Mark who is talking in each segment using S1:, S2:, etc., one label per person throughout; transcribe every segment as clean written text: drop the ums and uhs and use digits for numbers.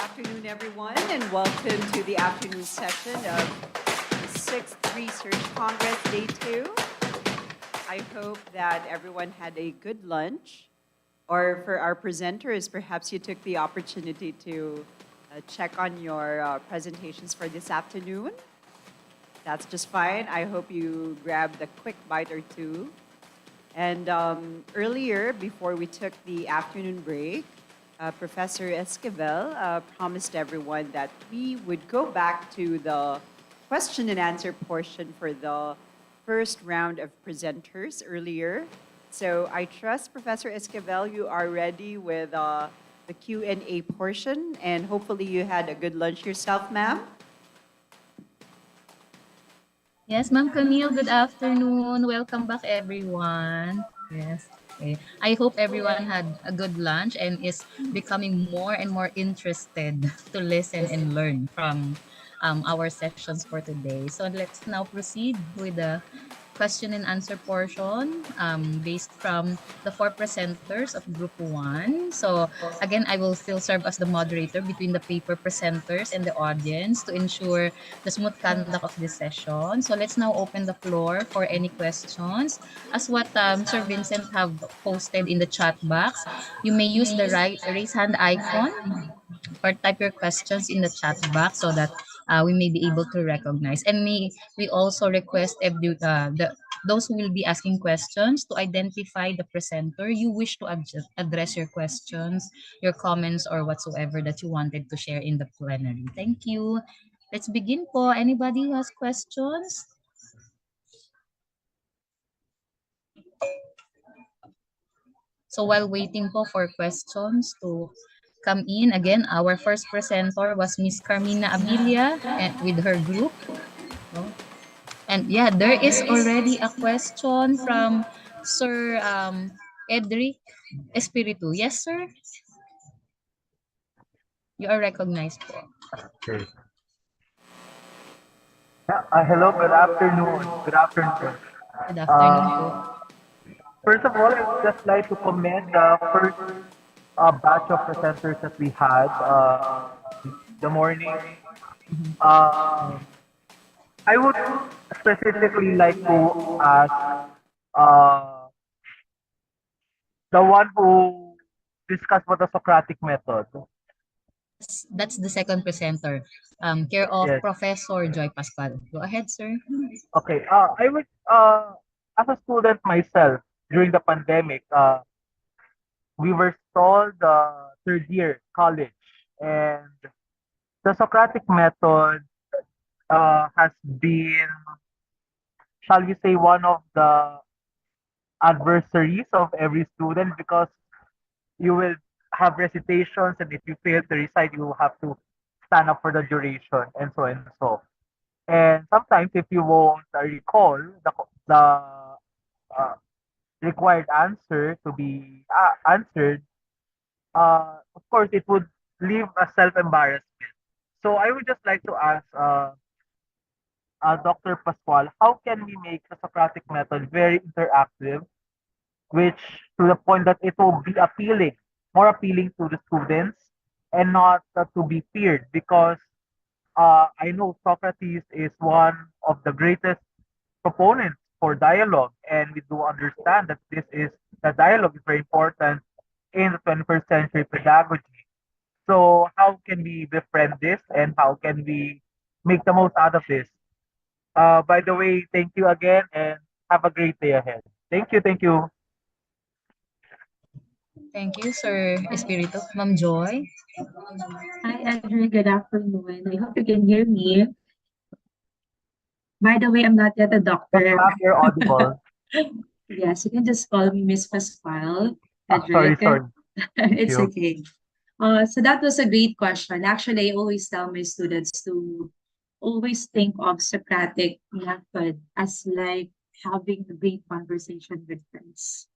S1: afternoon, everyone, and welcome to the afternoon session of the 6th Research Congress, Day 2. I hope that everyone had a good lunch, or for our presenters, perhaps you took the opportunity to check on your presentations for this afternoon. That's just fine. I hope you grabbed a quick bite or two. And earlier, before we took the afternoon break, Professor Esquivel promised everyone that we would go back to the question and answer portion for the first round of presenters earlier. So I trust, Professor Esquivel, you are ready with the Q&A portion, and hopefully you had a good lunch yourself, ma'am.
S2: Yes, Ma'am Camille, good afternoon. Welcome back, everyone. Yes. Okay. I hope everyone had a good lunch and is becoming more and more interested to listen and learn from our sessions for today. So let's now proceed with the question and answer portion based from the four presenters of Group 1. So again, I will still serve as the moderator between the paper presenters and the audience to ensure the smooth conduct of this session. So let's now open the floor for any questions. As what Sir Vincent have posted in the chat box, you may use the raise hand icon or type your questions in the chat box so that we may be able to recognize. And we also request those who will be asking questions to identify the presenter you wish to address your questions, your comments, or whatsoever that you wanted to share in the plenary. Thank you. Let's begin po. Anybody who has questions? So while waiting po for questions to come in, again, our first presenter was Miss Carmina Abilia with her group. And yeah, there is already a question from Sir Edric Espiritu. Yes, sir? You are recognized po.
S3: Okay. Hello, good afternoon. Good afternoon.
S2: Good afternoon po.
S3: First of all, I would just like to commend the first batch of presenters that we had the morning. I would specifically like to ask uh, the one who discussed about the Socratic method.
S2: That's the second presenter. Care of
S3: Yes.
S2: Professor Joy Pascual. Go ahead, sir.
S3: Okay. I would as a student myself during the pandemic, we were told third year college, and the Socratic method has been, shall we say, one of the adversaries of every student, because you will have recitations, and if you fail to recite, you will have to stand up for the duration, and so and so. And sometimes, if you won't recall the uh, required answer to be answered, of course, it would leave a self-embarrassment. So I would just like to ask Dr. Pascual, how can we make the Socratic method very interactive, which to the point that it will be appealing, more appealing to the students, and not to be feared? Because I know Socrates is one of the greatest proponents for dialogue, and we do understand that the dialogue is very important in the 21st century pedagogy. So how can we befriend this, and how can we make the most out of this? By the way, thank you again, and have a great day ahead. Thank you, thank you.
S2: Thank you, Sir Espiritu. Ma'am Joy.
S4: Hi, Andrew. Good afternoon. I hope you can hear me. By the way, I'm not yet a
S3: Yes,
S4: doctor.
S3: ma'am, you're audible.
S4: Yes, you can just call me Miss Pascual,
S3: Sorry,
S4: Edric.
S3: sorry. Thank
S4: It's
S3: you.
S4: okay. So that was a great question. Actually, I always tell my students to always think of Socratic method as like having a great conversation with friends.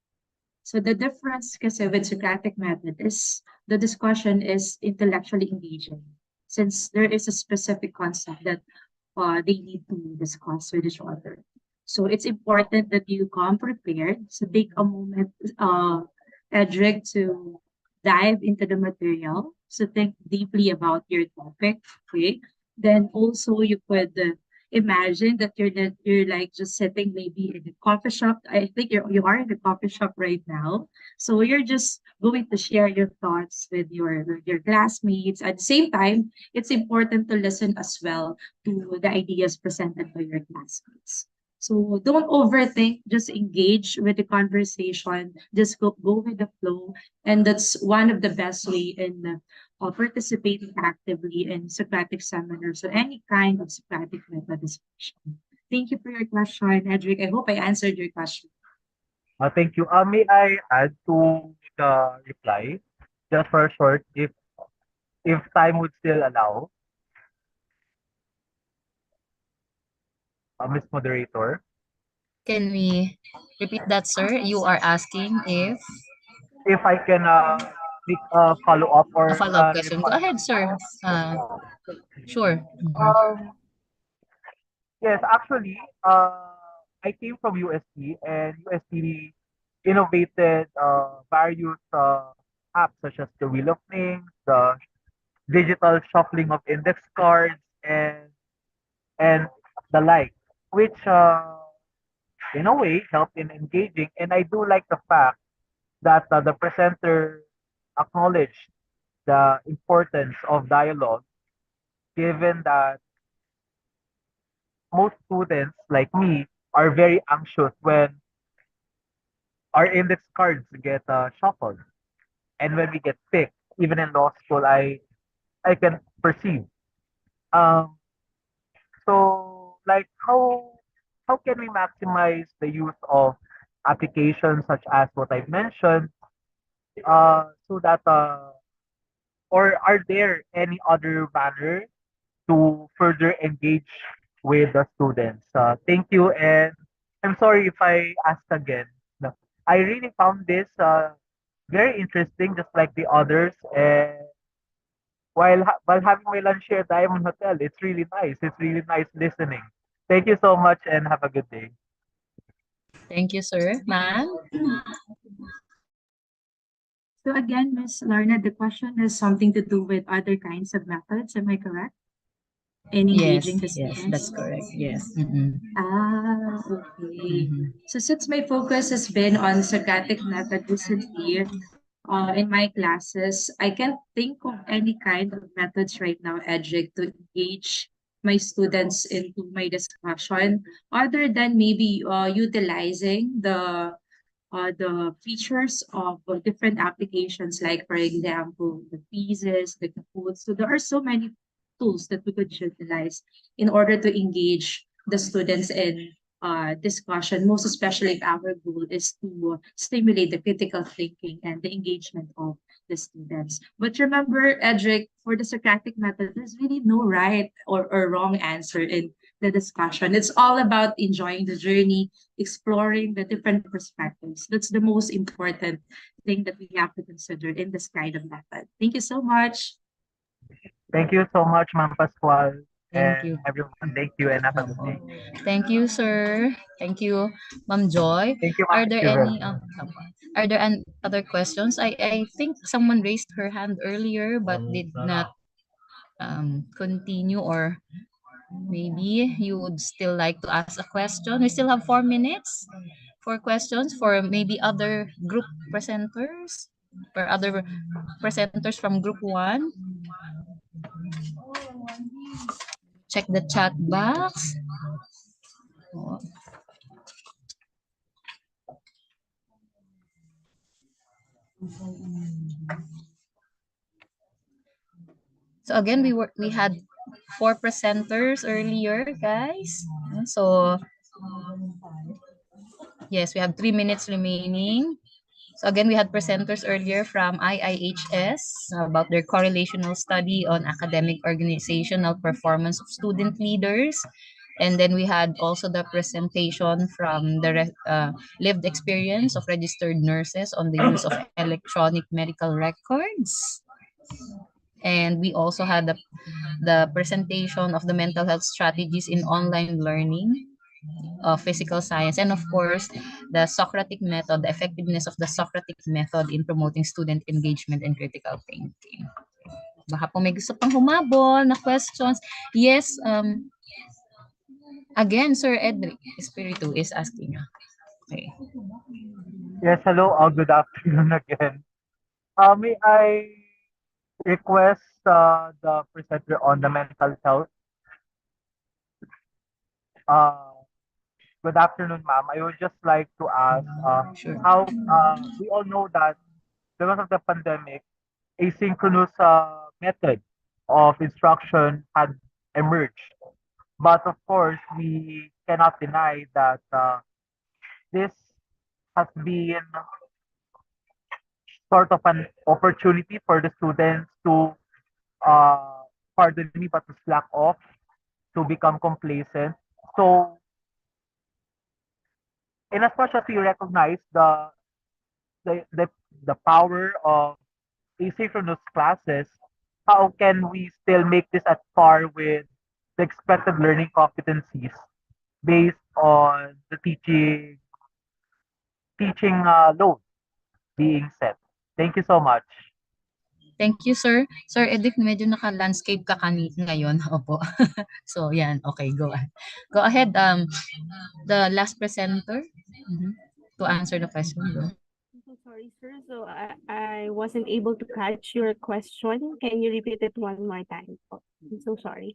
S4: So the difference kasi with Socratic method is the discussion is intellectually engaging, since there is a specific concept that they need to discuss with each other. So it's important that you come prepared. So take a moment, Edric, to dive into the material, so think deeply about your topic, okay? Then also you could imagine that you're like just sitting maybe in a coffee shop. I think you are in a coffee shop right now. So you're just going to share your thoughts with your classmates. At the same time, it's important to listen as well to the ideas presented by your classmates. So don't overthink, just engage with the conversation, just go with the flow. And that's one of the best way in participating actively in Socratic seminars or any kind of Socratic method discussion. Thank you for your question, Edric. I hope I answered your question.
S3: Thank you. May I add to the reply just for a short, if time would still allow, Miss Moderator,
S2: Can we repeat that, sir? You are asking if
S3: if I can make a follow up
S2: a
S3: or
S2: follow-up question. Go
S3: respond.
S2: ahead, sir. Sure. Mhm.
S3: Um, yes, actually, I came from UST, and UST innovated various apps such as the Wheel of Names, the digital shuffling of index cards, and the like, which in a way help in engaging. And I do like the fact that the presenter acknowledged the importance of dialogue, given that most students like me are very anxious when our index cards get shuffled, and when we get picked. Even in law school, I can perceive. Um, so like how can we maximize the use of applications such as what I've mentioned, so that or are there any other manner to further engage with the students? Thank you, and I'm sorry if I ask again. No, I really found this very interesting, just like the others. And while having my lunch here at Diamond Hotel, it's really nice. It's really nice listening. Thank you so much, and have a good day.
S2: Thank you, sir. Ma'am?
S4: So again, Miss Lorna, the question has something to do with other kinds of methods. Am I correct? In
S2: Yes,
S4: engaging the
S2: yes, that's
S4: students?
S2: correct. Yes. Mm-mm.
S4: Ah, okay.
S2: Mhm.
S4: So since my focus has been on Socratic method recently, in my classes, I can't think of any kind of methods right now, Edric, to engage my students into my discussion, other than maybe utilizing the features of different applications, like for example, the quizzes, the Kahoot. So there are so many tools that we could utilize in order to engage the students in discussion, most especially if our goal is to stimulate the critical thinking and the engagement of the students. But remember, Edric, for the Socratic method, there's really no right or wrong answer in the discussion. It's all about enjoying the journey, exploring the different perspectives. That's the most important thing that we have to consider in this kind of method. Thank you so much.
S3: Thank you so much, Ma'am Pascual,
S2: Thank
S3: and
S2: you.
S3: everyone. Thank you, and have a good
S2: Opo.
S3: day.
S2: Thank you, sir. Thank you, Ma'am Joy.
S3: Thank you, Ma'am.
S2: Are
S3: Thank
S2: there
S3: you very
S2: any
S3: much.
S2: are there other questions? I think someone raised her hand earlier but did not continue, or maybe you would still like to ask a question. We still have 4 minutes for questions for maybe other group presenters or other presenters from group 1. Check the chat box. Oh. So again, we had 4 presenters earlier, guys. So yes, we have 3 minutes remaining. So again, we had presenters earlier from IIHS about their correlational study on academic organizational performance of student leaders. And then we had also the presentation from the lived experience of registered nurses on the use of electronic medical records. And we also had the presentation of the mental health strategies in online learning. of physical science, and of course, the Socratic method, the effectiveness of the Socratic method in promoting student engagement and critical thinking. Baka po may gusto pang humabol na questions. Yes, again, Sir Edric Espiritu is asking. Okay.
S3: Yes, hello. Good afternoon again. May I request the presenter on the mental health? Uh, Good afternoon, ma'am. I would just like to ask
S2: Sure.
S3: how we all know that because of the pandemic, asynchronous method of instruction had emerged. But of course, we cannot deny that this has been sort of an opportunity for the students to, uh, pardon me, but to slack off, to become complacent. So, in as much as we recognize the, the, the power of asynchronous classes, how can we still make this at par with the expected learning competencies based on the teaching load being set? Thank you so much.
S2: Thank you, sir. Sir Edric, medyo naka-landscape ka ngayon. Opo. So, yan. Okay, go ahead. Go ahead, the last presenter to answer the question. Go.
S5: I'm so sorry, sir. So I wasn't able to catch your question. Can you repeat it one more time? Oh, I'm so sorry.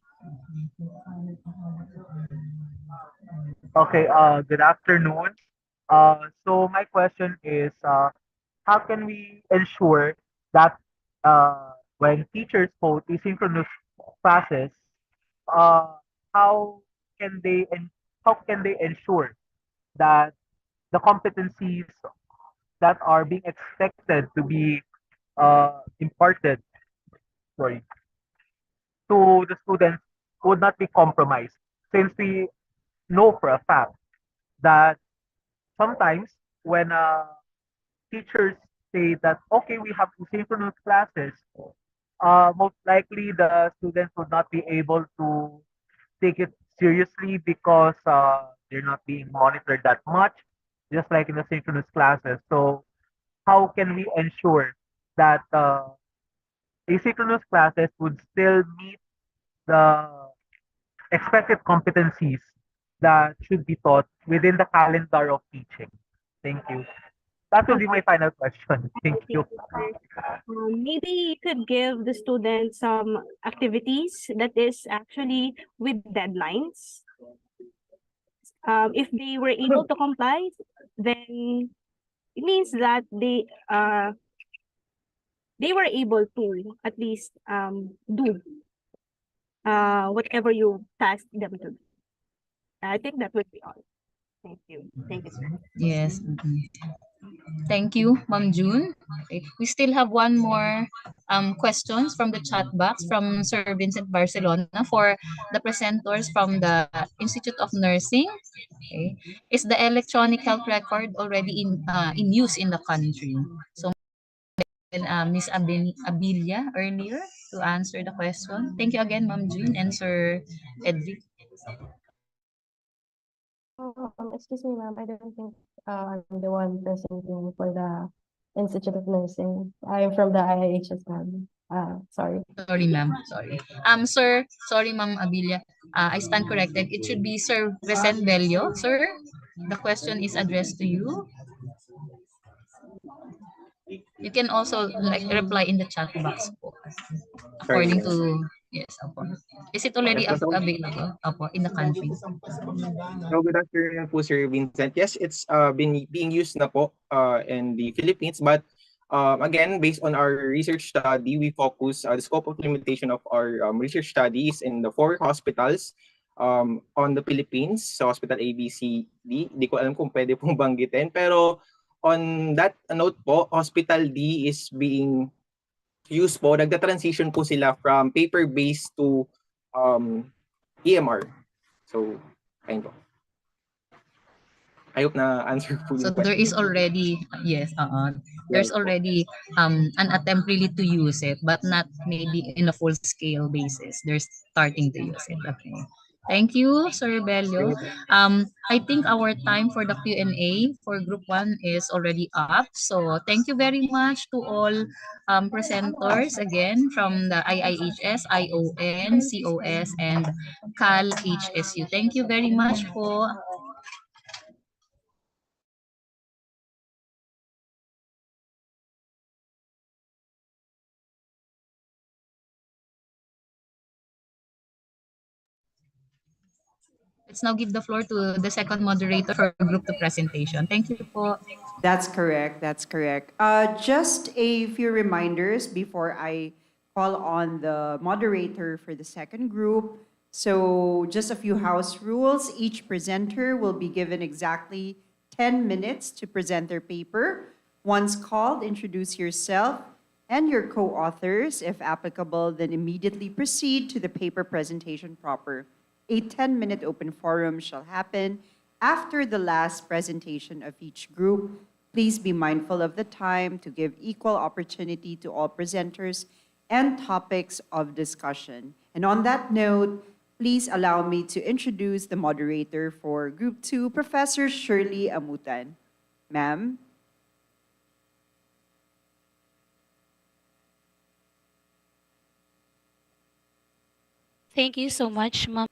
S3: Okay, good afternoon. So my question is, how can we ensure that when teachers hold asynchronous classes, uh, how can they how can they ensure that the competencies that are being expected to be imparted, sorry, to the students would not be compromised, since we know for a fact that sometimes when teachers say that okay, we have asynchronous classes, most likely the students would not be able to take it seriously because they're not being monitored that much, just like in the synchronous classes. So how can we ensure that asynchronous classes would still meet the expected competencies that should be taught within the calendar of teaching? Thank you. That will be my final question. Thank
S5: Thank
S3: you.
S5: you, sir. Maybe you could give the students some activities that is actually with deadlines. If they were able to comply, then it means that they were able to at least do whatever you tasked them to do. I think that would be all. Thank you. Thank you, sir.
S2: Yes. Thank you, Ma'am June. Okay. We still have one more questions from the chat box from Sir Vincent Barcelona for the presenters from the Institute of Nursing. Okay. Is the electronic health record already in use in the country? So, Miss Abilia earlier to answer the question. Thank you again, Ma'am June and Sir Edric.
S6: Excuse me, ma'am. I don't think I'm the one presenting for the Institute of Nursing. I'm from the IIHS, ma'am. Sorry.
S2: Sorry, ma'am. Sorry. Sir, sorry, Ma'am Abilia. I stand corrected. It should be Sir Vicente Bello. Sir, the question is addressed to you. You can also like reply in the chat box po.
S7: Sorry.
S2: According to, yes, opo. Is it already
S7: Yes, so,
S2: available, opo, in the country?
S7: so good afternoon po, Sir Vincent. Yes, it's been being used na po in the Philippines, but again, based on our research study, we focus the scope of limitation of our research studies in the 4 hospitals on the Philippines, so Hospital A, B, C, D. Di ko alam kung pwede pong banggitin, pero on that note po, Hospital D is being used po, nagda-transition po sila from paper-based to EMR. So, ayun po. I hope na answer po
S2: So
S7: yung
S2: there is
S7: question.
S2: already, yes, there's
S7: Yes po.
S2: already an attempt really to use it, but not maybe in a full scale basis. They're starting to use it. Okay. Thank you, Sir Bello. I think our time for the Q&A for Group 1 is already up. So thank you very much to all presenters again from the IIHS, ION, COS, and CAL HSU. Thank you very much po. Let's now give the floor to the second moderator for Group 2 presentation. Thank you po.
S1: That's correct. That's correct. Just a few reminders before I call on the moderator for the second group. So, just a few house rules. Each presenter will be given exactly 10 minutes to present their paper. Once called, introduce yourself and your co authors. If applicable, then immediately proceed to the paper presentation proper. A 10-minute open forum shall happen after the last presentation of each group. Please be mindful of the time to give equal opportunity to all presenters and topics of discussion. And on that note, please allow me to introduce the moderator for Group 2, Professor Shirley Amutan. Ma'am.
S8: Thank you so much, Ma'am.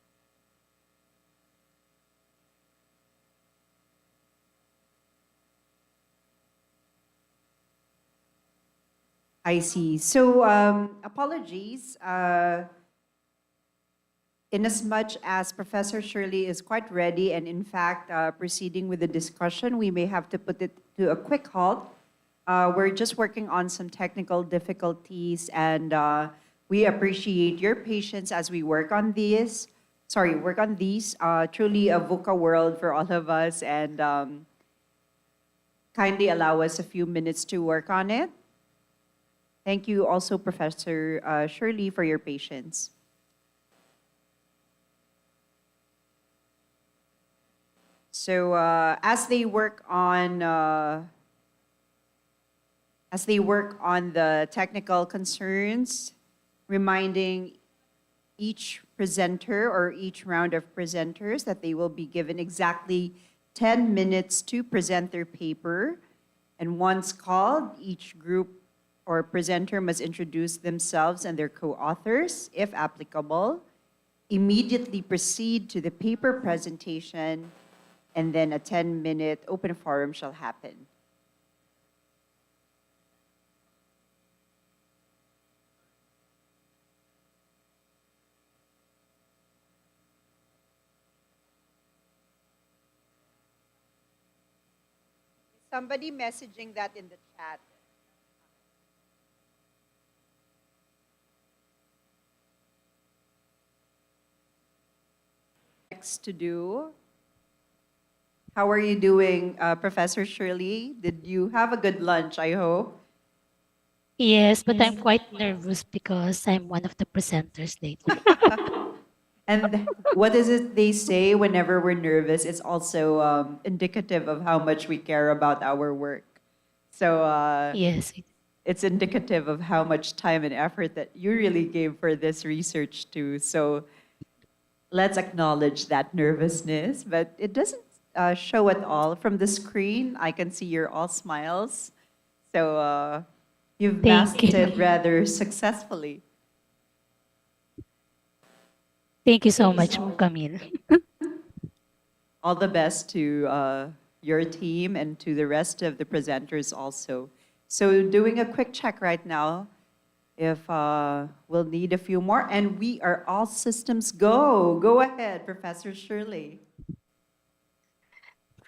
S1: I see. So, apologies. In as much as Professor Shirley is quite ready and in fact proceeding with the discussion, we may have to put it to a quick halt. We're just working on some technical difficulties and we appreciate your patience as we work on these. Work on these. Truly a VUCA world for all of us and kindly allow us a few minutes to work on it. Thank you also, Professor Shirley, for your patience. So as they work on the technical concerns, reminding each presenter or each round of presenters that they will be given exactly 10 minutes to present their paper. And once called, each group or presenter must introduce themselves and their co-authors, if applicable, immediately proceed to the paper presentation, and then a 10-minute open forum shall happen. Somebody messaging that in the chat. Next to do. How are you doing, Professor Shirley? Did you have a good lunch, I hope?
S8: Yes, but I'm quite nervous because I'm one of the presenters lately.
S1: And what is it they say whenever we're nervous? It's also indicative of how much we care about our work. So
S8: Yes.
S1: it's indicative of how much time and effort that you really gave for this research too. So let's acknowledge that nervousness, but it doesn't show at all. From the screen, I can see you're all smiles. So you've
S8: Thank
S1: masked
S8: you.
S1: it rather successfully.
S8: Thank you so much, Ma'am Camille.
S1: All the best to your team and to the rest of the presenters also. So doing a quick check right now, if we'll need a few more, and we are all systems go. Go ahead, Professor Shirley.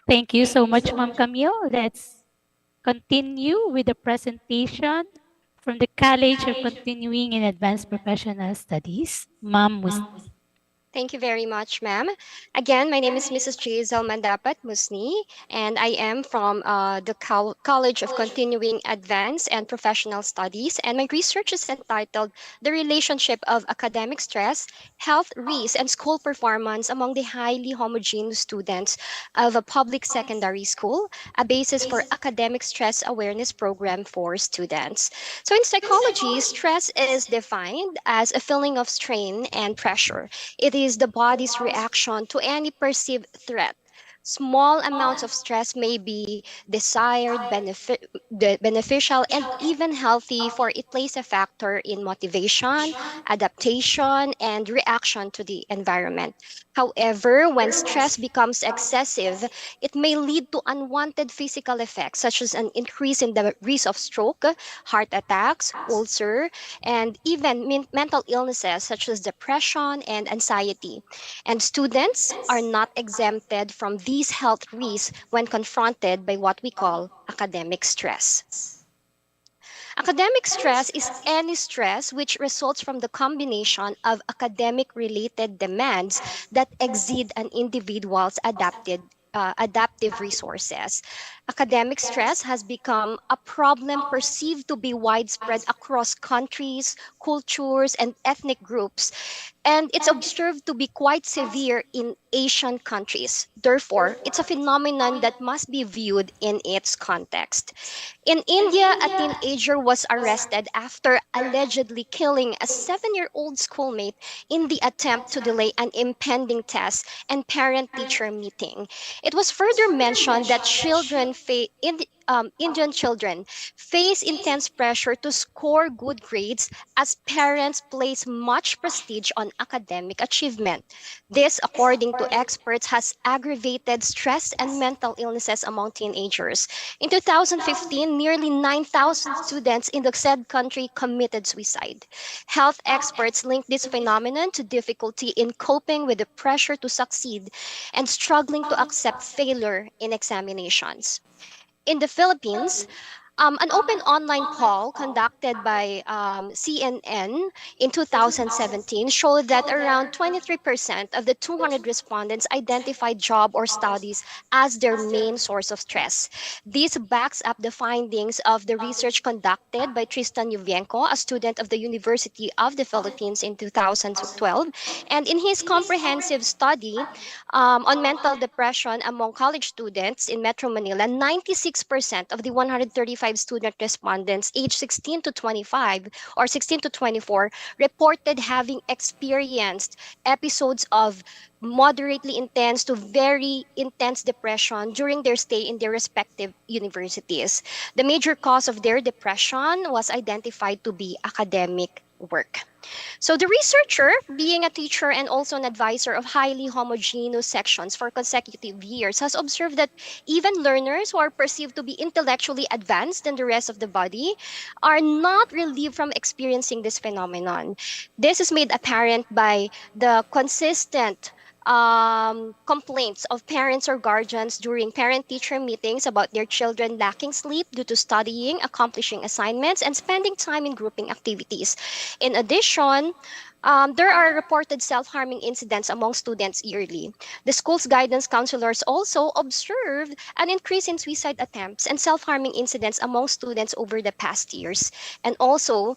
S8: Thank you so much, Ma'am Camille. Let's continue with the presentation from the College of Continuing and Advanced Professional Studies, Ma'am Musni.
S9: Thank you very much, ma'am. Again, my name is Mrs. Jazel Mandapat Musni, and I am from the College of Continuing Advanced and Professional Studies. And my research is entitled The Relationship of Academic Stress, Health Risks, and School Performance Among the Highly Homogeneous Students of a Public Secondary School, a basis for academic stress awareness program for students. So in psychology, stress is defined as a feeling of strain and pressure. It is the body's reaction to any perceived threat. Small amounts of stress may be desired, beneficial, and even healthy, for it plays a factor in motivation, adaptation, and reaction to the environment. However, when stress becomes excessive, it may lead to unwanted physical effects, such as an increase in the risk of stroke, heart attacks, ulcer, and even mental illnesses such as depression and anxiety. And students are not exempted from these health risks when confronted by what we call academic stress. Academic stress is any stress which results from the combination of academic related demands that exceed an individual's adaptive resources. Academic stress has become a problem perceived to be widespread across countries, cultures, and ethnic groups, and it's observed to be quite severe in Asian countries. Therefore, it's a phenomenon that must be viewed in its context. In India, a teenager was arrested after allegedly killing a 7-year-old schoolmate in the attempt to delay an impending test and parent-teacher meeting. It was further mentioned that Indian children face intense pressure to score good grades as parents place much prestige on academic achievement. This, according to experts, has aggravated stress and mental illnesses among teenagers. In 2015, nearly 9,000 students in the said country committed suicide. Health experts link this phenomenon to difficulty in coping with the pressure to succeed and struggling to accept failure in examinations. In the Philippines, an open online poll conducted by CNN in 2017 showed that around 23% of the 200 respondents identified job or studies as their main source of stress. This backs up the findings of the research conducted by Tristan Yuvienko, a student of the University of the Philippines in 2012. And in his comprehensive study on mental depression among college students in Metro Manila, 96% of the 135 student respondents aged 16 to 25 or 16 to 24 reported having experienced episodes of moderately intense to very intense depression during their stay in their respective universities. The major cause of their depression was identified to be academic work. So the researcher, being a teacher and also an advisor of highly homogeneous sections for consecutive years, has observed that even learners who are perceived to be intellectually advanced than the rest of the body are not relieved from experiencing this phenomenon. This is made apparent by the consistent complaints of parents or guardians during parent-teacher meetings about their children lacking sleep due to studying, accomplishing assignments, and spending time in grouping activities. In addition, there are reported self-harming incidents among students yearly. The school's guidance counselors also observed an increase in suicide attempts and self-harming incidents among students over the past years. And also,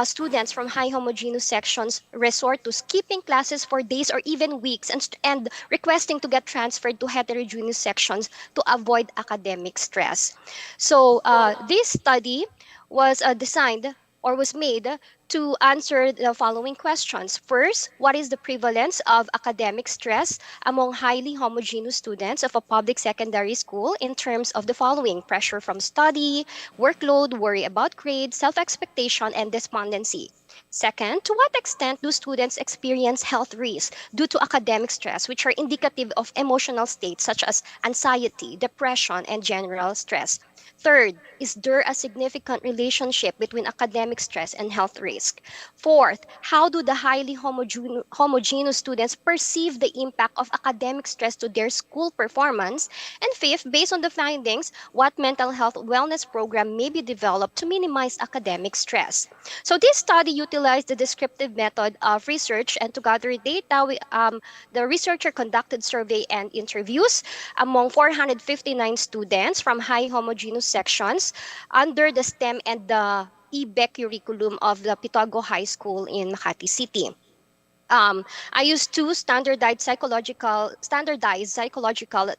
S9: students from high homogeneous sections resort to skipping classes for days or even weeks and requesting to get transferred to heterogeneous sections to avoid academic stress. So this study was designed or was made to answer the following questions. First, what is the prevalence of academic stress among highly homogeneous students of a public secondary school in terms of the following: pressure from study, workload, worry about grades, self-expectation, and despondency? Second, to what extent do students experience health risks due to academic stress, which are indicative of emotional states such as anxiety, depression, and general stress? Third, is there a significant relationship between academic stress and health risk? Fourth, how do the highly homogeneous students perceive the impact of academic stress to their school performance? And fifth, based on the findings, what mental health wellness program may be developed to minimize academic stress? So this study utilized the descriptive method of research, and to gather data, the researcher conducted survey and interviews among 459 students from high homogeneous sections under the STEM and the EBEC curriculum of the Pitago High School in Makati City. I used two standardized psychological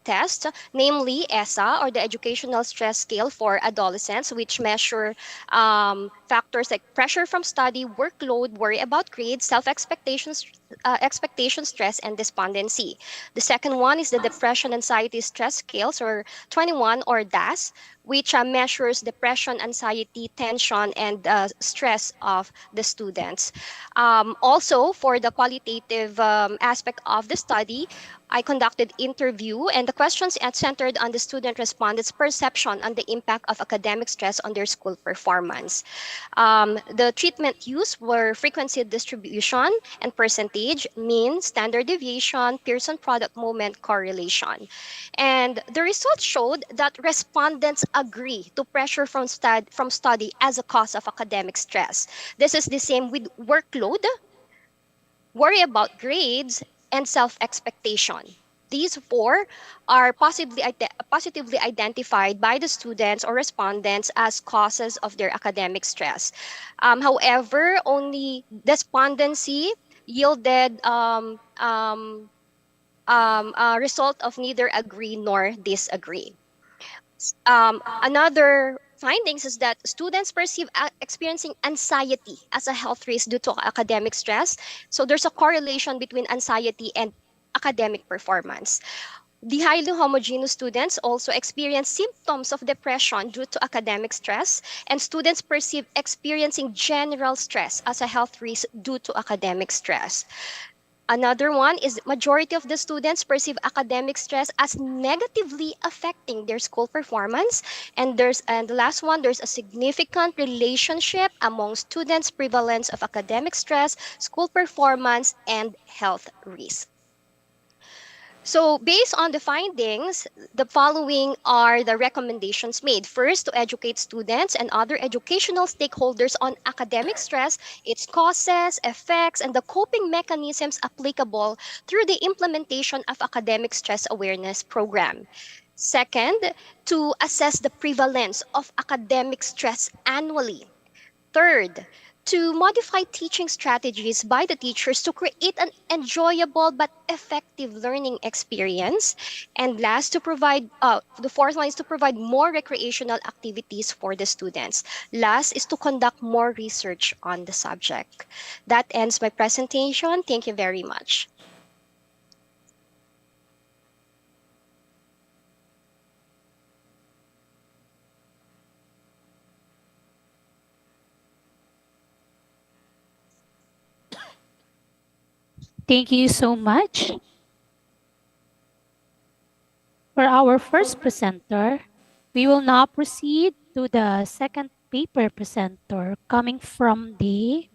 S9: tests, namely ESSA, or the Educational Stress Scale for Adolescents, which measure factors like pressure from study, workload, worry about grades, self-expectations, expectation, stress, and despondency. The second one is the Depression Anxiety Stress Scales, or 21, or DAS, which measures depression, anxiety, tension, and stress of the students. Also, for the qualitative aspect of the study, I conducted interview, and the questions are centered on the student respondents' perception on the impact of academic stress on their school performance. The treatment used were frequency distribution and percentage, mean, standard deviation, Pearson product moment correlation. And the results showed that respondents agree to pressure from study as a cause of academic stress. This is the same with workload, worry about grades, and self-expectation. These four are positively identified by the students or respondents as causes of their academic stress. However, only despondency yielded a result of neither agree nor disagree. Another findings is that students perceive experiencing anxiety as a health risk due to academic stress. So there's a correlation between anxiety and academic performance. The highly homogeneous students also experience symptoms of depression due to academic stress, and students perceive experiencing general stress as a health risk due to academic stress. Another one is majority of the students perceive academic stress as negatively affecting their school performance. And the last one, there's a significant relationship among students' prevalence of academic stress, school performance, and health risk. So, based on the findings, the following are the recommendations made. First, to educate students and other educational stakeholders on academic stress, its causes, effects, and the coping mechanisms applicable through the implementation of academic stress awareness program. Second, to assess the prevalence of academic stress annually. Third, to modify teaching strategies by the teachers to create an enjoyable but effective learning experience. And last, the fourth one is to provide more recreational activities for the students. Last is to conduct more research on the subject. That ends my presentation. Thank you very much.
S8: Thank you so much. For our first presenter, we will now proceed to the second paper presenter coming from the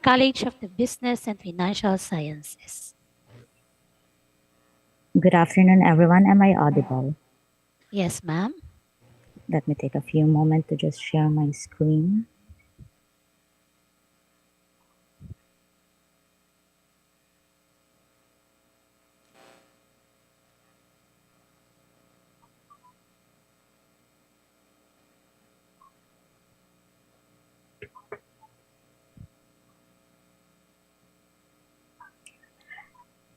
S8: College of the Business and Financial Sciences.
S10: Good afternoon, everyone. Am I audible?
S8: Yes, ma'am.
S10: Let me take a few moments to just share my screen.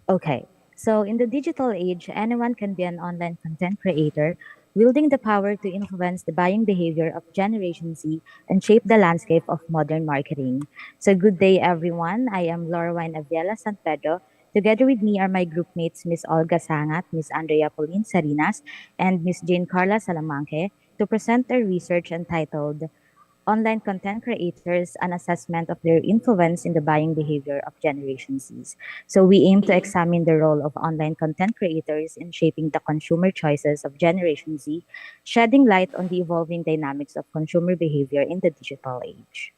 S10: Okay, so in the digital age, anyone can be an online content creator, wielding the power to influence the buying behavior of Generation Z and shape the landscape of modern marketing. So, good day, everyone. I am Lorwine Aviela San Pedro. Together with me are my groupmates, Miss Olga Sangat, Miss Andrea Pauline Sarinas, and Miss Jane Carla Salamanque, to present their research entitled Online Content Creators, an assessment of their influence in the buying behavior of Generation Zs. So we aim to examine the role of online content creators in shaping the consumer choices of Generation Z, shedding light on the evolving dynamics of consumer behavior in the digital age.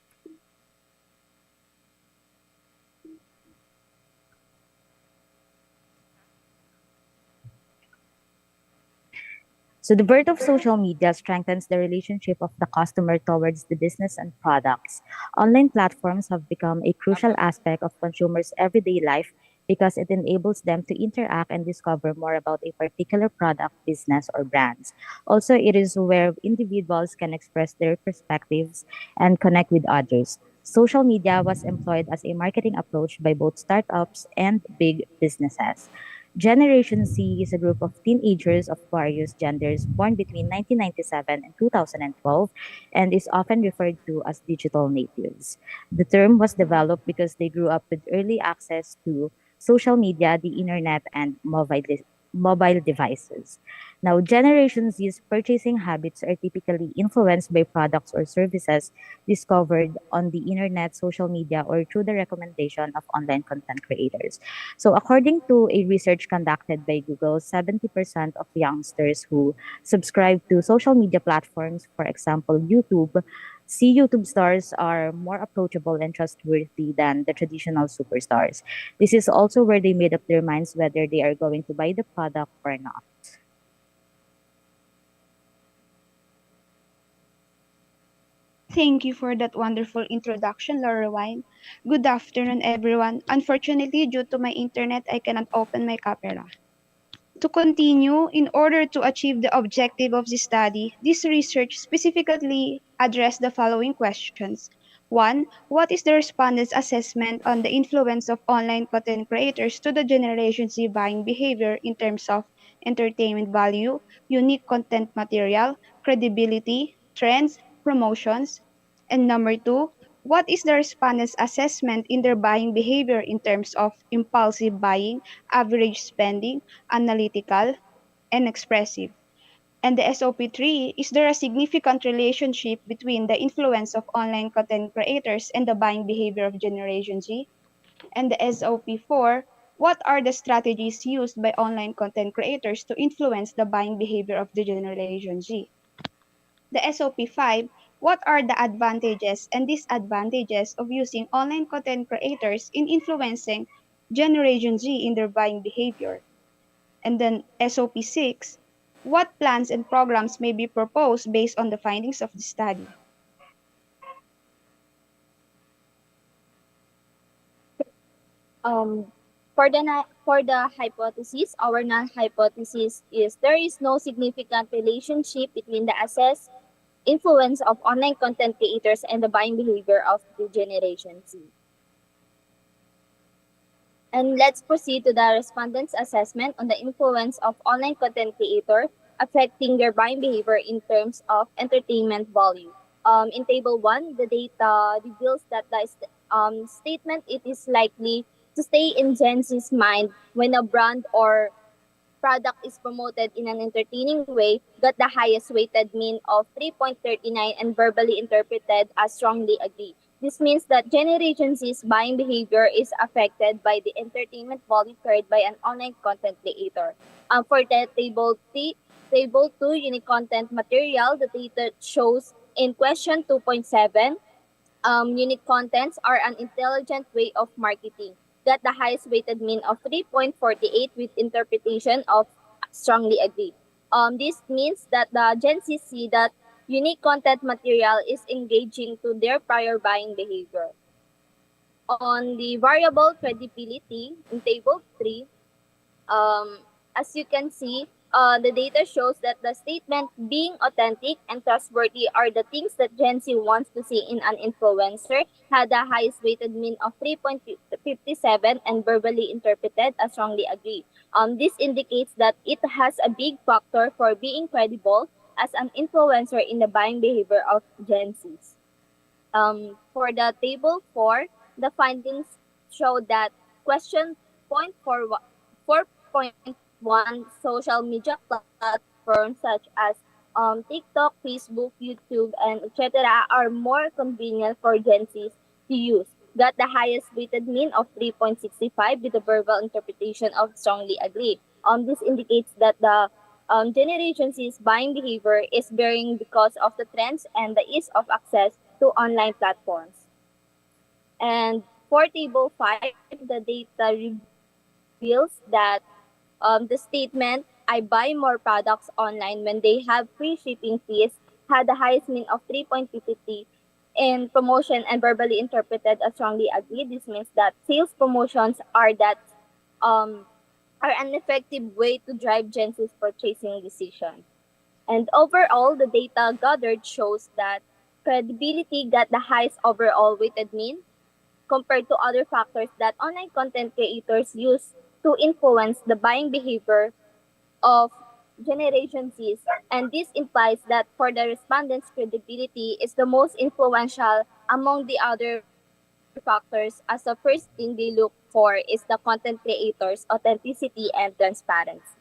S10: So the birth of social media strengthens the relationship of the customer towards the business and products. Online platforms have become a crucial aspect of consumers' everyday life, because it enables them to interact and discover more about a particular product, business, or brands. Also, it is where individuals can express their perspectives and connect with others. Social media was employed as a marketing approach by both startups and big businesses. Generation Z is a group of teenagers of various genders born between 1997 and 2012 and is often referred to as digital natives. The term was developed because they grew up with early access to social media, the internet, and mobile devices. Now, Generation Z's purchasing habits are typically influenced by products or services discovered on the internet, social media, or through the recommendation of online content creators. So, according to a research conducted by Google, 70% of youngsters who subscribe to social media platforms, for example, YouTube, see YouTube stars are more approachable and trustworthy than the traditional superstars. This is also where they made up their minds whether they are going to buy the product or not.
S11: Thank you for that wonderful introduction, Lorraine. Good afternoon, everyone. Unfortunately, due to my internet, I cannot open my camera. To continue, in order to achieve the objective of the study, this research specifically addressed the following questions. 1. What is the respondents' assessment on the influence of online content creators to the Generation Z buying behavior in terms of entertainment value, unique content material, credibility, trends, promotions? And number 2, what is the respondents' assessment in their buying behavior in terms of impulsive buying, average spending, analytical, and expressive? And the SOP3, is there a significant relationship between the influence of online content creators and the buying behavior of Generation Z? And the SOP4, what are the strategies used by online content creators to influence the buying behavior of the Generation Z? The SOP5, what are the advantages and disadvantages of using online content creators in influencing Generation Z in their buying behavior? And then SOP6, what plans and programs may be proposed based on the findings of the study?
S12: Um, for the hypothesis, our null hypothesis is there is no significant relationship between the assessed influence of online content creators and the buying behavior of the Generation Z. And let's proceed to the respondents' assessment on the influence of online content creator affecting their buying behavior in terms of entertainment value. In table 1, the data reveals that the statement it is likely to stay in Gen Z's mind when a brand or product is promoted in an entertaining way got the highest weighted mean of 3.39 and verbally interpreted as strongly agree. This means that Generation Z's buying behavior is affected by the entertainment value carried by an online content creator. For the table 2 unique content material, the data shows in question 2.7 unique contents are an intelligent way of marketing. Got the highest weighted mean of 3.48 with interpretation of strongly agree. This means that the Gen Z see that unique content material is engaging to their prior buying behavior. On the variable credibility in table 3, as you can see, the data shows that the statement being authentic and trustworthy are the things that Gen Z wants to see in an influencer, had the highest weighted mean of 3.57 and verbally interpreted as strongly agree. This indicates that it has a big factor for being credible as an influencer in the buying behavior of Gen Zs. For the table 4, the findings show that question point 4.1 social media platforms such as TikTok, Facebook, YouTube, and etc. are more convenient for Gen Zs to use. Got the highest weighted mean of 3.65 with the verbal interpretation of strongly agree. This indicates that the Generation Z's buying behavior is varying because of the trends and the ease of access to online platforms. And for table 5, the data reveals that the statement, I buy more products online when they have free shipping fees, had the highest mean of 3.50 in promotion and verbally interpreted as strongly agree. This means that sales promotions are that um, are an effective way to drive Gen Z's purchasing decision. And overall, the data gathered shows that credibility got the highest overall weighted mean compared to other factors that online content creators use to influence the buying behavior of Generation Zs. And this implies that for the respondents, credibility is the most influential among the other factors, as the first thing they look for is the content creator's authenticity and transparency.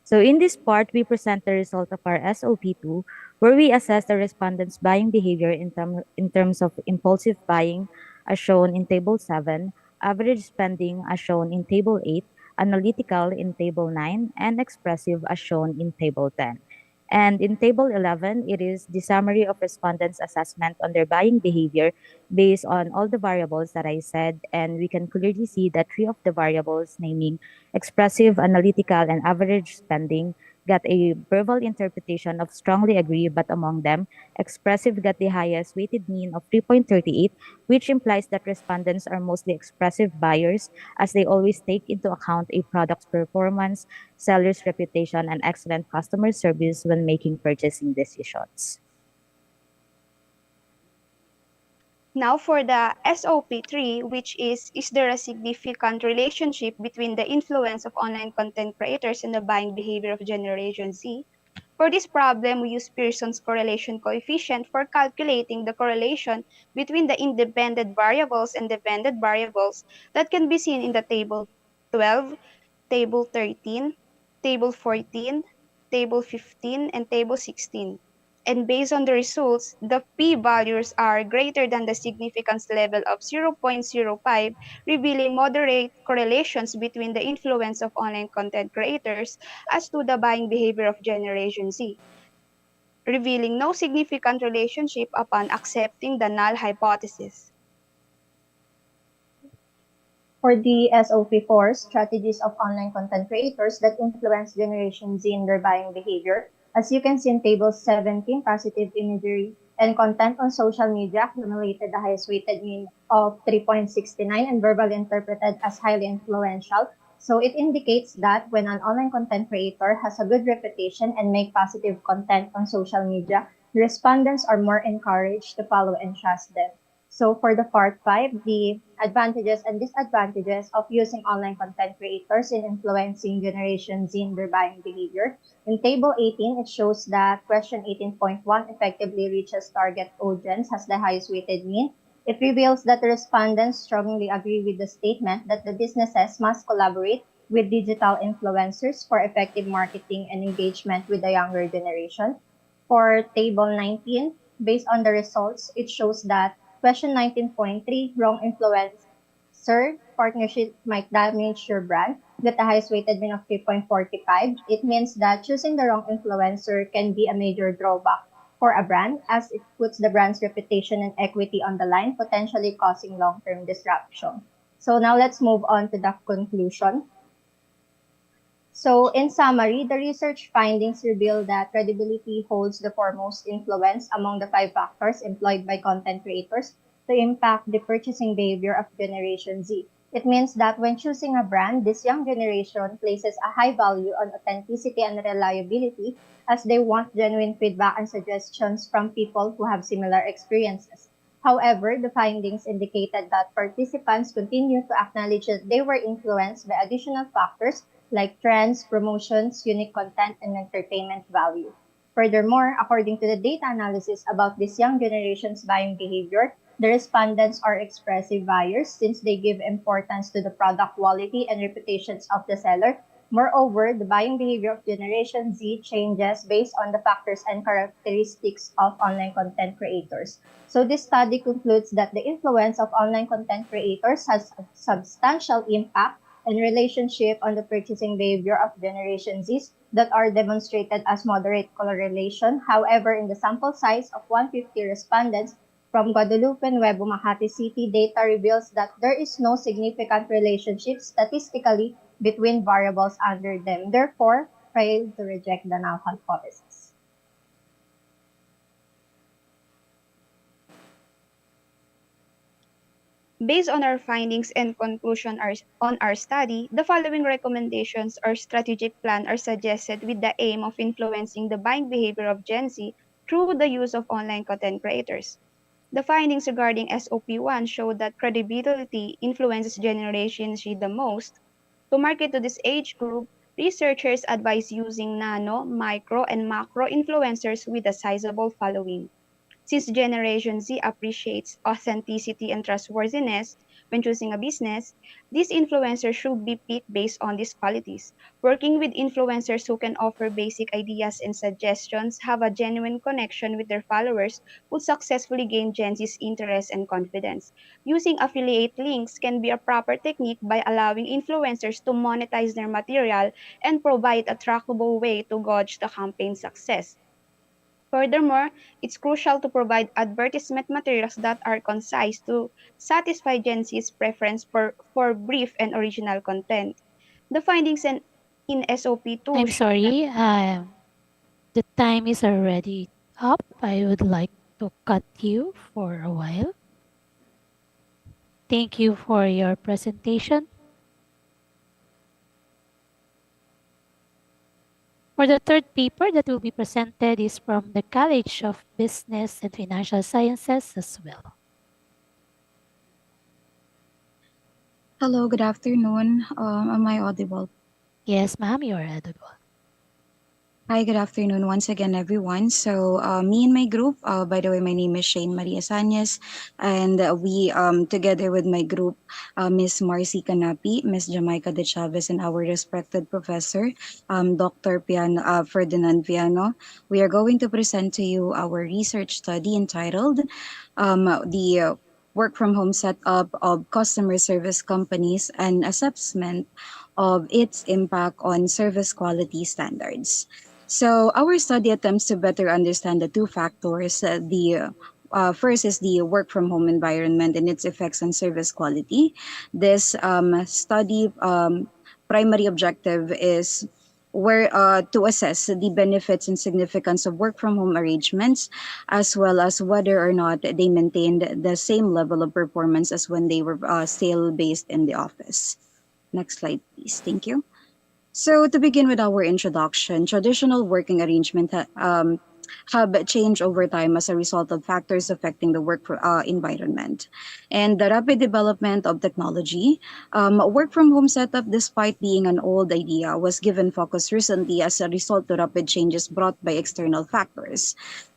S10: So in this part, we present the result of our SOP2, where we assess the respondents' buying behavior in terms of impulsive buying, as shown in Table 7, average spending, as shown in Table 8, analytical in Table 9, and expressive, as shown in Table 10. And in Table 11, it is the summary of respondents' assessment on their buying behavior based on all the variables that I said, and we can clearly see that three of the variables, namely expressive, analytical, and average spending, got a verbal interpretation of strongly agree, but among them, expressive got the highest weighted mean of 3.38, which implies that respondents are mostly expressive buyers as they always take into account a product's performance, seller's reputation, and excellent customer service when making purchasing decisions.
S11: Now for the SOP3, which is there a significant relationship between the influence of online content creators and the buying behavior of Generation Z? For this problem, we use Pearson's correlation coefficient for calculating the correlation between the independent variables and dependent variables that can be seen in the table 12, table 13, table 14, table 15, and table 16. And based on the results, the p-values are greater than the significance level of 0.05, revealing moderate correlations between the influence of online content creators as to the buying behavior of Generation Z, revealing no significant relationship upon accepting the null hypothesis.
S13: For the SOP4, strategies of online content creators that influence Generation Z in their buying behavior. As you can see in Table 17, positive imagery and content on social media accumulated the highest weighted mean of 3.69 and verbally interpreted as highly influential. So it indicates that when an online content creator has a good reputation and make positive content on social media, respondents are more encouraged to follow and trust them. So for the part 5, the advantages and disadvantages of using online content creators in influencing Generation Z in their buying behavior. In Table 18, it shows that question 18.1 effectively reaches target audience, has the highest weighted mean. It reveals that the respondents strongly agree with the statement that the businesses must collaborate with digital influencers for effective marketing and engagement with the younger generation. For Table 19, based on the results, it shows that question 19.3, wrong influencer partnership might damage your brand. With the highest weighted mean of 3.45, it means that choosing the wrong influencer can be a major drawback for a brand as it puts the brand's reputation and equity on the line, potentially causing long-term disruption. So now let's move on to the conclusion. So in summary, the research findings reveal that credibility holds the foremost influence among the 5 factors employed by content creators to impact the purchasing behavior of Generation Z. It means that when choosing a brand, this young generation places a high value on authenticity and reliability as they want genuine feedback and suggestions from people who have similar experiences. However, the findings indicated that participants continue to acknowledge that they were influenced by additional factors like trends, promotions, unique content, and entertainment value. Furthermore, according to the data analysis about this young generation's buying behavior, the respondents are expressive buyers since they give importance to the product quality and reputations of the seller. Moreover, the buying behavior of Generation Z changes based on the factors and characteristics of online content creators. So this study concludes that the influence of online content creators has a substantial impact and relationship on the purchasing behavior of Generation Zs that are demonstrated as moderate correlation. However, in the sample size of 150 respondents from Guadalupe, Nuevo Makati City, data reveals that there is no significant relationship statistically between variables under them. Therefore, failed to reject the null hypothesis.
S11: Based on our findings and conclusion on our study, the following recommendations or strategic plan are suggested with the aim of influencing the buying behavior of Gen Z through the use of online content creators. The findings regarding SOP1 show that credibility influences Generation Z the most. To market to this age group, researchers advise using nano, micro, and macro influencers with a sizable following. Since Generation Z appreciates authenticity and trustworthiness when choosing a business, these influencers should be picked based on these qualities. Working with influencers who can offer basic ideas and suggestions, have a genuine connection with their followers, would successfully gain Gen Z's interest and confidence. Using affiliate links can be a proper technique by allowing influencers to monetize their material and provide a trackable way to gauge the campaign success. Furthermore, it's crucial to provide advertisement materials that are concise to satisfy Gen Z's preference for brief and original content. The findings in SOP2
S8: I'm sorry, the time is already up. I would like to cut you for a while. Thank you for your presentation. For the third paper that will be presented is from the College of Business and Financial Sciences as well.
S14: Hello, good afternoon. Am I audible?
S8: Yes, ma'am, you are audible.
S14: Hi, good afternoon once again, everyone. So, me and my group, by the way, my name is Shane Maria Sanyas, and we, together with my group, Miss Marcy Canapi, Miss Jamaica de Chavez, and our respected professor, Dr. Ferdinand Piano, we are going to present to you our research study entitled the work from home setup of customer service companies and assessment of its impact on service quality standards. So our study attempts to better understand the two factors. The first is the work from home environment and its effects on service quality. This study primary objective is where to assess the benefits and significance of work from home arrangements, as well as whether or not they maintained the same level of performance as when they were still based in the office. Next slide, please. Thank you. So to begin with our introduction, traditional working arrangement have changed over time as a result of factors affecting the environment. And the rapid development of technology, work from home setup, despite being an old idea, was given focus recently as a result of rapid changes brought by external factors.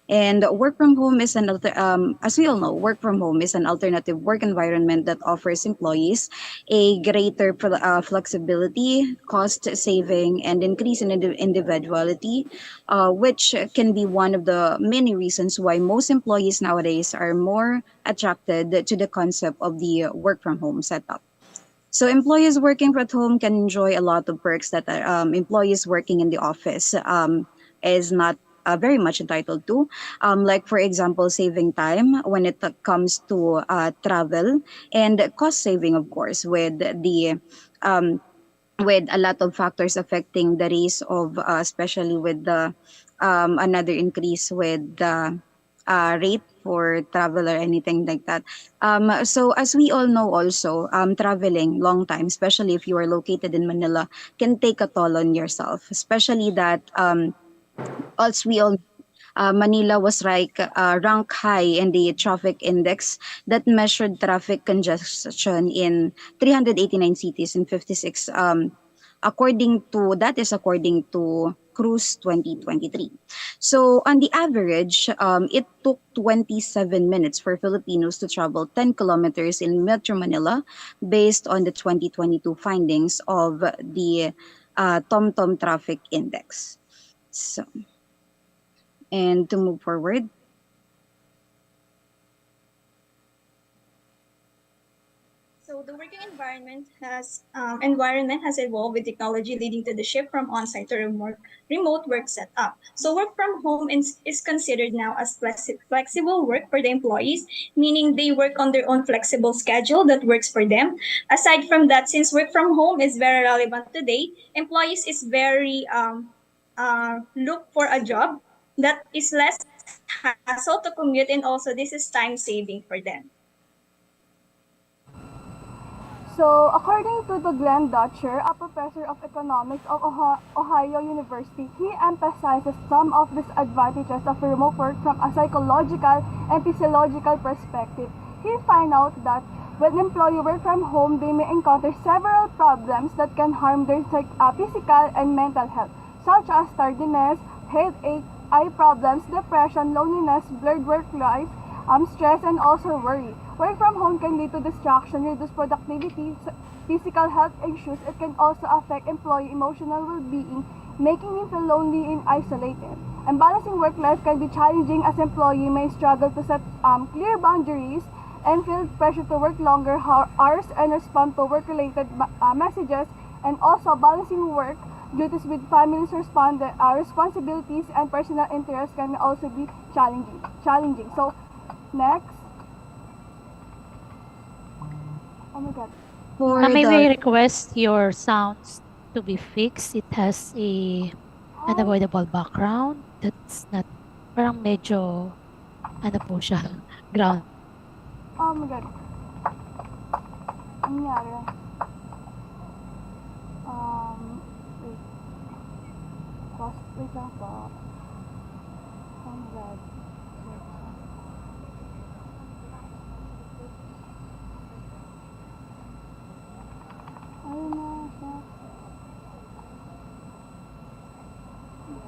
S14: And work from home is as we all know, work from home is an alternative work environment that offers employees a greater flexibility, cost saving, and increase in individuality, which can be one of the many reasons why most employees nowadays are more attracted to the concept of the work from home setup. So employees working at home can enjoy a lot of perks that employees working in the office is not very much entitled to. Like for example, saving time when it comes to travel, and cost saving, of course, um, with a lot of factors affecting the race of, especially with the another increase with the rate for travel or anything like that. So as we all know also, traveling long time, especially if you are located in Manila, can take a toll on yourself, especially that as we all Manila was ranked high in the traffic index that measured traffic congestion in 389 cities in 56. According to Cruise 2023. So on the average, it took 27 minutes for Filipinos to travel 10 kilometers in Metro Manila, based on the 2022 findings of the TomTom Traffic Index. So, and to move forward.
S15: So the working environment has evolved with technology, leading to the shift from on-site to remote work setup. So work from home is considered now as flexible work for the employees, meaning they work on their own flexible schedule that works for them. Aside from that, since work from home is very relevant today, employees is very look for a job that is less hassle to commute, and also this is time saving for them.
S16: So, according to the Glenn Dutcher, a professor of economics of Ohio University, he emphasizes some of these advantages of remote work from a psychological and physiological perspective. He found out that when employees work from home, they may encounter several problems that can harm their physical and mental health, such as tardiness, headache, eye problems, depression, loneliness, blurred work life, stress, and also worry. Work from home can lead to distraction, reduce productivity, physical health issues. It can also affect employee emotional well-being, making them feel lonely and isolated. And balancing work life can be challenging as employee may struggle to set clear boundaries and feel pressure to work longer hours and respond to work-related messages. And also balancing work duties with family's responsibilities and personal interests can also be challenging. So next. Oh my god.
S14: For
S8: May
S14: the
S8: we request your sounds to be fixed? It has a unavoidable background that's not, parang medyo, ano po siya, ground.
S16: Oh my god. Ano nangyari? Wait. Wait lang po. Oh my god. Ayun na siya. Wait.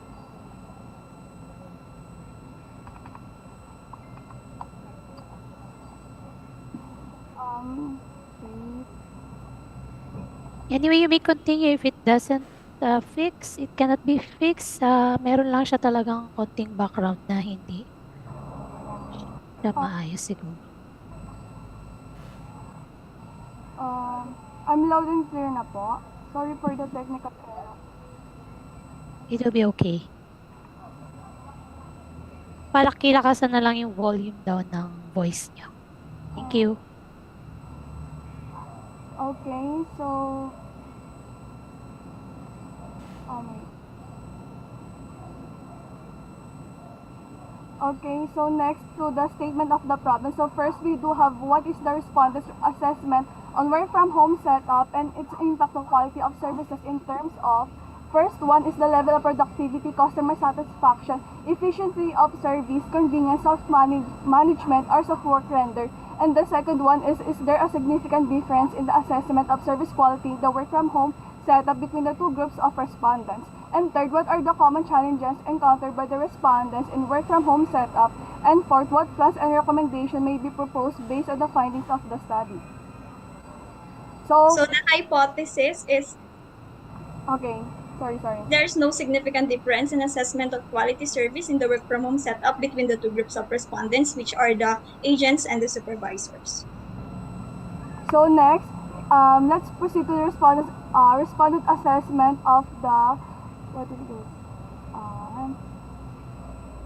S8: Anyway, you may continue if it doesn't fix. It cannot be fixed. Meron lang siya talagang konting background na hindi siya maayos siguro.
S16: I'm loud and clear na po. Sorry for the technical error.
S8: It will be okay. Palaki-lakasan na lang yung volume down ng voice niyo. Thank you.
S16: Okay, so wait. Okay, so next to the statement of the problem. So first we do have what is the respondent's assessment on work from home setup and its impact on quality of services in terms of first one is the level of productivity, customer satisfaction, efficiency of service, convenience, self-management, hours of work rendered. And the second one is there a significant difference in the assessment of service quality, the work from home setup between the two groups of respondents? And third, what are the common challenges encountered by the respondents in work from home setup? And fourth, what plans and recommendation may be proposed based on the findings of the study?
S15: So the hypothesis is
S16: okay. Sorry.
S15: There's no significant difference in assessment of quality service in the work from home setup between the two groups of respondents, which are the agents and the supervisors.
S16: So next, let's proceed to the respondent assessment of the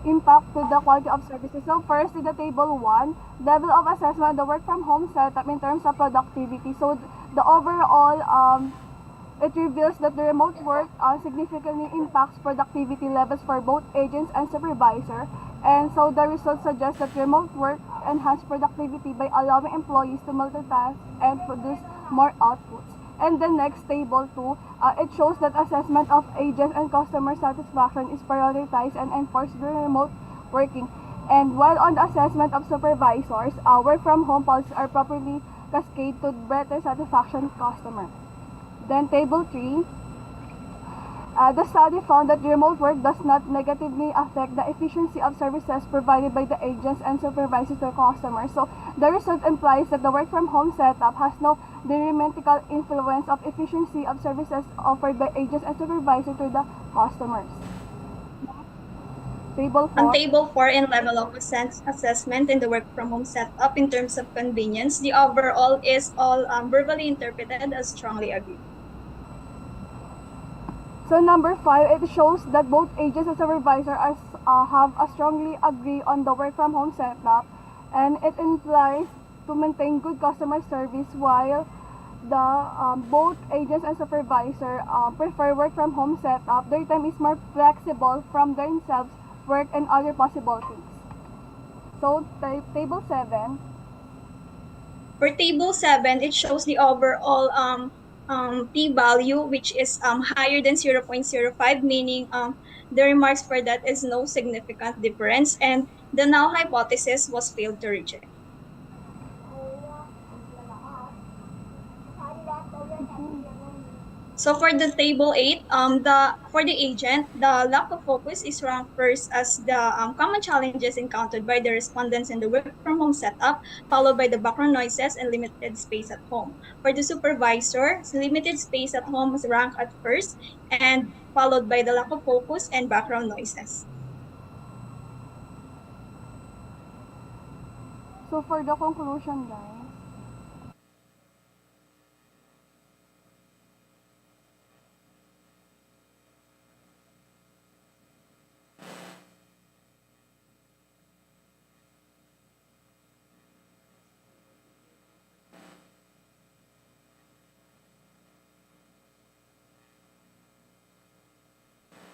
S16: impact to the quality of services. So first, in the table 1, level of assessment of the work from home setup in terms of productivity. So the overall it reveals that the remote work significantly impacts productivity levels for both agents and supervisor. And so the results suggest that remote work enhances productivity by allowing employees to multitask and produce more outputs. And the next table 2, it shows that assessment of agent and customer satisfaction is prioritized and enforced during remote working. And while on the assessment of supervisors, work from home policies are properly cascade to better satisfaction customer. Then table 3, the study found that remote work does not negatively affect the efficiency of services provided by the agents and supervisors to customers. So the result implies that the work from home setup has no detrimental influence of efficiency of services offered by agents and supervisors to the customers. Table 4.
S15: On table 4 in level of assessment in the work from home setup in terms of convenience, the overall is all verbally interpreted as strongly agreed.
S16: So number 5, it shows that both agents and supervisors have a strongly agree on the work from home setup, and it implies to maintain good customer service while the both agents and supervisor prefer work from home setup. Their time is more flexible from themselves, work, and other possibilities. So table 7.
S15: For table 7, it shows the overall p-value, which is higher than 0.05, meaning the remarks for that is no significant difference, and the null hypothesis was failed to reject. So for the table 8, for the agent, the lack of focus is ranked first as the common challenges encountered by the respondents in the work from home setup, followed by the background noises and limited space at home. For the supervisor, limited space at home is ranked at first, and followed by the lack of focus and background noises.
S16: So for the conclusion, guys,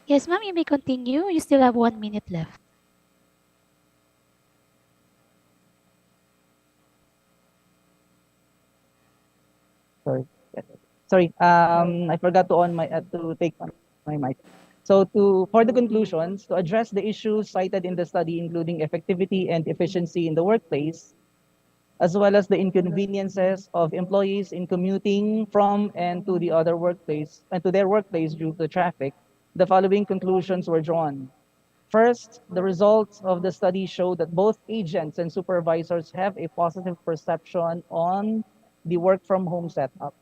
S8: Yes, ma'am, you may continue. You still have 1 minute left.
S17: Sorry. Sorry. I forgot to take on my mic. So for the conclusions, to address the issues cited in the study, including effectivity and efficiency in the workplace, as well as the inconveniences of employees in commuting from and to the other workplace and to their workplace due to traffic, the following conclusions were drawn. First, the results of the study show that both agents and supervisors have a positive perception on the work from home setup.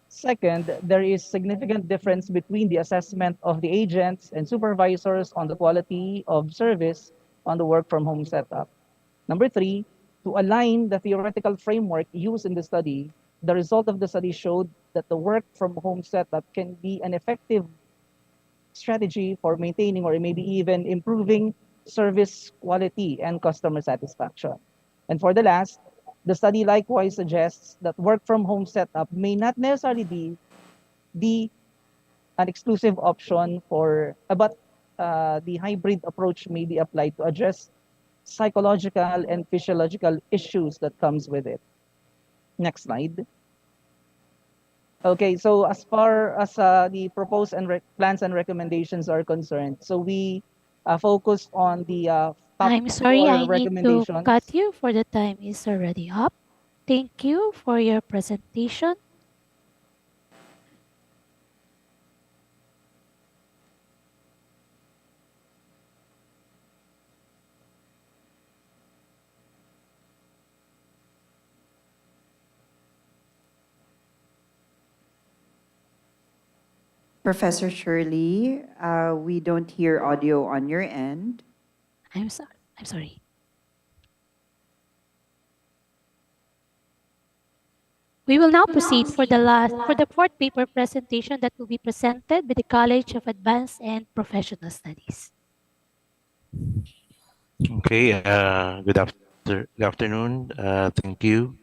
S17: Second, there is significant difference between the assessment of the agents and supervisors on the quality of service on the work from home setup. Number three, to align the theoretical framework used in the study, the result of the study showed that the work from home setup can be an effective strategy for maintaining or maybe even improving service quality and customer satisfaction. And for the last, the study likewise suggests that work from home setup may not necessarily be an exclusive option but the hybrid approach may be applied to address psychological and physiological issues that comes with it. Next slide. Okay, so as far as the proposed and plans and recommendations are concerned, so we focus on the top
S8: I'm sorry, I need to
S17: recommendations.
S8: cut you for the time is already up. Thank you for your presentation.
S1: Professor Shirley, we don't hear audio on your end.
S8: I'm sorry. We will now proceed for the fourth paper presentation that will be presented by the College of Advanced and Professional Studies.
S18: Okay, good afternoon. Thank you.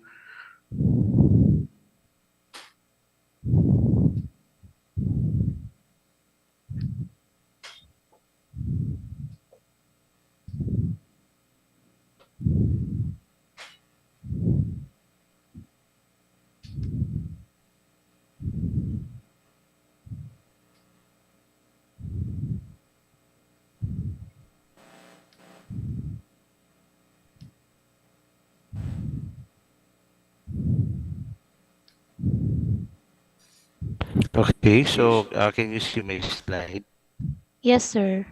S18: Okay, so can you see my slide?
S8: Yes, sir.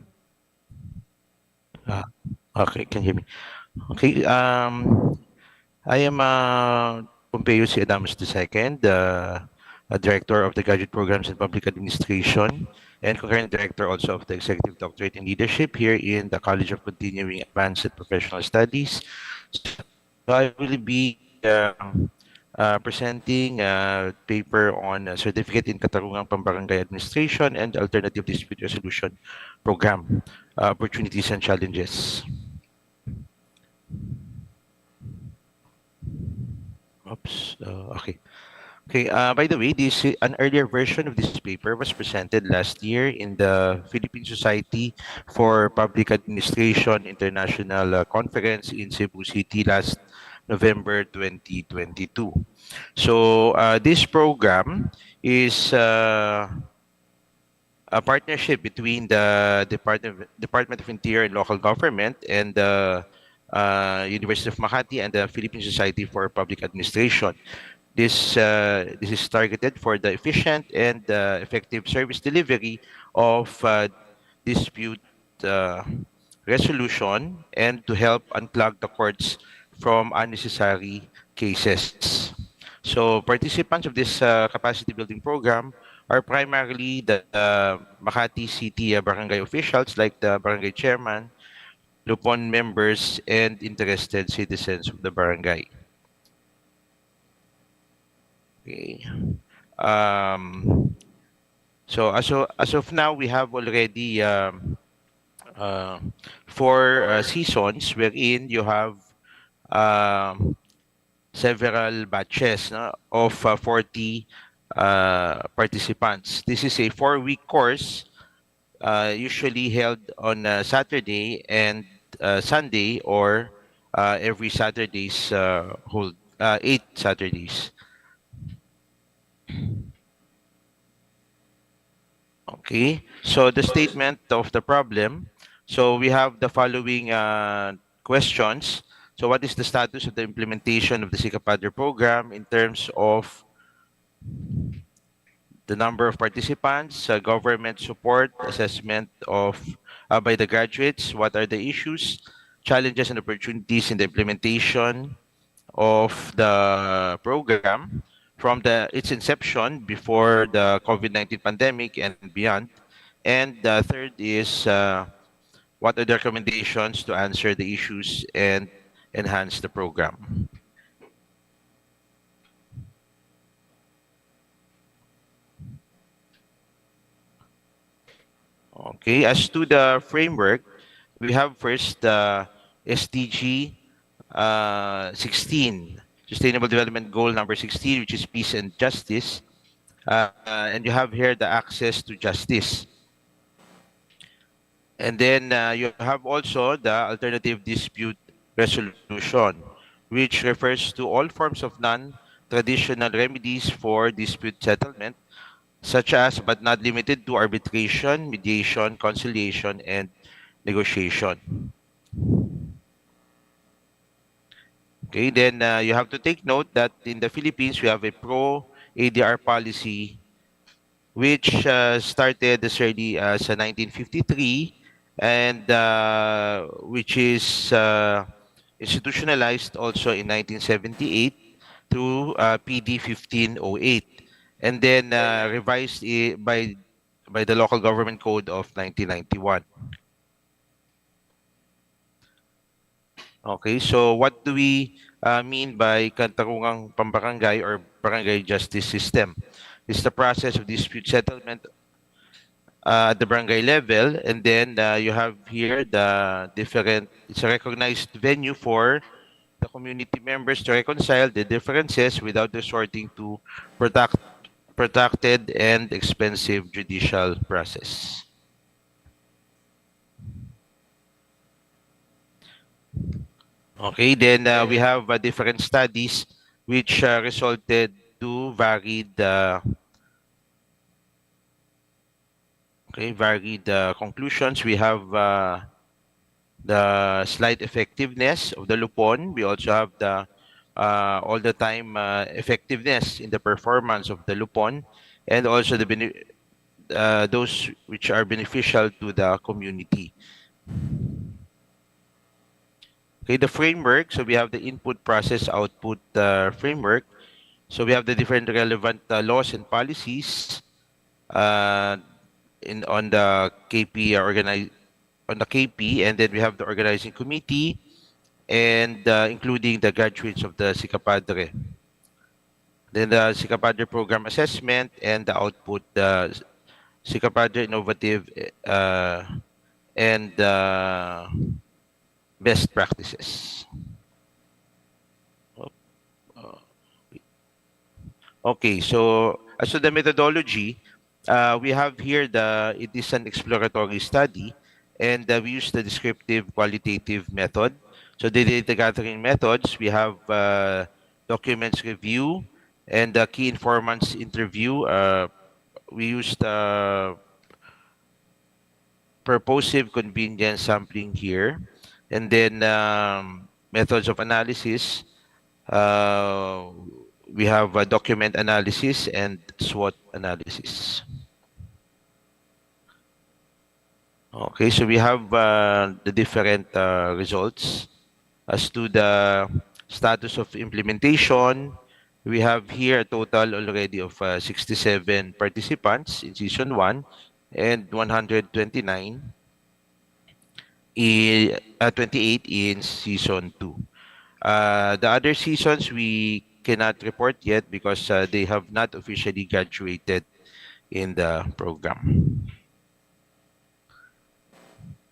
S18: Okay, can you hear me? Okay, I am Pompeo C. Adamus II, a director of the Graduate Programs in Public Administration and concurrent director also of the Executive Doctorate in Leadership here in the College of Continuing Advanced and Professional Studies. So I will be presenting a paper on a certificate in Katarungang Pambarangay Administration and Alternative Dispute Resolution Program, opportunities and challenges. Oops. Okay. Okay. By the way, an earlier version of this paper was presented last year in the Philippine Society for Public Administration International Conference in Cebu City last November 2022. So this program is a partnership between the Department of Interior and Local Government and the University of Makati and the Philippine Society for Public Administration. This is targeted for the efficient and effective service delivery of dispute uh, resolution and to help unclog the courts from unnecessary cases. So participants of this capacity building program are primarily the Makati City barangay officials like the barangay chairman, Lupon members, and interested citizens of the barangay. Okay. So as of now, we have already uh, four seasons wherein you have um, several batches no, of 40 participants. This is a 4-week course, usually held on Saturday and Sunday, or every Saturday's hold 8 Saturdays. Okay, so the statement of the problem. So we have the following questions. So what is the status of the implementation of the SICAPADR program in terms of the number of participants, government support, assessment of by the graduates, what are the issues, challenges and opportunities in the implementation of the program from its inception before the COVID-19 pandemic and beyond. And the third is what are the recommendations to answer the issues and enhance the program. Okay, as to the framework, we have first the SDG 16, Sustainable Development Goal number 16, which is peace and justice. And you have here the access to justice. And then you have also the alternative dispute resolution, which refers to all forms of non-traditional remedies for dispute settlement, such as but not limited to arbitration, mediation, conciliation, and negotiation. Okay, then you have to take note that in the Philippines, we have a pro-ADR policy, which started as early as 1953, and which is institutionalized also in 1978 through PD 1508, and then revised by the Local Government Code of 1991. Okay, so what do we mean by Kantarungang Pambarangay or Barangay Justice System? It's the process of dispute settlement at the barangay level, and then you have here the different, it's a recognized venue for the community members to reconcile the differences without resorting to protracted and expensive judicial process. Okay, then we have different studies which resulted to varied conclusions. We have the slight effectiveness of the lupon. We also have the all the time effectiveness in the performance of the lupon, and also those which are beneficial to the community. Okay, the framework. So we have the input, process, output framework. So we have the different relevant laws and policies on the KP on the KP, and then we have the organizing committee, and including the graduates of the SICAPADRE. Then the SICAPADRE program assessment and the output, the SICAPADRE innovative and best practices. Okay, so as to the methodology, we have here it is an exploratory study, and we use the descriptive qualitative method. So the data gathering methods, we have documents review and key informants interview. We used purposive convenience sampling here. And then methods of analysis, uh, we have document analysis and SWOT analysis. Okay, so we have the different results. As to the status of implementation, we have here a total already of 67 participants in season 1 and 129 28 in season 2. The other seasons we cannot report yet because they have not officially graduated in the program.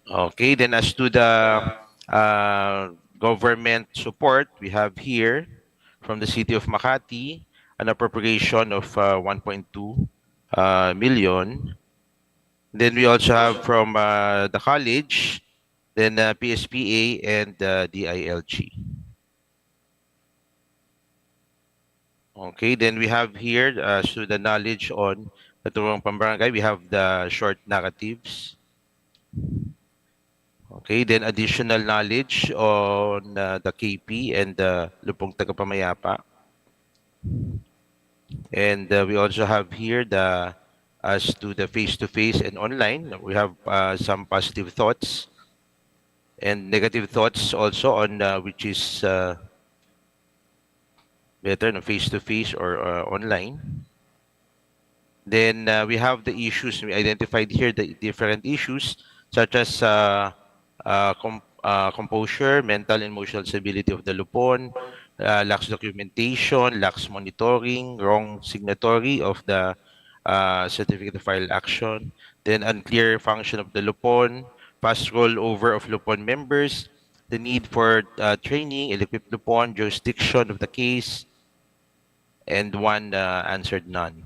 S18: Okay, then as to the government support, we have here from the City of Makati an appropriation of 1.2 million. Then we also have from the college, then PSPA and DILG. Okay, then we have here so the knowledge on the Turong Pambarangay, we have the short narratives. Okay, then additional knowledge on the KP and the Lupong Tagapamayapa. And we also have here the as to the face-to-face and online. We have some positive thoughts and negative thoughts also on which is better, no, face-to-face or online. Then we have the issues. We identified here the different issues such as composure, mental and emotional stability of the lupon, lacks documentation, lacks monitoring, wrong signatory of the certificate of file action, then unclear function of the lupon, fast rollover of lupon members, the need for training, ill-equipped lupon, jurisdiction of the case, and one answered none.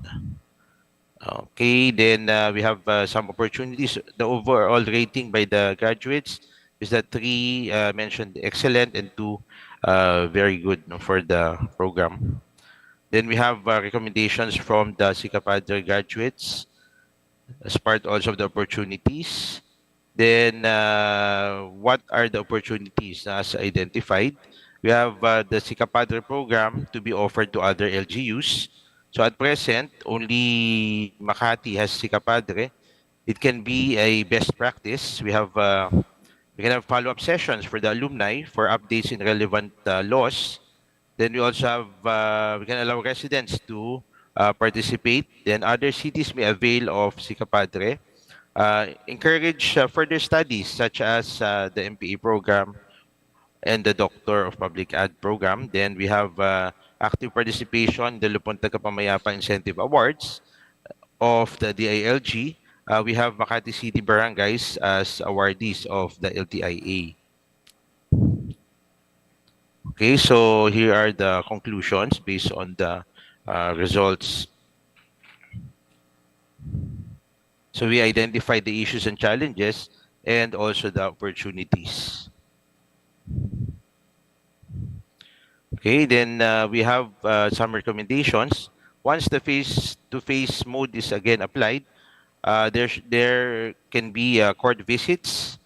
S18: Okay, then we have some opportunities. The overall rating by the graduates is that 3 mentioned excellent and 2 very good, no, for the program. Then we have recommendations from the Sikapadre graduates as part also of the opportunities. Then what are the opportunities as identified? We have the Sikapadre program to be offered to other LGUs. So at present, only Makati has Sikapadre. It can be a best practice. We can have follow-up sessions for the alumni for updates in relevant laws. Then we also have we can allow residents to participate. Then other cities may avail of Sikapadre. Encourage further studies such as the MPA program and the Doctor of Public Ad program. Then we have active participation in the Lupon Tagapamayapa Incentive Awards of the DILG. We have Makati City Barangays as awardees of the LTIA. Okay, so here are the conclusions based on the results. So we identified the issues and challenges and also the opportunities. Okay, then we have some recommendations. Once the face-to-face mode is again applied, there can be court visits.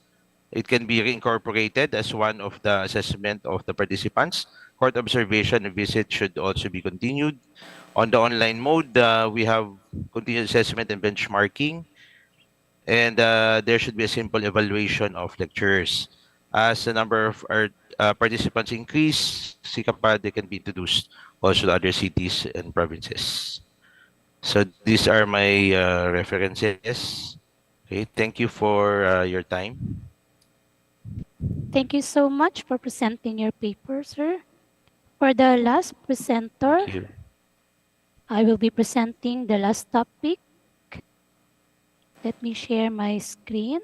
S18: It can be reincorporated as one of the assessment of the participants. Court observation and visit should also be continued. On the online mode, we have continued assessment and benchmarking. And there should be a simple evaluation of lecturers. As the number of our participants increase, SICAPAD can be introduced also to other cities and provinces. So these are my references. Okay, thank you for your time.
S8: Thank you so much for presenting your paper, sir. For the last presenter, I will be presenting the last topic. Let me share my screen.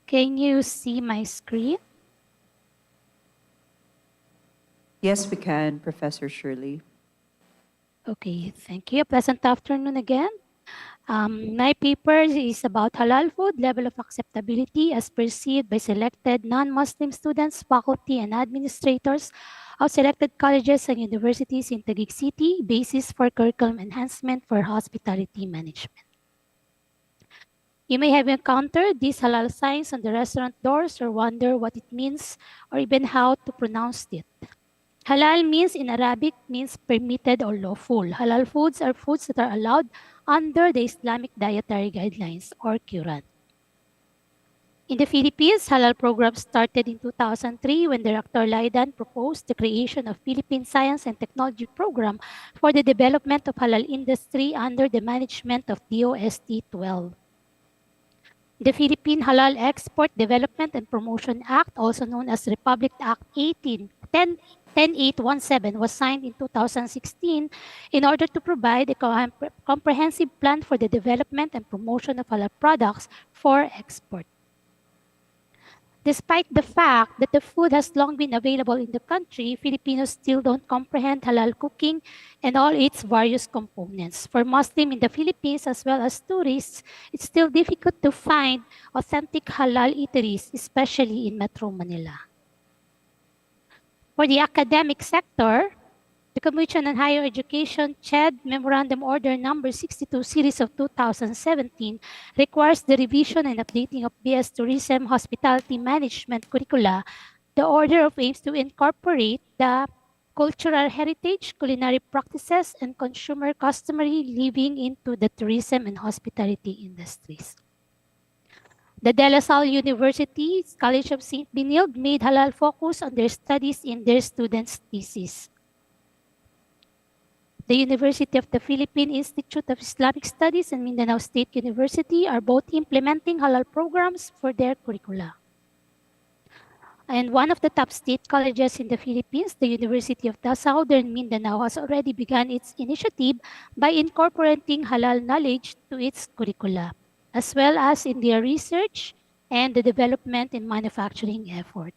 S8: Can you see my screen?
S1: Yes, we can, Professor Shirley.
S8: Okay, thank you. Pleasant afternoon again. My paper is about halal food level of acceptability as perceived by selected non-Muslim students, faculty, and administrators of selected colleges and universities in Taguig City, basis for curriculum enhancement for hospitality management. You may have encountered these halal signs on the restaurant doors or wonder what it means or even how to pronounce it. Halal means in Arabic means permitted or lawful. Halal foods are foods that are allowed under the Islamic Dietary Guidelines or Quran. In the Philippines, halal program started in 2003 when Director Laidan proposed the creation of Philippine Science and Technology Program for the development of halal industry under the management of DOST 12. The Philippine Halal Export Development and Promotion Act, also known as Republic Act 10817, was signed in 2016 in order to provide a comprehensive plan for the development and promotion of halal products for export. Despite the fact that the food has long been available in the country, Filipinos still don't comprehend halal cooking and all its various components. For Muslims in the Philippines as well as tourists, it's still difficult to find authentic halal eateries, especially in Metro Manila. For the academic sector, the Commission on Higher Education CHED Memorandum Order Number 62 Series of 2017 requires the revision and updating of BS Tourism Hospitality Management curricula. The order aims to incorporate the cultural heritage, culinary practices, and consumer customary living into the tourism and hospitality industries. The De La Salle University College of St. Benilde made halal focus on their studies in their students' thesis. The University of the Philippine Institute of Islamic Studies and Mindanao State University are both implementing halal programs for their curricula. And one of the top state colleges in the Philippines, the University of the Southern Mindanao, has already begun its initiative by incorporating halal knowledge to its curricula, as well as in their research and the development and manufacturing effort.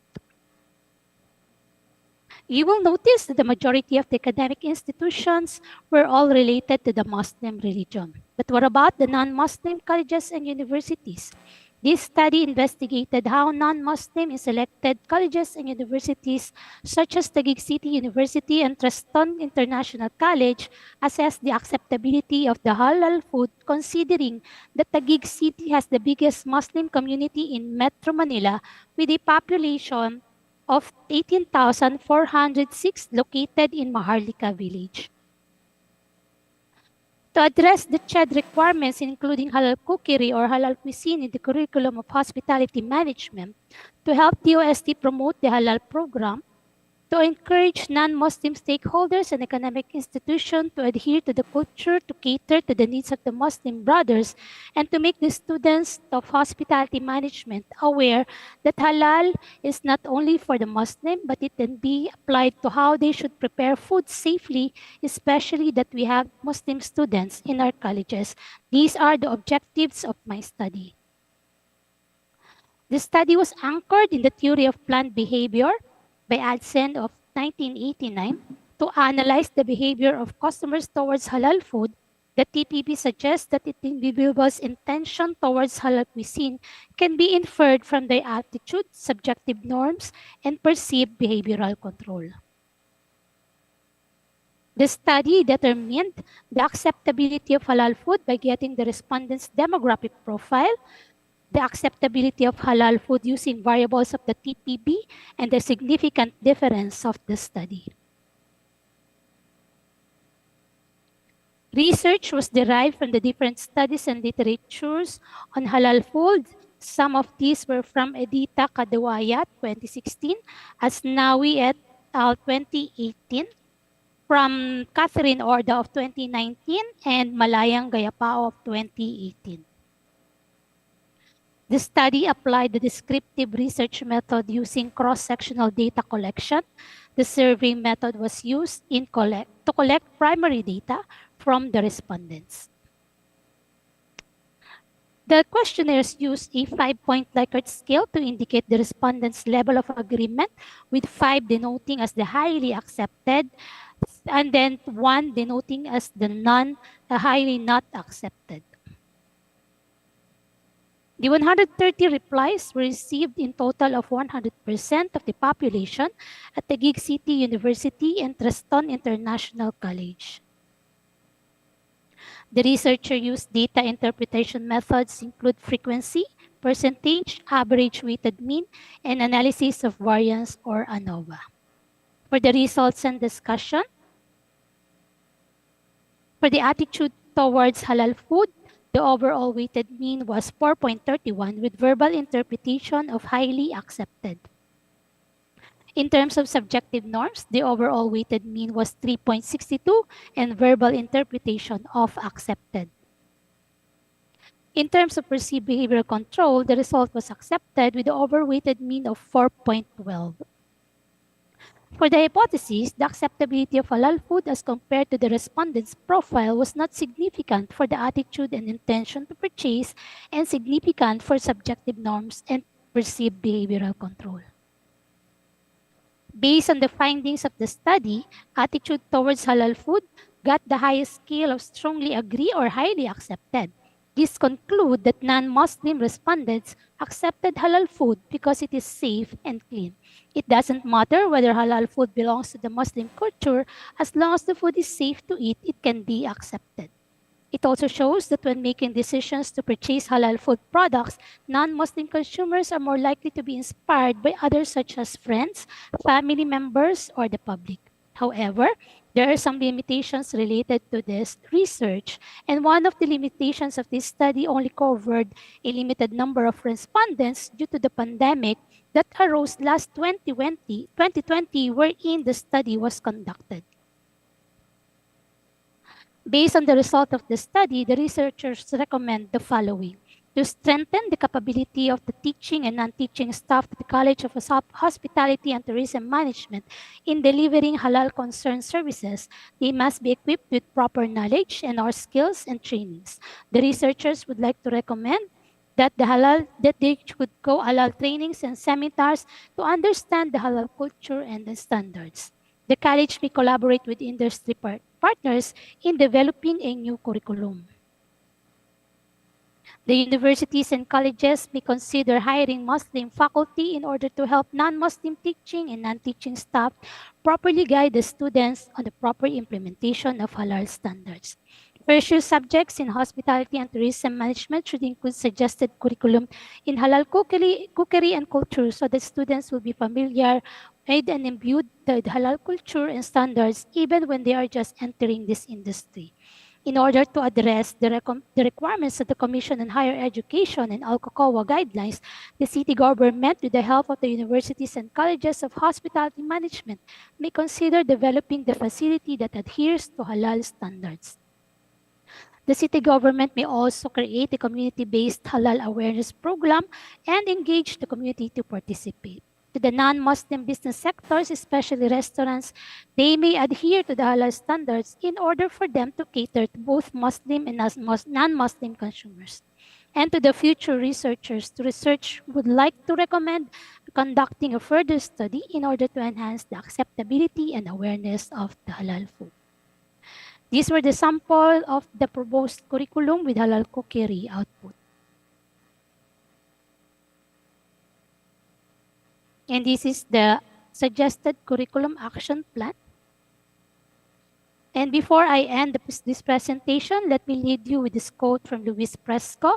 S8: You will notice that the majority of the academic institutions were all related to the Muslim religion. But what about the non-Muslim colleges and universities? This study investigated how non-Muslim and selected colleges and universities such as Taguig City University and Treston International College assess the acceptability of the halal food, considering that Taguig City has the biggest Muslim community in Metro Manila with a population of 18,406 located in Maharlika Village. To address the CHED requirements, including halal cookery or halal cuisine in the curriculum of hospitality management, to help DOST promote the halal program, to encourage non-Muslim stakeholders and economic institutions to adhere to the culture to cater to the needs of the Muslim brothers, and to make the students of hospitality management aware that halal is not only for the Muslim, but it can be applied to how they should prepare food safely, especially that we have Muslim students in our colleges. These are the objectives of my study. The study was anchored in the theory of planned behavior by Adsen of 1989 to analyze the behavior of customers towards halal food. The TPP suggests that the individual's intention towards halal cuisine can be inferred from their attitude, subjective norms, and perceived behavioral control. The study determined the acceptability of halal food by getting the respondents' demographic profile, the acceptability of halal food using variables of the TPP, and the significant difference of the study. Research was derived from the different studies and literatures on halal food. Some of these were from Edita Kadewaya, 2016, Asnawi et al. 2018, from Catherine Orda of 2019, and Malayang Gayapao of 2018. The study applied the descriptive research method using cross-sectional data collection. The survey method was used to collect primary data from the respondents. The questionnaires use a 5-point Likert scale to indicate the respondents' level of agreement, with 5 denoting as the highly accepted, and then 1 denoting as the highly not accepted. The 130 replies were received in total of 100% of the population at the Taguig City University and Treston International College. The researcher used data interpretation methods include frequency, percentage, average weighted mean, and analysis of variance or ANOVA. For the results and discussion, for the attitude towards halal food, the overall weighted mean was 4.31 with verbal interpretation of highly accepted. In terms of subjective norms, the overall weighted mean was 3.62 and verbal interpretation of accepted. In terms of perceived behavioral control, the result was accepted with the overweighted mean of 4.12. For the hypothesis, the acceptability of halal food as compared to the respondent's profile was not significant for the attitude and intention to purchase and significant for subjective norms and perceived behavioral control. Based on the findings of the study, attitude towards halal food got the highest scale of strongly agree or highly accepted. These conclude that non-Muslim respondents accepted halal food because it is safe and clean. It doesn't matter whether halal food belongs to the Muslim culture, as long as the food is safe to eat, it can be accepted. It also shows that when making decisions to purchase halal food products, non-Muslim consumers are more likely to be inspired by others such as friends, family members, or the public. However, there are some limitations related to this research, and one of the limitations of this study only covered a limited number of respondents due to the pandemic that arose last 2020 wherein the study was conducted. Based on the result of the study, the researchers recommend the following. To strengthen the capability of the teaching and non-teaching staff at the College of Hospitality and Tourism Management in delivering halal concerned services, they must be equipped with proper knowledge and or skills and trainings. The researchers would like to recommend that they should go halal trainings and seminars to understand the halal culture and the standards. The college may collaborate with industry partners in developing a new curriculum. The universities and colleges may consider hiring Muslim faculty in order to help non-Muslim teaching and non-teaching staff properly guide the students on the proper implementation of halal standards. First-year subjects in hospitality and tourism management should include suggested curriculum in halal cookery and culture so that students will be familiar with and imbued with halal culture and standards even when they are just entering this industry. In order to address the requirements of the Commission on Higher Education and ALCOCOA guidelines, the city government, with the help of the universities and colleges of hospitality management, may consider developing the facility that adheres to halal standards. The city government may also create a community-based halal awareness program and engage the community to participate. To the non-Muslim business sectors, especially restaurants, they may adhere to the halal standards in order for them to cater to both Muslim and non-Muslim consumers. And to the future researchers, the research would like to recommend conducting a further study in order to enhance the acceptability and awareness of the halal food. These were the sample of the proposed curriculum with halal cookery output. And this is the suggested curriculum action plan. And before I end this presentation, let me lead you with this quote from Luis Fresco.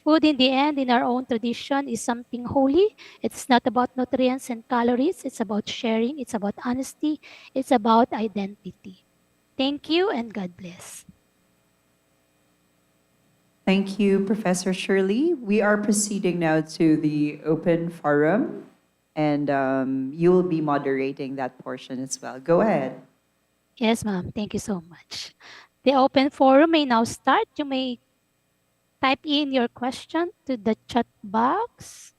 S8: Food in the end, in our own tradition, is something holy. It's not about nutrients and calories. It's about sharing. It's about honesty. It's about identity. Thank you and God bless.
S1: Thank you, Professor Shirley. We are proceeding now to the open forum, and you will be moderating that portion as well. Go ahead.
S8: Yes, ma'am. Thank you so much. The open forum may now start. You may type in your question to the chat box,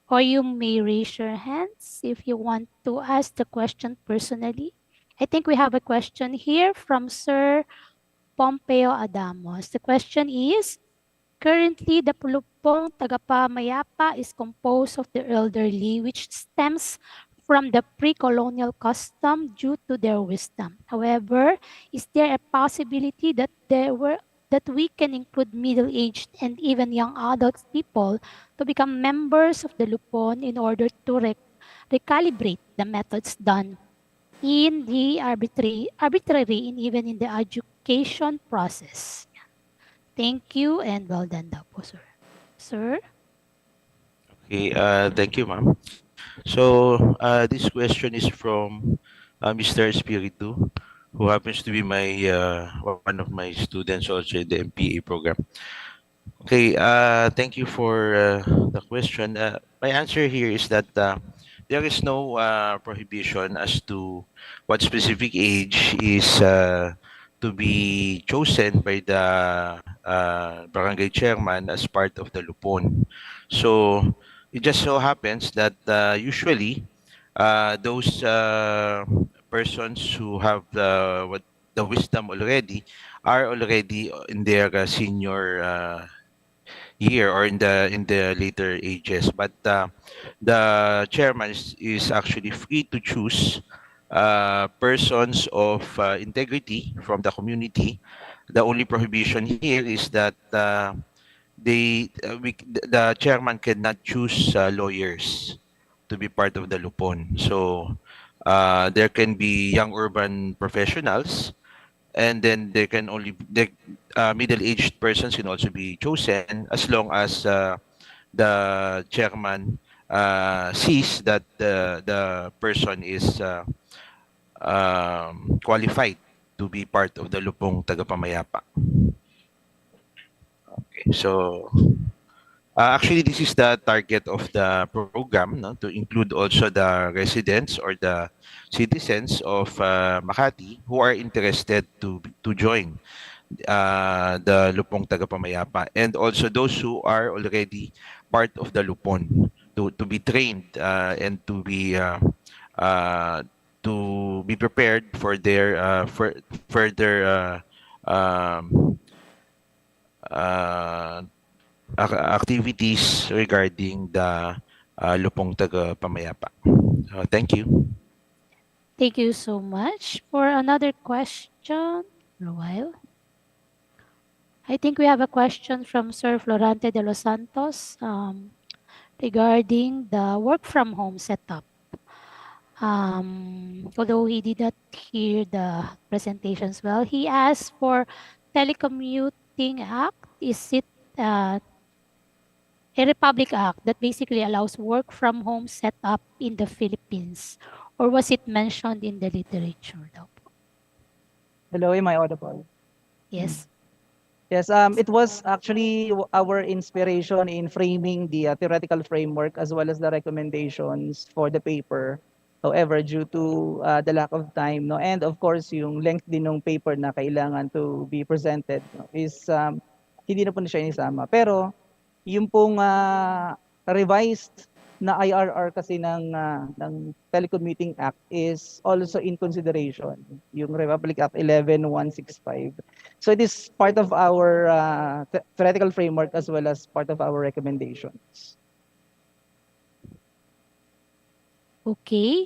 S8: or you may raise your hands if you want to ask the question personally. I think we have a question here from Sir Pompeo Adamos. The question is, currently, the Pulupong Tagapamayapa is composed of the elderly, which stems from the pre-colonial custom due to their wisdom. However, is there a possibility that we can include middle-aged and even young adult people to become members of the Lupon in order to recalibrate the methods done in the arbitrary and even in the education process? Thank you and well done daw po, sir. Sir?
S18: Okay, thank you, ma'am. So, this question is from Mr. Espiritu, who happens to be one of my students also in the MPA program. Okay, thank you for the question. My answer here is that there is no prohibition as to what specific age is to be chosen by the barangay chairman as part of the Lupon. So it just so happens that usually those persons who have the wisdom already are already in their senior year or in the later ages, but the chairman is actually free to choose persons of integrity from the community. The only prohibition here is that the chairman cannot choose lawyers to be part of the Lupon. So there can be young urban professionals, and then they can only the middle-aged persons can also be chosen as long as the chairman sees that the person is qualified to be part of the Lupong Tagapamayapa. Okay, so actually, this is the target of the program, no, to include also the residents or the citizens of Makati who are interested to join the Lupong Tagapamayapa, and also those who are already part of the Lupon to be trained and uh, to be prepared for their further uh, activities regarding the Lupong Tagapamayapa. Thank you.
S8: Thank you so much. For another question, for a while. I think we have a question from Sir Florante de los Santos regarding the work from home setup. Although he did not hear the presentations well, he asked for Telecommuting Act. Is it a Republic Act that basically allows work from home setup in the Philippines? Or was it mentioned in the literature daw po?
S17: Hello, am I audible?
S8: Yes.
S17: Yes, it was actually our inspiration in framing the theoretical framework as well as the recommendations for the paper. However, due to the lack of time, no, and of course yung length din ng paper na kailangan to be presented, no, is hindi na po na siya isama. Pero yung pong revised na IRR kasi ng Telecommuting Act is also in consideration, yung Republic Act 11165. So it is part of our theoretical framework as well as part of our recommendations.
S8: Okay.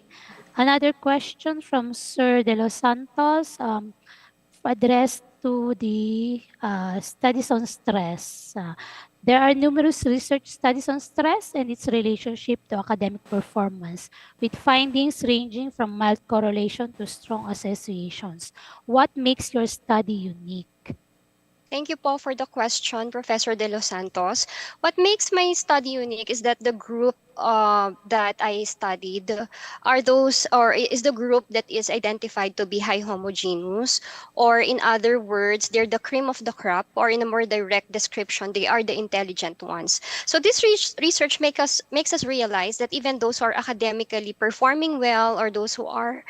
S8: Another question from Sir De Los Santos, addressed to the studies on stress. There are numerous research studies on stress and its relationship to academic performance, with findings ranging from mild correlation to strong associations. What makes your study unique?
S9: Thank you, Paul, for the question, Professor De Los Santos. What makes my study unique is that the group that I studied is the group that is identified to be high homogeneous, or in other words, they're the cream of the crop, or in a more direct description, they are the intelligent ones. So this research makes us realize that even those who are academically performing well, or those who are,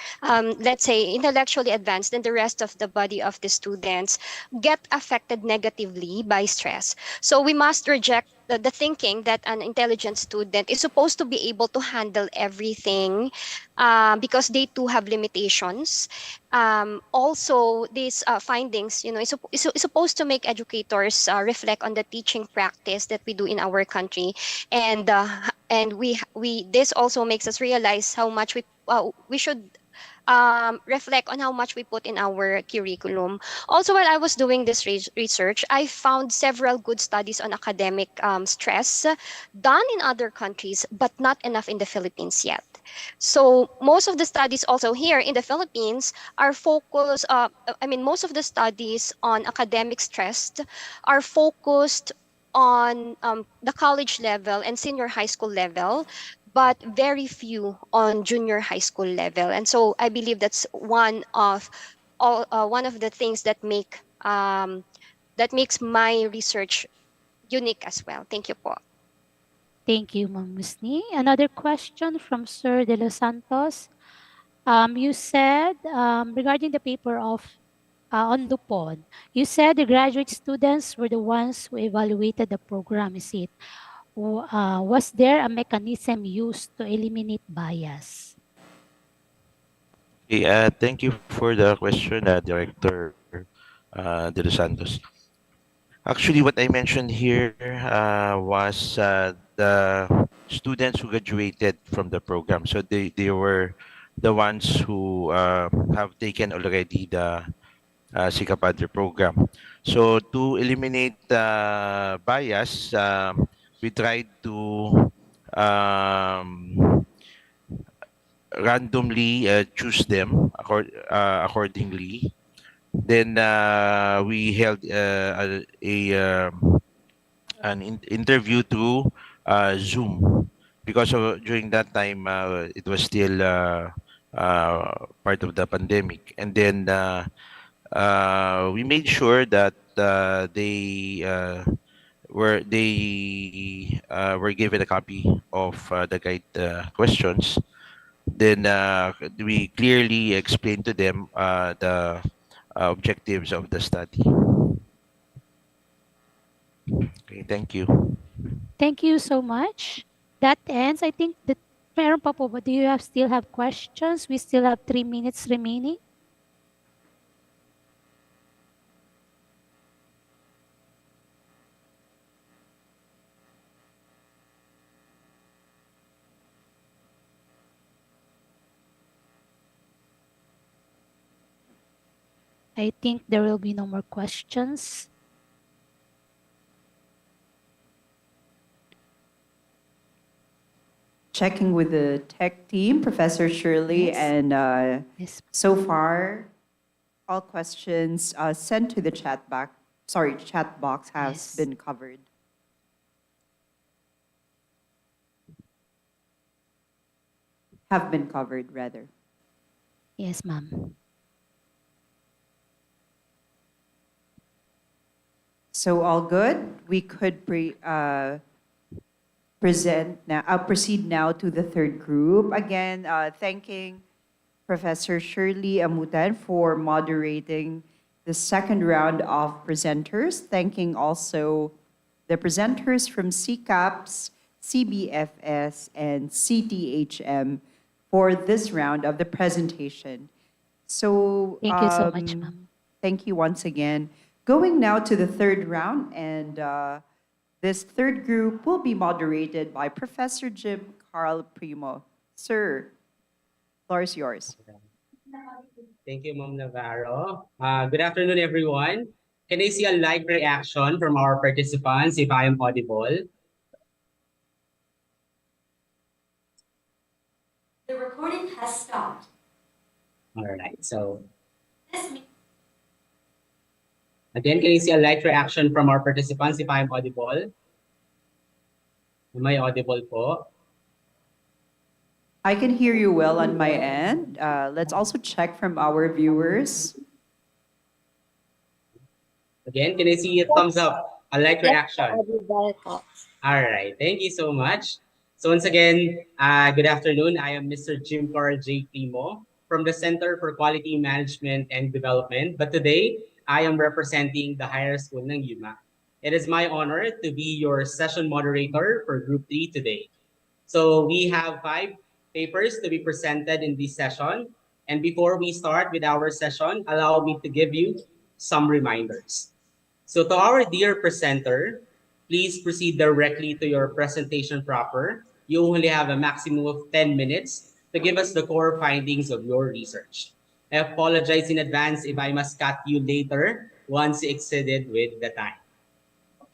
S9: let's say, intellectually advanced than the rest of the body of the students, get affected negatively by stress. So we must reject the thinking that an intelligent student is supposed to be able to handle everything, because they too have limitations. Also, these findings, is supposed to make educators reflect on the teaching practice that we do in our country, and we this also makes us realize how much we should reflect on how much we put in our curriculum. Also, while I was doing this research, I found several good studies on academic stress done in other countries, but not enough in the Philippines yet. So most of the studies also here in the Philippines are focused, most of the studies on academic stress are focused on the college level and senior high school level, but very few on junior high school level. And so I believe that's one of the things that makes my research unique as well. Thank you po.
S8: Thank you, Ma'am Musni. Another question from Sir De Los Santos. You said regarding the paper of on Lupon, you said the graduate students were the ones who evaluated the program. Is it? Was there a mechanism used to eliminate bias?
S18: Okay, thank you for the question, Director De Los Santos. Actually, what I mentioned here was the students who graduated from the program. So they were the ones who have taken already the Sikapadre program. So to eliminate bias, we tried to randomly choose them accordingly. Then we held an interview through Zoom because during that time it was still part of the pandemic, and then we made sure that they were given a copy of the guide questions. Then we clearly explained to them the objectives of the study. Okay, thank you.
S8: Thank you so much. That ends. I think that meron pa po ba? Do you still have questions? We still have 3 minutes remaining. I think there will be no more questions.
S1: Checking with the tech team, Professor Shirley,
S8: Yes.
S1: and
S8: Yes.
S1: so far, all questions sent to the chat box has
S8: Yes.
S1: been covered. Have been covered, rather.
S8: Yes, ma'am.
S1: So all good. We could proceed now to the third group. Again, thanking Professor Shirley Amutan for moderating the second round of presenters. Thanking also the presenters from CCAPS, CBFS, and CTHM for this round of the presentation. So
S8: Thank you so much, ma'am.
S1: thank you once again. Going now to the third round, and this third group will be moderated by Professor Jim Carl Primo. Sir, floor is yours.
S19: Thank you, Ma'am Navarro. Good afternoon, everyone. Can I see a live reaction from our participants if I am audible?
S20: The recording has stopped.
S19: All right, so again, can you see a live reaction from our participants if I am audible? Am I audible po?
S1: I can hear you well on my end. Let's also check from our viewers.
S19: Again, can I see a thumbs up, a live reaction?
S12: Audible po.
S19: All right, thank you so much. So once again, good afternoon. I am Mr. Jim Carl J. Primo from the Center for Quality Management and Development. But today, I am representing the higher school ng UMak. It is my honor to be your session moderator for Group 3 today. So we have 5 papers to be presented in this session. And before we start with our session, allow me to give you some reminders. So to our dear presenter, please proceed directly to your presentation proper. You only have a maximum of 10 minutes to give us the core findings of your research. I apologize in advance if I must cut you later once you exceeded with the time.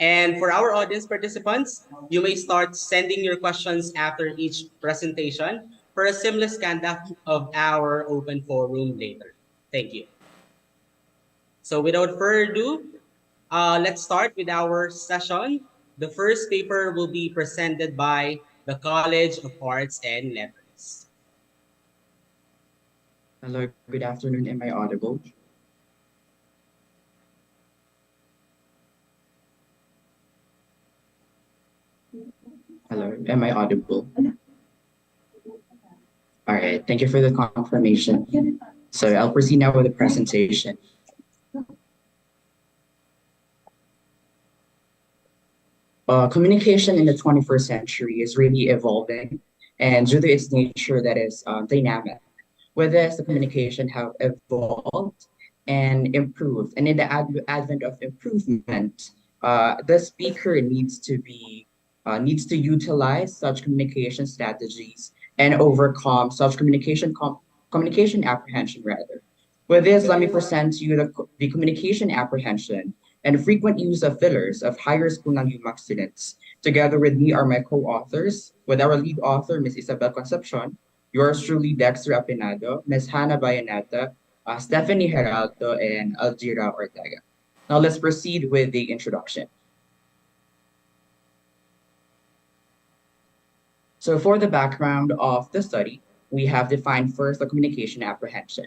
S19: And for our audience participants, you may start sending your questions after each presentation for a seamless conduct of our open forum later. Thank you. So without further ado, let's start with our session. The first paper will be presented by the College of Arts and Letters.
S21: Hello, good afternoon. Am I audible? Hello, am I audible? All right, thank you for the confirmation. So I'll proceed now with the presentation. Communication in the 21st century is really evolving, and due to its nature that is dynamic. With this, the communication have evolved and improved. And in the advent of improvement, the speaker needs to utilize such communication strategies and overcome such communication apprehension rather. With this, let me present to you the communication apprehension and frequent use of fillers of higher school UMak students. Together with me are my co-authors, with our lead author, Ms. Isabel Concepcion, yours truly, Dexter Apinado, Ms. Hannah Bayanata, Stephanie Geraldo, and Algira Ortega. Now let's proceed with the introduction. So for the background of the study, we have defined first the communication apprehension.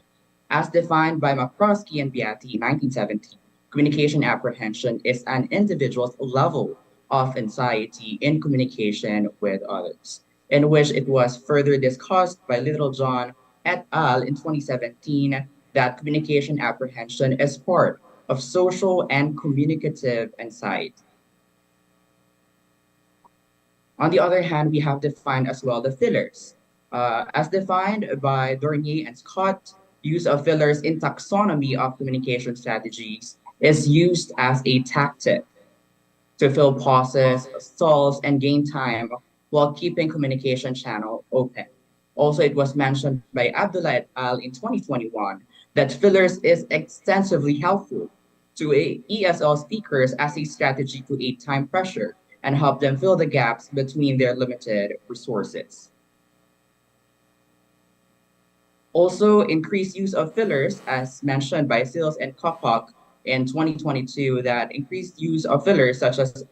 S21: As defined by Makrosky and Beatty in 1970, communication apprehension is an individual's level of anxiety in communication with others, in which it was further discussed by Littlejohn et al. In 2017 that communication apprehension is part of social and communicative anxiety. On the other hand, we have defined as well the fillers. As defined by Dornier and Scott, use of fillers in taxonomy of communication strategies is used as a tactic to fill pauses, stalls, and gain time while keeping communication channel open. Also, it was mentioned by Abdullah et al. In 2021 that fillers is extensively helpful to ESL speakers as a strategy to aid time pressure and help them fill the gaps between their limited resources. Also, increased use of fillers, as mentioned by Sales and Kopok in 2022, that increased use of fillers such as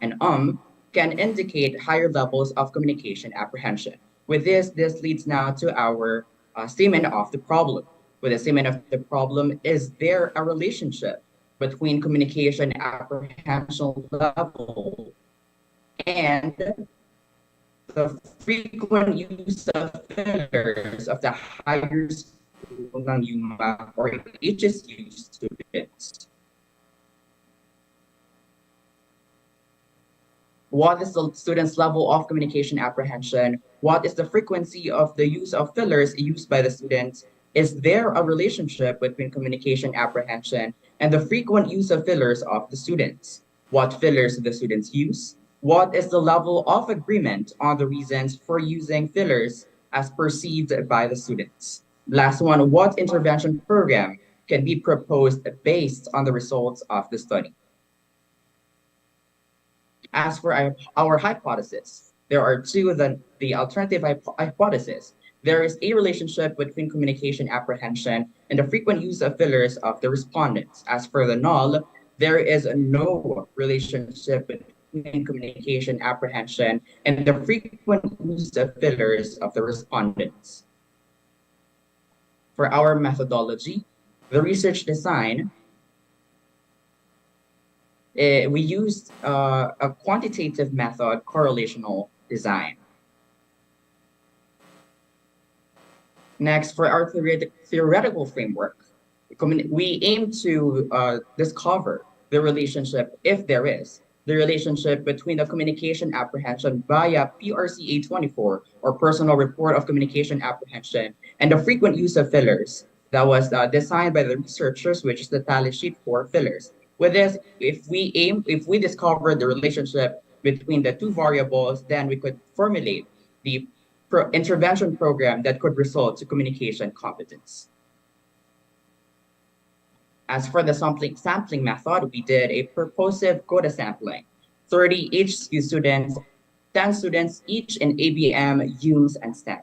S21: and can indicate higher levels of communication apprehension. With this leads now to our statement of the problem. With the statement of the problem, is there a relationship between communication apprehension level and the frequent use of fillers of the higher school ng UMak or HSU students? What is the student's level of communication apprehension? What is the frequency of the use of fillers used by the students? Is there a relationship between communication apprehension and the frequent use of fillers of the students? What fillers do the students use? What is the level of agreement on the reasons for using fillers as perceived by the students? Last one, what intervention program can be proposed based on the results of the study? As for our hypothesis, there are two, the alternative hypothesis. There is a relationship between communication apprehension and the frequent use of fillers of the respondents. As for the null, there is no relationship between communication apprehension and the frequent use of fillers of the respondents. For our methodology, the research design, we used a quantitative method, correlational design. Next, for our theoretical framework, we aim to discover the relationship, if there is, the relationship between the communication apprehension via PRCA 24 or personal report of communication apprehension and the frequent use of fillers that was designed by the researchers, which is the tally sheet for fillers. With this, if we discover the relationship between the two variables, then we could formulate the intervention program that could result to communication competence. As for the sampling method, we did a purposive quota sampling. 30 HSU students, 10 students each in ABM, UMS, and STEM.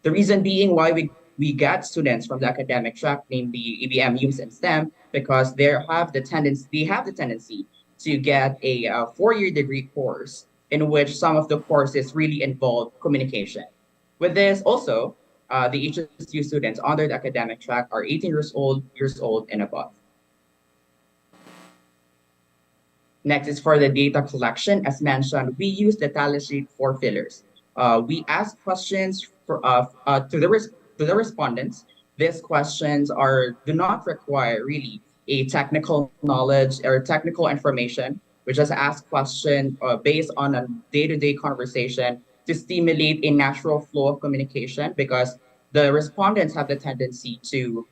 S21: The reason being why we got students from the academic track, namely ABM, UMS, and STEM, because they have the tendency to get a 4-year degree course in which some of the courses really involve communication. With this also, the HSU students under the academic track are 18 years old and above. Next is for the data collection. As mentioned, we use the tally sheet for fillers. We ask questions to the respondents. These questions do not require really a technical knowledge or technical information. We just ask questions based on a day-to-day conversation to stimulate a natural flow of communication, because the respondents have the tendency to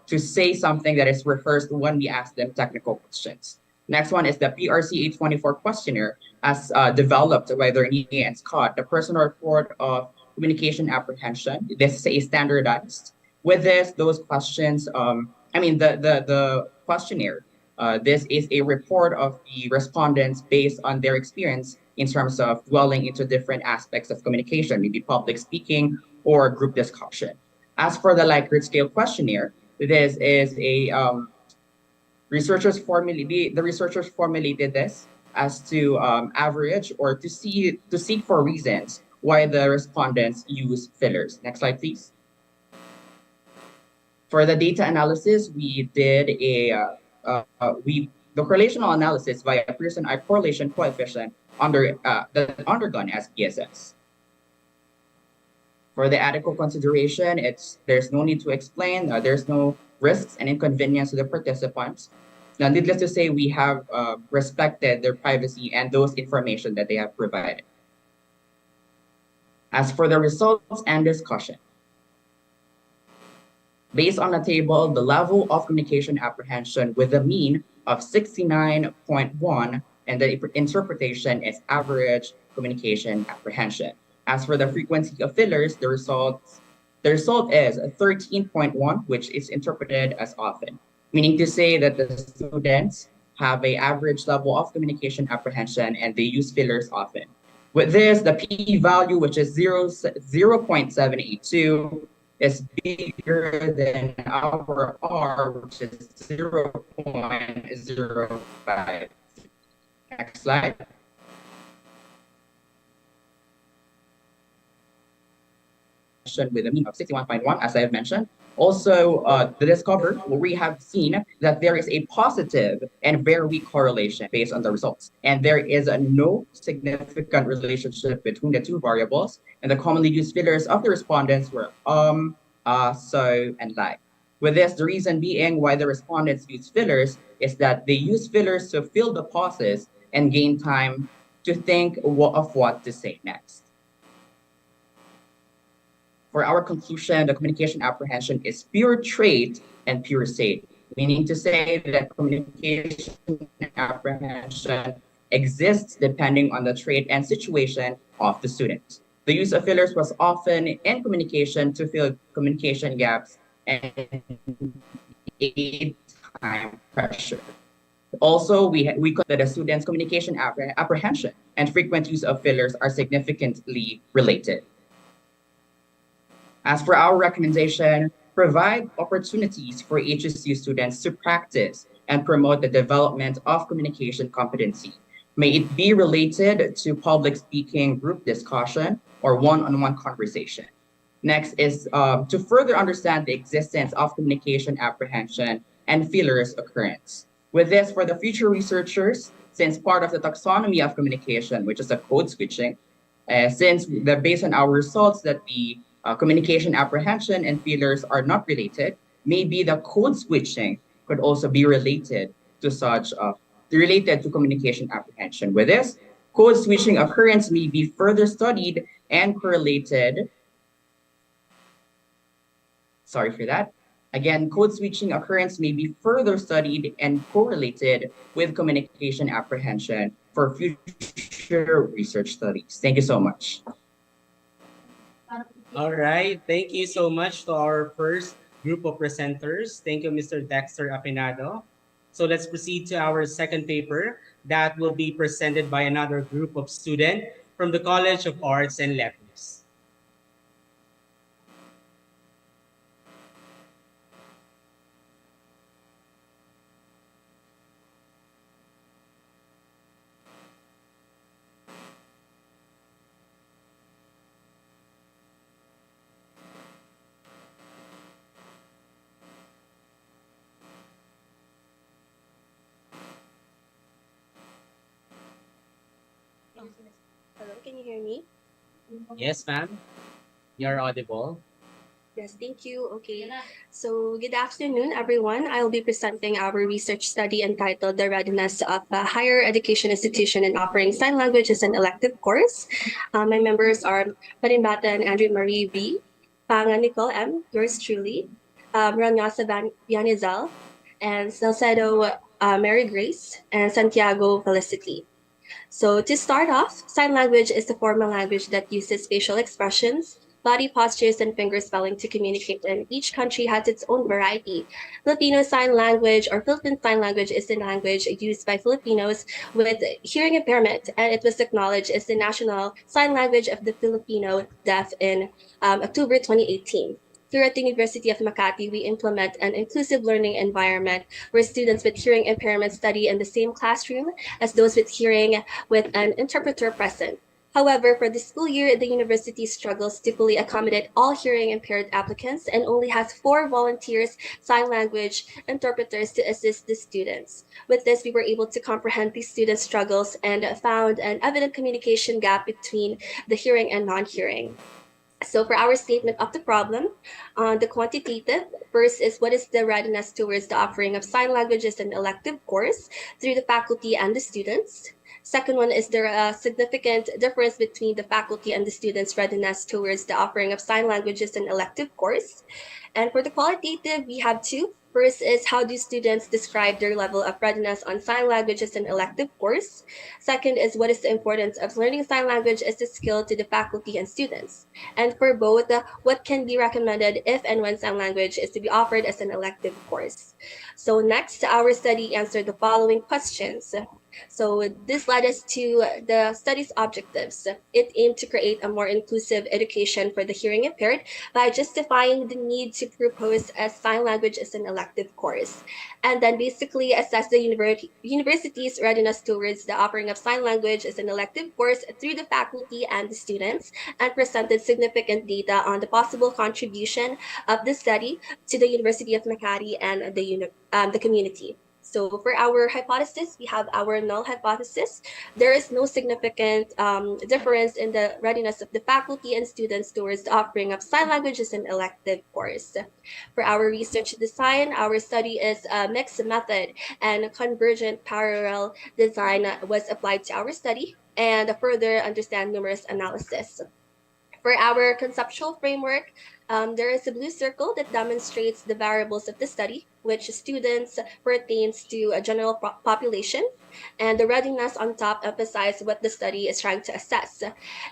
S21: say something that is rehearsed when we ask them technical questions. Next one is the PRCA 24 questionnaire, as developed by Bernier and Scott, the personal report of communication apprehension. This is a standardized. With this, those questions, the questionnaire, this is a report of the respondents based on their experience in terms of dwelling into different aspects of communication, maybe public speaking or group discussion. As for the Likert scale questionnaire, this is a the researchers formulated this as to average or to seek for reasons why the respondents use fillers. Next slide, please. For the data analysis, we did the correlational analysis via Pearson-I correlation coefficient that undergone as PSS. For the adequate consideration, there's no need to explain. There's no risks and inconvenience to the participants. Now, needless to say, we have respected their privacy and those information that they have provided. As for the results and discussion, based on a table, the level of communication apprehension with a mean of 69.1, and the interpretation is average communication apprehension. As for the frequency of fillers, the result is 13.1, which is interpreted as often, meaning to say that the students have an average level of communication apprehension and they use fillers often. With this, the p-value, which is 0.782, is bigger than our R, which is 0.05. Next slide. With a mean of 61.1, as I have mentioned. Also, the discover, we have seen that there is a positive and very weak correlation based on the results. And there is no significant relationship between the two variables. And the commonly used fillers of the respondents were so, and like. With this, the reason being why the respondents use fillers is that they use fillers to fill the pauses and gain time to think of what to say next. For our conclusion, the communication apprehension is pure trait and pure state, meaning to say that communication apprehension exists depending on the trait and situation of the student. The use of fillers was often in communication to fill communication gaps and aid time pressure. Also, we could that the students' communication apprehension and frequent use of fillers are significantly related. As for our recommendation, provide opportunities for HSU students to practice and promote the development of communication competency. May it be related to public speaking, group discussion, or one-on-one conversation. Next is to further understand the existence of communication apprehension and fillers occurrence. With this, for the future researchers, since part of the taxonomy of communication, which is a code switching, based on our results that the communication apprehension and fillers are not related, maybe the code switching could also be related to such related to communication apprehension. With this, code switching occurrence may be further studied and correlated. Sorry for that. Again, code switching occurrence may be further studied and correlated with communication apprehension for future research studies. Thank you so much.
S19: All right. Thank you so much to our first group of presenters. Thank you, Mr. Dexter Apinado. So let's proceed to our second paper that will be presented by another group of students from the College of Arts and Letters.
S4: Hello, can you hear me?
S19: Yes, ma'am. You're audible.
S4: Yes, thank you. Okay. So, good afternoon, everyone. I'll be presenting our research study entitled The Readiness of a Higher Education Institution in Offering Sign Language as an Elective Course. My members are Marimbata and Andrew Marie B., Panga Nicole M., yours truly, Ranyasa Vianizal, and Salcedo Mary Grace, and Santiago Felicity. So to start off, sign language is a formal language that uses facial expressions, body postures, and finger spelling to communicate, and each country has its own variety. Filipino Sign Language or Philippine Sign Language is the language used by Filipinos with hearing impairment, and it was acknowledged as the national sign language of the Filipino deaf in October 2018. Here at the University of Makati, we implement an inclusive learning environment where students with hearing impairment study in the same classroom as those with hearing with an interpreter present. However, for the school year, the university struggles to fully accommodate all hearing impaired applicants and only has 4 volunteers, sign language interpreters to assist the students. With this, we were able to comprehend these students' struggles and found an evident communication gap between the hearing and non-hearing. So for our statement of the problem, the quantitative, first is what is the readiness towards the offering of sign language as an elective course through the faculty and the students. Second one, is there a significant difference between the faculty and the students' readiness towards the offering of sign language as an elective course? And for the qualitative, we have 2. First is how do students describe their level of readiness on sign language as an elective course? Second is what is the importance of learning sign language as a skill to the faculty and students? And for both, what can be recommended if and when sign language is to be offered as an elective course? So next, our study answered the following questions. So this led us to the study's objectives. It aimed to create a more inclusive education for the hearing impaired by justifying the need to propose a sign language as an elective course, and then basically assess the university's readiness towards the offering of sign language as an elective course through the faculty and the students, and presented significant data on the possible contribution of the study to the University of Makati and the community. So for our hypothesis, we have our null hypothesis. There is no significant difference in the readiness of the faculty and students towards the offering of sign language as an elective course. For our research design, our study is a mixed method, and a convergent parallel design was applied to our study and further understand numerous analysis. For our conceptual framework, there is a blue circle that demonstrates the variables of the study, which students pertains to a general population, and the readiness on top emphasizes what the study is trying to assess.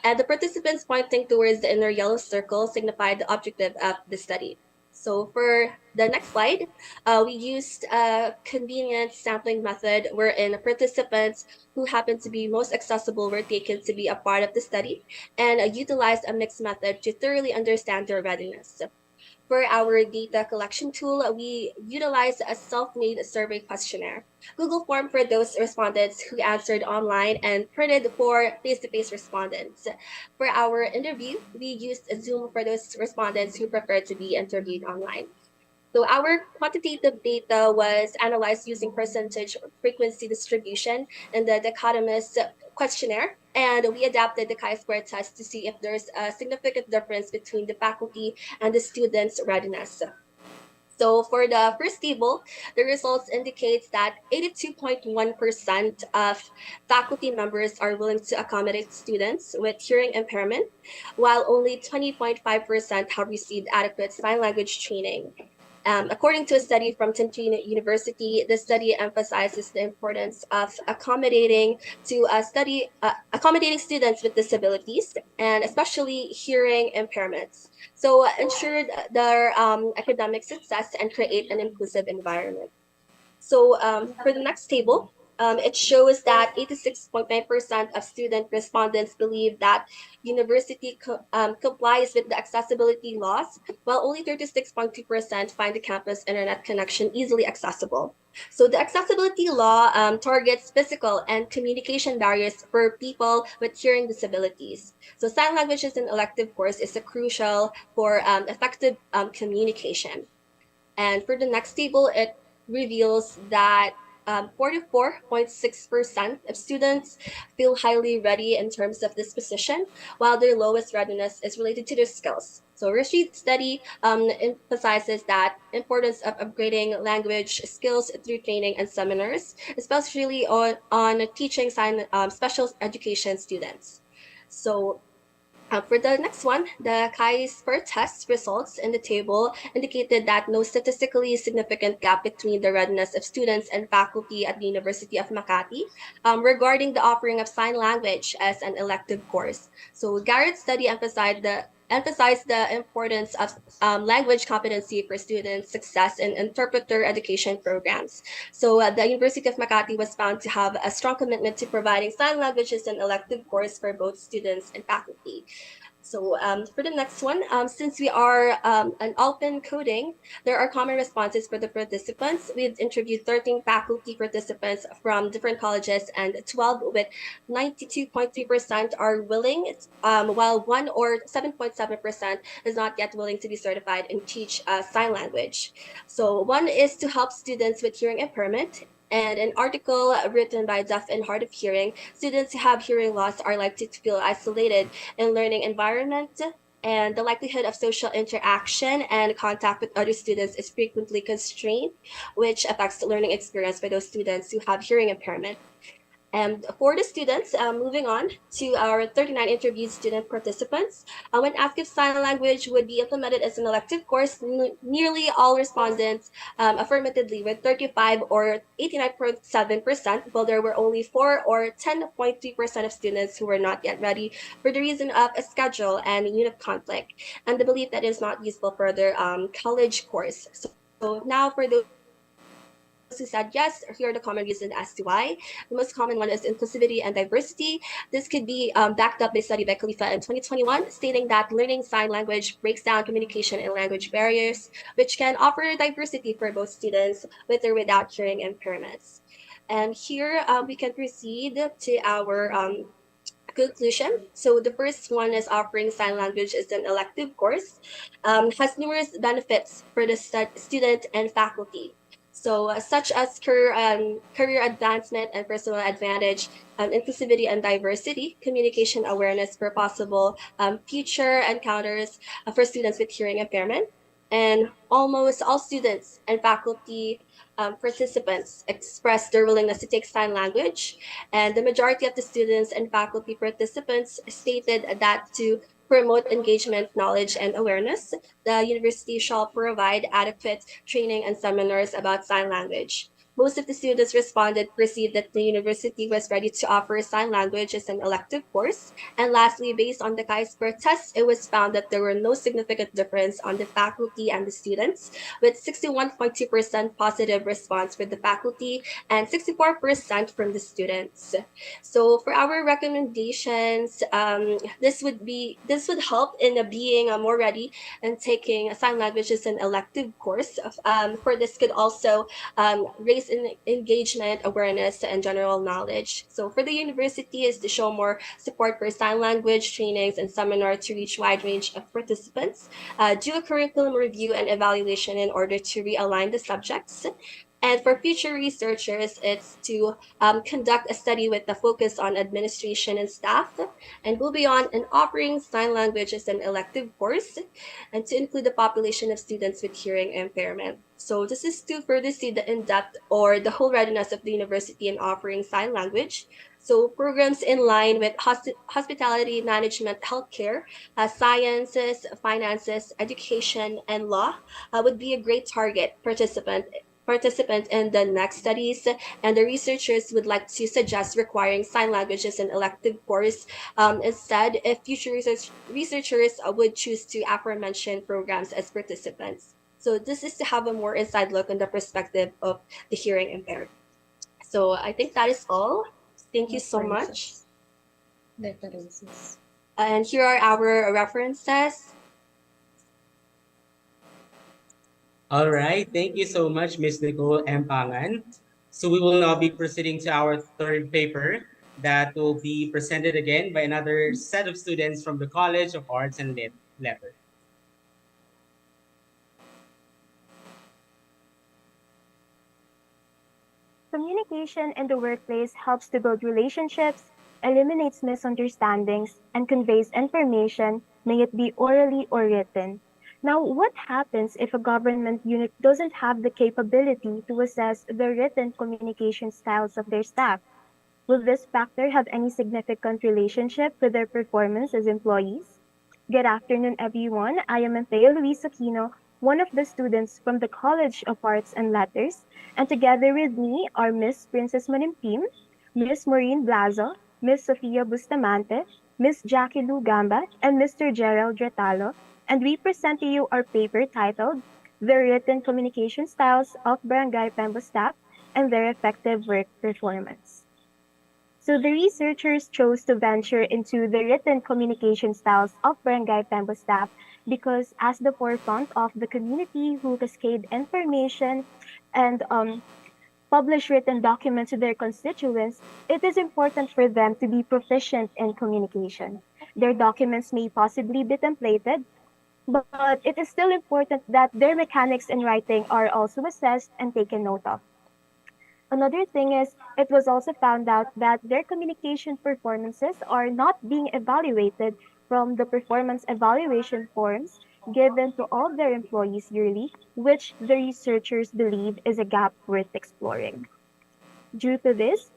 S4: And the participants pointing towards the inner yellow circle signify the objective of the study. So for the next slide, we used a convenient sampling method wherein participants who happened to be most accessible were taken to be a part of the study, and utilized a mixed method to thoroughly understand their readiness. For our data collection tool, we utilized a self-made survey questionnaire, Google form for those respondents who answered online, and printed for face-to-face respondents. For our interview, we used Zoom for those respondents who preferred to be interviewed online. So our quantitative data was analyzed using percentage frequency distribution in the dichotomous questionnaire, and we adapted the chi-square test to see if there's a significant difference between the faculty and the students' readiness. So for the first table, the results indicates that 82.1% of faculty members are willing to accommodate students with hearing impairment, while only 20.5% have received adequate sign language training. According to a study from Tintin University, the study emphasizes the importance of accommodating students with disabilities and especially hearing impairments. So ensure their academic success and create an inclusive environment. So for the next table, it shows that 86.9% of student respondents believe that university complies with the accessibility laws, while only 36.2% find the campus internet connection easily accessible. So the accessibility law targets physical and communication barriers for people with hearing disabilities. So sign language as an elective course is a crucial for effective communication. And for the next table, it reveals that 44.6% of students feel highly ready in terms of this position, while their lowest readiness is related to their skills. So Rashid's study emphasizes that importance of upgrading language skills through training and seminars, especially on teaching special education students. So for the next one, the chi-SPER test results in the table indicated that no statistically significant gap between the readiness of students and faculty at the University of Makati regarding the offering of sign language as an elective course. So Garrett's study emphasized the importance of language competency for students' success in interpreter education programs. So the University of Makati was found to have a strong commitment to providing sign language as an elective course for both students and faculty. So for the next one, since we are an open coding, there are common responses for the participants. We've interviewed 13 faculty participants from different colleges and 12 with 92.3% are willing, while 1 or 7.7% is not yet willing to be certified and teach sign language. So one is to help students with hearing impairment, and an article written by Deaf and Hard of Hearing, students who have hearing loss are likely to feel isolated in learning environment, and the likelihood of social interaction and contact with other students is frequently constrained, which affects the learning experience for those students who have hearing impairment. And for the students, moving on to our 39 interviewed student participants, when asked if sign language would be implemented as an elective course, nearly all respondents affirmatively with 35 or 89.7%, while there were only 4 or 10.3% of students who were not yet ready for the reason of a schedule and unit conflict, and the belief that it is not useful for their college course. So now for those who said yes, here are the common reasons as to why. The most common one is inclusivity and diversity. This could be backed up by a study by Khalifa in 2021, stating that learning sign language breaks down communication and language barriers, which can offer diversity for both students with or without hearing impairments. And here we can proceed to our conclusion. So the first one is offering sign language as an elective course, has numerous benefits for the student and faculty. So such as career advancement and personal advantage, inclusivity and diversity, communication awareness for possible future encounters for students with hearing impairment. And almost all students and faculty participants expressed their willingness to take sign language, and the majority of the students and faculty participants stated that to promote engagement, knowledge, and awareness, the university shall provide adequate training and seminars about sign language. Most of the students responded perceived that the university was ready to offer sign language as an elective course. And lastly, based on the chi-SPER test, it was found that there were no significant difference on the faculty and the students, with 61.2% positive response for the faculty and 64% from the students. So for our recommendations, this would help in being more ready and taking sign language as an elective course. For this could also raise engagement, awareness, and general knowledge. So for the university is to show more support for sign language trainings and seminar to reach wide range of participants, do a curriculum review and evaluation in order to realign the subjects, And for future researchers, it's to conduct a study with the focus on administration and staff, and go beyond and offering sign language as an elective course, and to include the population of students with hearing impairment. So this is to further see the in-depth or the whole readiness of the university in offering sign language. So programs in line with hospitality management, healthcare, sciences, finances, education, and law would be a great target participant in the next studies, and the researchers would like to suggest requiring sign language as an elective course. Instead, if future researchers would choose to aforementioned programs as participants. So this is to have a more inside look on the perspective of the hearing impaired. So I think that is all. Thank you so much. And here are our references.
S19: All right, thank you so much, Ms. Nicole Empangan. So we will now be proceeding to our third paper that will be presented again by another set of students from the College of Arts and Letters.
S5: Communication in the workplace helps to build relationships, eliminates misunderstandings, and conveys information, may it be orally or written. Now, what happens if a government unit doesn't have the capability to assess the written communication styles of their staff? Will this factor have any significant relationship with their performance as employees? Good afternoon, everyone. I am Anthea Luis Aquino, one of the students from the College of Arts and Letters, and together with me are Miss Princess Manimpim, Miss Maureen Blazo, Miss Sofia Bustamante, Miss Jackie Lou Gamba, and Mr. Gerald Dratalo, and we present to you our paper titled The Written Communication Styles of Barangay Pembo Staff and Their Effective Work Performance. So the researchers chose to venture into the written communication styles of Barangay Pembo staff because as the forefront of the community who cascade information and publish written documents to their constituents, it is important for them to be proficient in communication. Their documents may possibly be templated, but it is still important that their mechanics in writing are also assessed and taken note of. Another thing is, it was also found out that their communication performances are not being evaluated from the performance evaluation forms given to all their employees yearly, which the researchers believe is a gap worth exploring. Due to this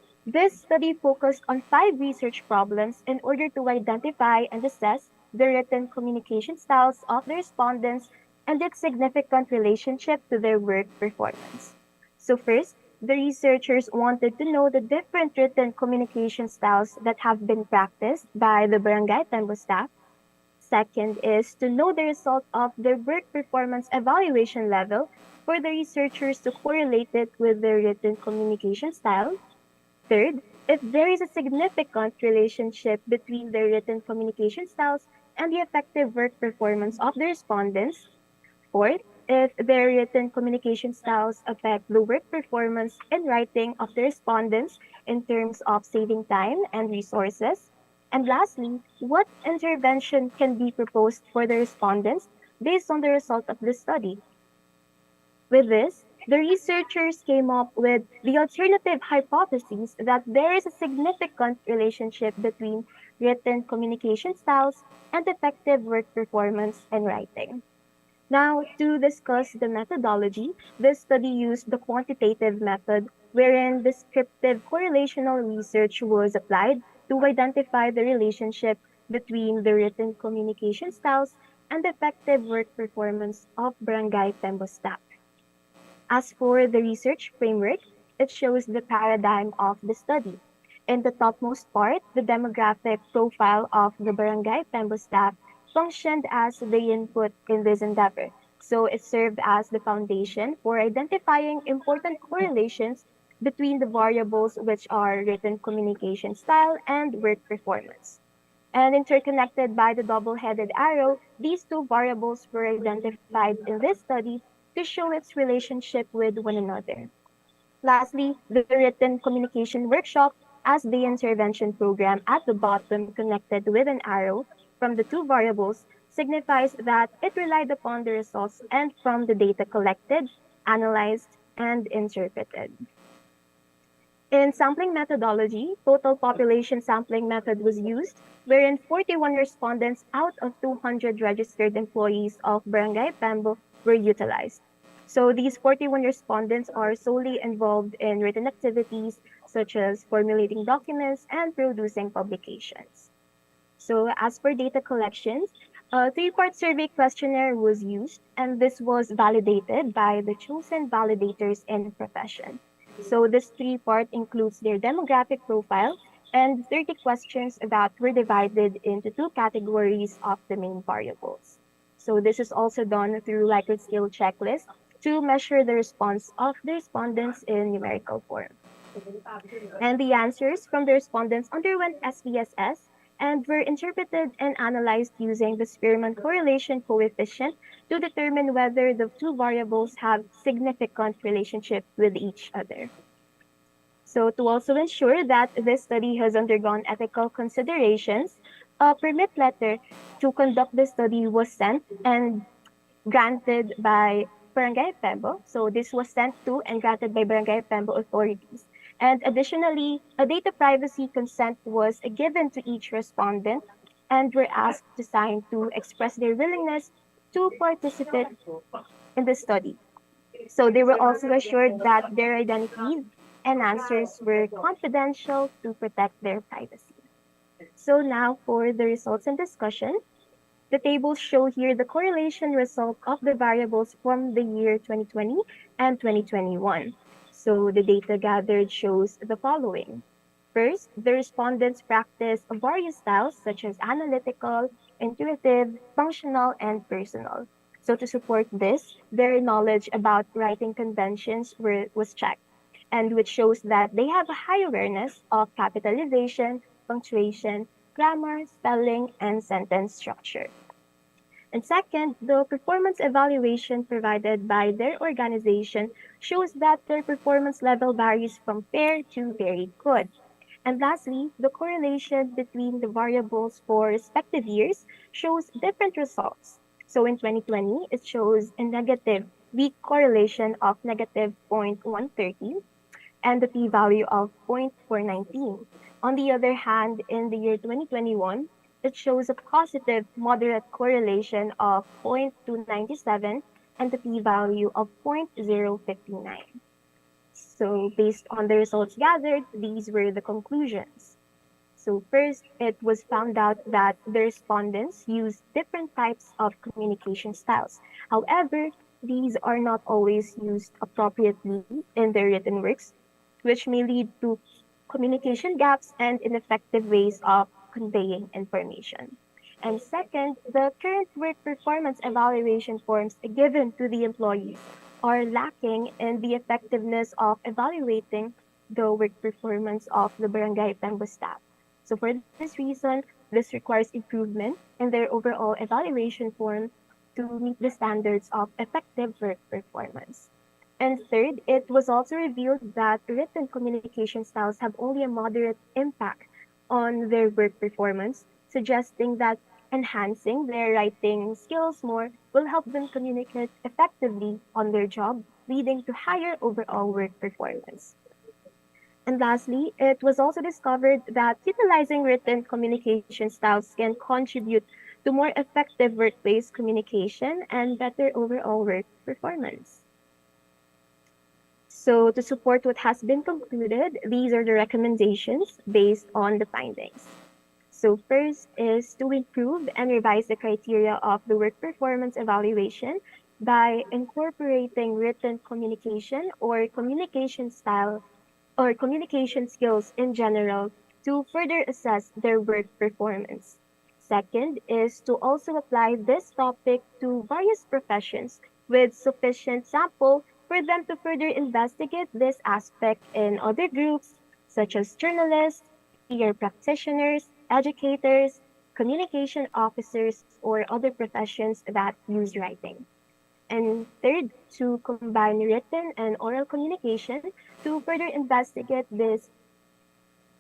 S5: study focused on 5 research problems in order to identify and assess the written communication styles of the respondents and its significant relationship to their work performance. So first, the researchers wanted to know the different written communication styles that have been practiced by the Barangay Tembo staff. Second is to know the result of their work performance evaluation level for the researchers to correlate it with their written communication style. Third, if there is a significant relationship between the written communication styles and the effective work performance of the respondents. Fourth, if their written communication styles affect the work performance and writing of the respondents in terms of saving time and resources. And lastly, what intervention can be proposed for the respondents based on the result of the study? With this, the researchers came up with the alternative hypothesis that there is a significant relationship between written communication styles and effective work performance and writing. Now, to discuss the methodology, this study used the quantitative method wherein descriptive correlational research was applied to identify the relationship between the written communication styles and effective work performance of barangay Tembo staff. As for the research framework, it shows the paradigm of the study. In the topmost part, the demographic profile of the barangay Pembo staff functioned as the input in this endeavor. So it served as the foundation for identifying important correlations between the variables which are written communication style and work performance. And interconnected by the double-headed arrow, these 2 variables were identified in this study to show its relationship with one another. Lastly, the written communication workshop as the intervention program at the bottom connected with an arrow from the 2 variables signifies that it relied upon the results and from the data collected, analyzed, and interpreted. In sampling methodology, total population sampling method was used, wherein 41 respondents out of 200 registered employees of Barangay Pembo were utilized. So these 41 respondents are solely involved in written activities such as formulating documents and producing publications. So as for data collections, a three-part survey questionnaire was used, and this was validated by the chosen validators in profession. So this three-part includes their demographic profile and 30 questions that were divided into two categories of the main variables. So this is also done through Likert scale checklist to measure the response of the respondents in numerical form. And the answers from the respondents underwent SPSS and were interpreted and analyzed using the Spearman correlation coefficient to determine whether the two variables have significant relationship with each other. So to also ensure that this study has undergone ethical considerations, a permit letter to conduct the study was sent and granted by Barangay Pembo. So this was sent to and granted by Barangay Pembo authorities. And additionally, a data privacy consent was given to each respondent and were asked to sign to express their willingness to participate in the study. So they were also assured that their identities and answers were confidential to protect their privacy. So now for the results and discussion. The tables show here the correlation result of the variables from the year 2020 and 2021. So the data gathered shows the following. First, the respondents practice various styles such as analytical, intuitive, functional, and personal. So to support this, their knowledge about writing conventions was checked, and which shows that they have a high awareness of capitalization, punctuation, grammar, spelling, and sentence structure. And second, the performance evaluation provided by their organization shows that their performance level varies from fair to very good. And lastly, the correlation between the variables for respective years shows different results. So in 2020, it shows a negative weak correlation of negative 0.130 and the p-value of 0.419. On the other hand, in the year 2021, it shows a positive moderate correlation of 0.297 and the p-value of 0.059. So based on the results gathered, these were the conclusions. So first, it was found out that the respondents used different types of communication styles. However, these are not always used appropriately in their written works, which may lead to communication gaps and ineffective ways of conveying information. And second, the current work performance evaluation forms given to the employees are lacking in the effectiveness of evaluating the work performance of the barangay Pembo staff. So for this reason, this requires improvement in their overall evaluation form to meet the standards of effective work performance. And third, it was also revealed that written communication styles have only a moderate impact on their work performance, suggesting that enhancing their writing skills more will help them communicate effectively on their job, leading to higher overall work performance. And lastly, it was also discovered that utilizing written communication styles can contribute to more effective workplace communication and better overall work performance. So to support what has been concluded, these are the recommendations based on the findings. So first is to improve and revise the criteria of the work performance evaluation by incorporating written communication or communication style or communication skills in general to further assess their work performance. Second is to also apply this topic to various professions with sufficient sample for them to further investigate this aspect in other groups such as journalists, peer practitioners, educators, communication officers, or other professions that use writing. And third, to combine written and oral communication to further investigate the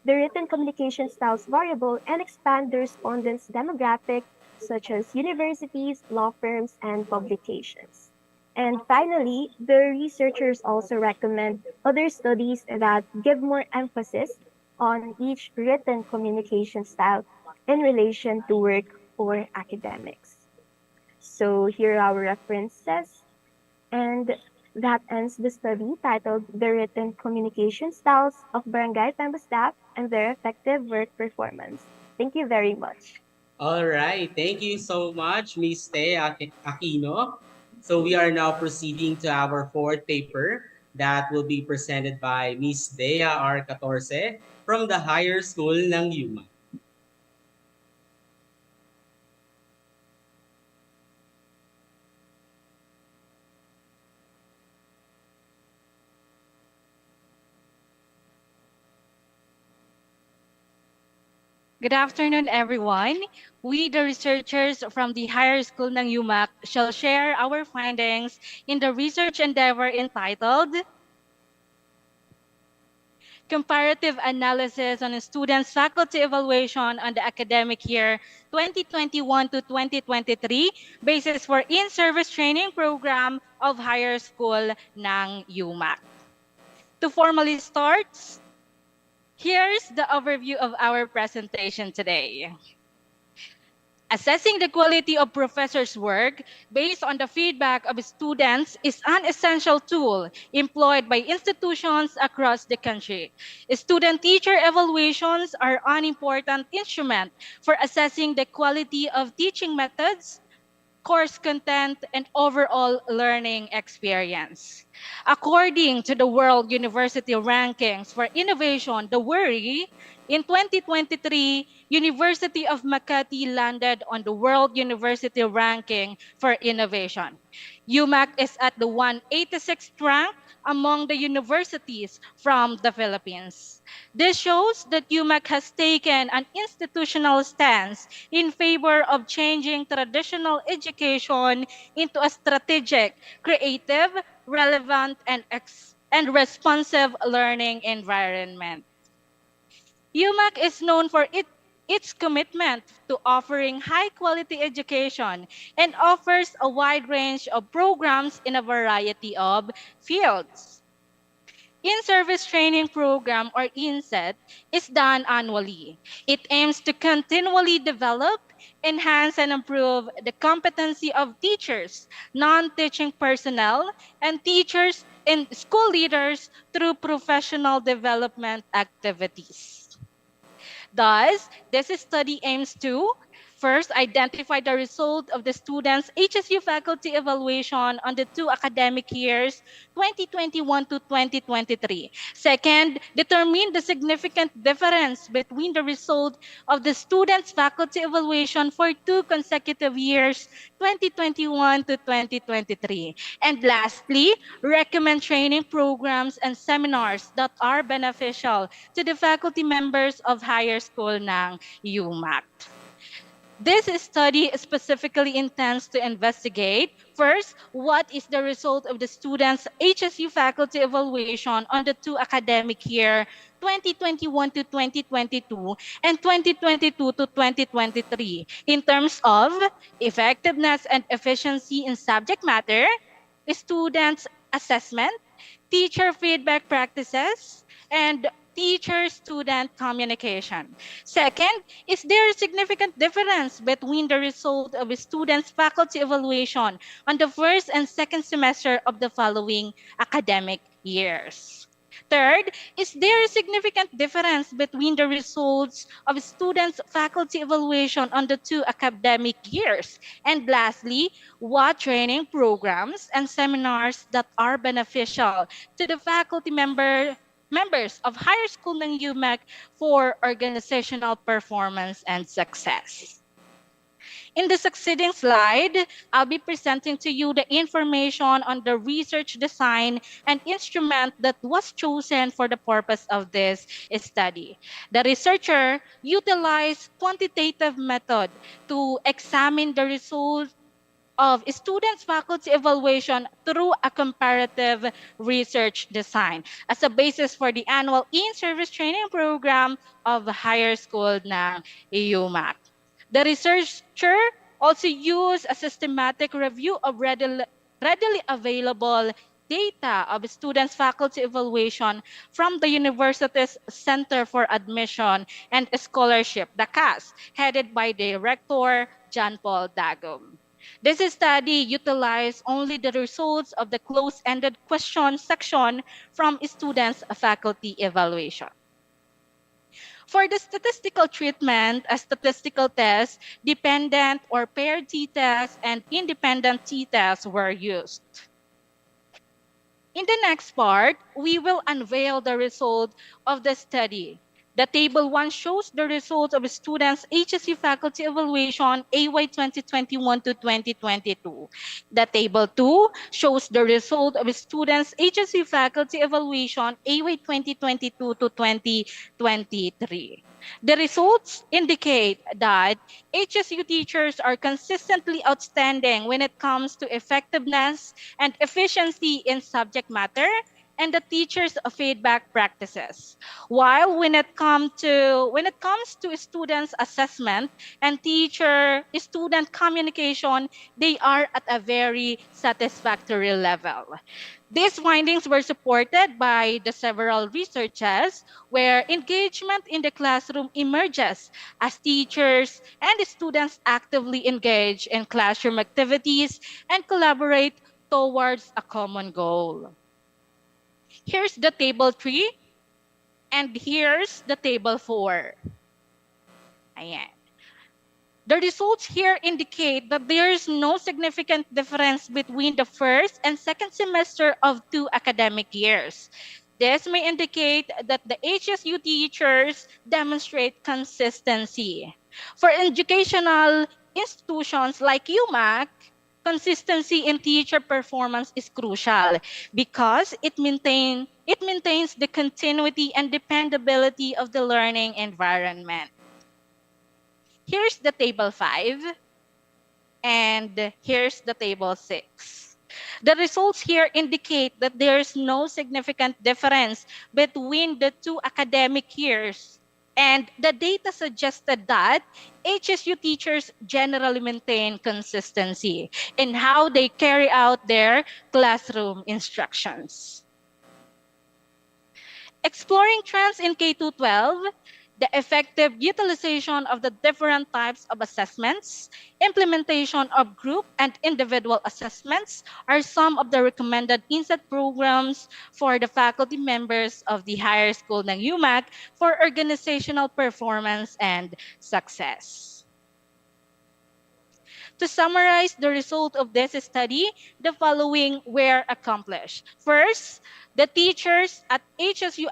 S5: written communication styles variable and expand the respondents' demographic, such as universities, law firms, and publications. And finally, the researchers also recommend other studies that give more emphasis on each written communication style in relation to work or academics. So here are our references, and that ends the study titled The Written Communication Styles of Barangay Pemba Staff and Their Effective Work Performance. Thank you very much.
S19: All right. Thank you so much, Miss Te Aquino. So we are now proceeding to our fourth paper that will be presented by Miss Dea R. 14 from the Higher School ng UMak.
S3: Good afternoon, everyone. We, the researchers from the Higher School ng UMak, shall share our findings in the research endeavor entitled Comparative Analysis on Students' Faculty Evaluation on the Academic Year 2021 to 2023, Basis for In-Service Training Program of Higher School ng UMak. To formally start, here's the overview of our presentation today. Assessing the quality of professors' work based on the feedback of students is an essential tool employed by institutions across the country. Student-teacher evaluations are an important instrument for assessing the quality of teaching methods, course content, and overall learning experience. According to the World University Rankings for Innovation, the WORI, in 2023, University of Makati landed on the World University Ranking for Innovation. UMak is at the 186th rank among the universities from the Philippines. This shows that UMak has taken an institutional stance in favor of changing traditional education into a strategic, creative, relevant, and responsive learning environment. UMac is known for its commitment to offering high-quality education and offers a wide range of programs in a variety of fields. In-service training program, or INSET, is done annually. It aims to continually develop, enhance, and improve the competency of teachers, non-teaching personnel, and teachers and school leaders through professional development activities. Thus, this study aims to first identify the result of the students' HSU faculty evaluation on the two academic years 2021 to 2023. Second, determine the significant difference between the result of the students' faculty evaluation for two consecutive years 2021 to 2023. And lastly, recommend training programs and seminars that are beneficial to the faculty members of higher school ng UMac. This study specifically intends to investigate, first, what is the result of the students' HSU faculty evaluation on the two academic year 2021 to 2022 and 2022 to 2023 in terms of effectiveness and efficiency in subject matter, students' assessment, teacher feedback practices, and teacher-student communication. Second, is there a significant difference between the result of a student's faculty evaluation on the first and second semester of the following academic years? Third, is there a significant difference between the results of students' faculty evaluation on the two academic years? And lastly, what training programs and seminars that are beneficial to the faculty members of higher school ng UMac for organizational performance and success. In the succeeding slide, I'll be presenting to you the information on the research design and instrument that was chosen for the purpose of this study. The researcher utilized quantitative method to examine the results of students' faculty evaluation through a comparative research design as a basis for the annual in-service training program of higher school ng UMac. The researcher also used a systematic review of readily available data of students' faculty evaluation from the university's Center for Admission and Scholarship, the CAS, headed by Director John Paul Dagum. This study utilized only the results of the closed-ended question section from students' faculty evaluation. For the statistical treatment, a statistical test, dependent or paired t-tests, and independent t-tests were used. In the next part, we will unveil the result of the study. The table 1 shows the results of students' HSC faculty evaluation AY 2021 to 2022. The table 2 shows the result of students' HSC faculty evaluation AY 2022 to 2023. The results indicate that HSU teachers are consistently outstanding when it comes to effectiveness and efficiency in subject matter and the teachers' feedback practices. While when it comes to students' assessment and teacher-student communication, they are at a very satisfactory level. These findings were supported by the several researches where engagement in the classroom emerges as teachers and students actively engage in classroom activities and collaborate towards a common goal. Here's the table 3 and here's the table 4. Ayan. The results here indicate that there is no significant difference between the first and second semester of 2 academic years. This may indicate that the HSU teachers demonstrate consistency. For educational institutions like UMak, consistency in teacher performance is crucial because it maintains the continuity and dependability of the learning environment. Here's the table 5 and here's the table 6. The results here indicate that there's no significant difference between the 2 academic years. And the data suggested that HSU teachers generally maintain consistency in how they carry out their classroom instructions. Exploring trends in K-12, the effective utilization of the different types of assessments, implementation of group and individual assessments are some of the recommended inset programs for the faculty members of the higher school ng UMak for organizational performance and success. To summarize the result of this study, the following were accomplished. First, the teachers at HSU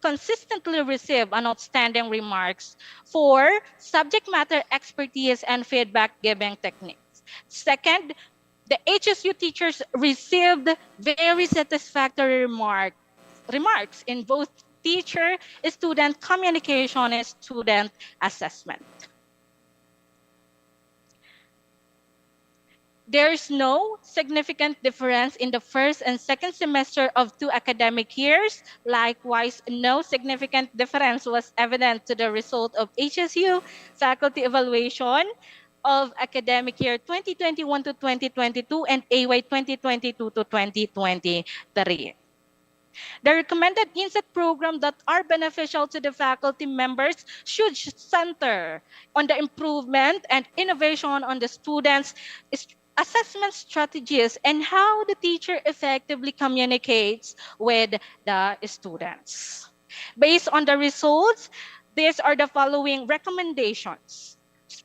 S3: consistently receive an outstanding remarks for subject matter expertise and feedback giving techniques. Second, the HSU teachers received very satisfactory remarks in both teacher-student communication and student assessment. There's no significant difference in the first and second semester of 2 academic years. Likewise, no significant difference was evident to the result of HSU faculty evaluation of academic year 2021 to 2022 and AY 2022 to 2023. The recommended inset program that are beneficial to the faculty members should center on the improvement and innovation on the students' assessment strategies and how the teacher effectively communicates with the students. Based on the results, these are the following recommendations.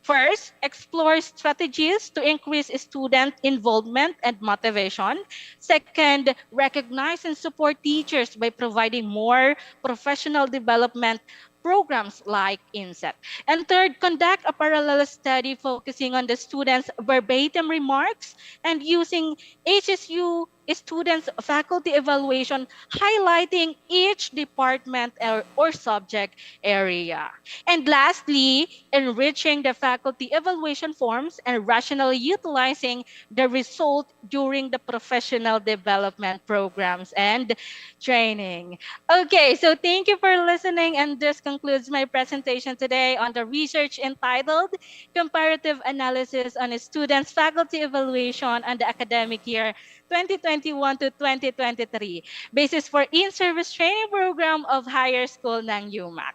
S3: First, explore strategies to increase student involvement and motivation. Second, recognize and support teachers by providing more professional development programs like INSET. And third, conduct a parallel study focusing on the students' verbatim remarks and using HSU students' faculty evaluation, highlighting each department or subject area. And lastly, enriching the faculty evaluation forms and rationally utilizing the result during the professional development programs and training. Okay, so thank you for listening, and this concludes my presentation today on the research entitled Comparative Analysis on a Student's Faculty Evaluation on the Academic Year 2021 to 2023, basis for in-service training program of higher school ng UMak.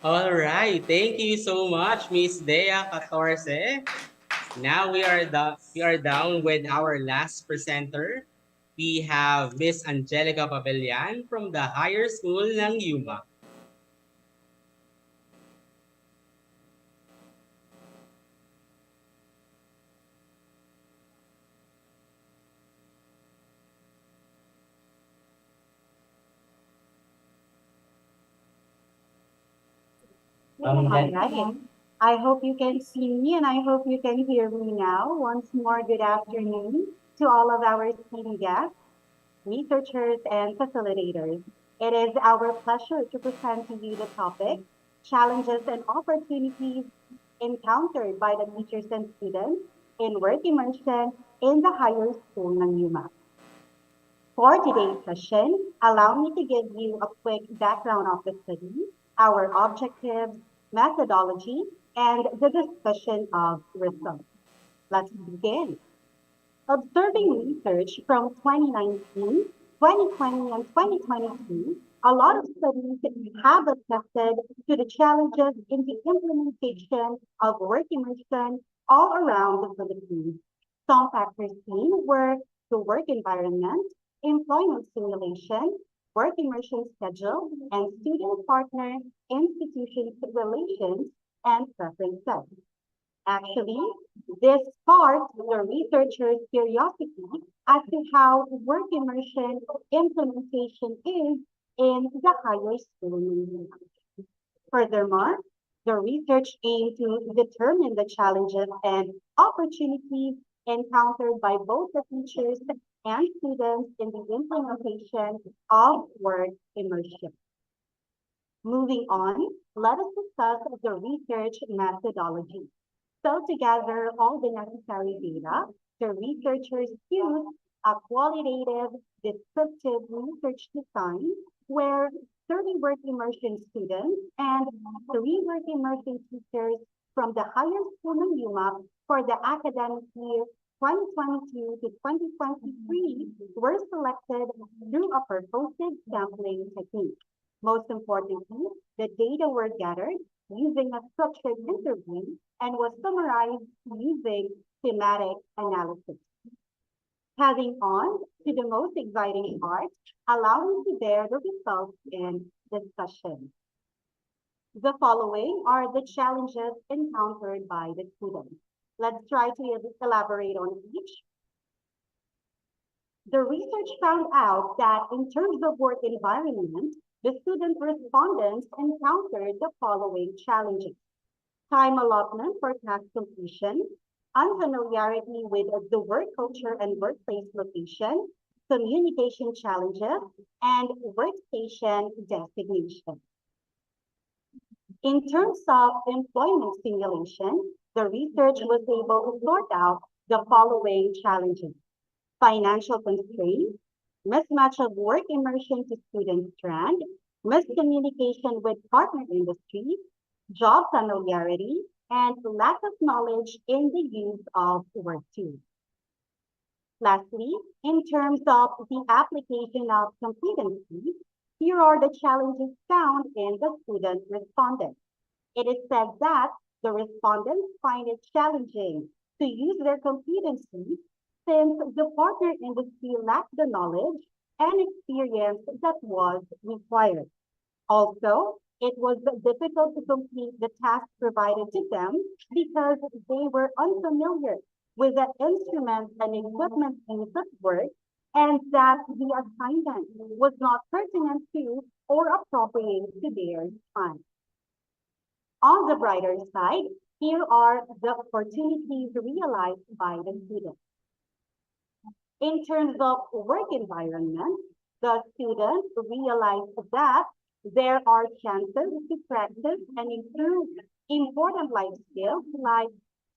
S19: All right. Thank you so much, Miss Dea 14. Now we are down with our last presenter. We have Miss Angelica Pavilian from the Higher School ng UMak.
S6: All right. I hope you can see me and I hope you can hear me now. Once more, good afternoon to all of our esteemed guests, researchers, and facilitators. It is our pleasure to present to you the topic, challenges and opportunities encountered by the teachers and students in work immersion in the higher school ng UMak. For today's session, allow me to give you a quick background of the study, our objectives, methodology, and the discussion of results. Let's begin. Observing research from 2019, 2020, and 2022, a lot of studies have attested to the challenges in the implementation of work immersion all around the Philippines. Some factors seen were the work environment, employment simulation, work immersion schedule, and student partner institution relations and preferences. Actually, this sparked the researchers' curiosity as to how work immersion implementation is in the higher school. Furthermore, the research aimed to determine the challenges and opportunities encountered by both the teachers and students in the implementation of work immersion. Moving on, let us discuss the research methodology. So to gather all the necessary data, the researchers used a qualitative, descriptive research design where 30 work immersion students and 3 work immersion teachers from the higher school in UMak for the academic year 2022 to 2023 were selected through a purposive sampling technique. Most importantly, the data were gathered using a structured interview and was summarized using thematic analysis. Heading on to the most exciting part, allow me to bear the results in discussion. The following are the challenges encountered by the students. Let's try to elaborate on each. The research found out that in terms of work environment, the student respondents encountered the following challenges: time allotment for task completion, unfamiliarity with the work culture and workplace location, communication challenges, and workstation designation. In terms of employment simulation, the research was able to sort out the following challenges: financial constraints, mismatch of work immersion to student strand, miscommunication with partner industries, job familiarity, and lack of knowledge in the use of work tools. Lastly, in terms of the application of competencies, here are the challenges found in the student respondents. It is said that the respondents find it challenging to use their competencies since the partner industry lacked the knowledge and experience that was required. Also, it was difficult to complete the task provided to them because they were unfamiliar with the instruments and equipment used at work, and that the assignment was not pertinent to or appropriate to their time. On the brighter side, here are the opportunities realized by the students. In terms of work environment, the students realize that there are chances to practice and improve important life skills like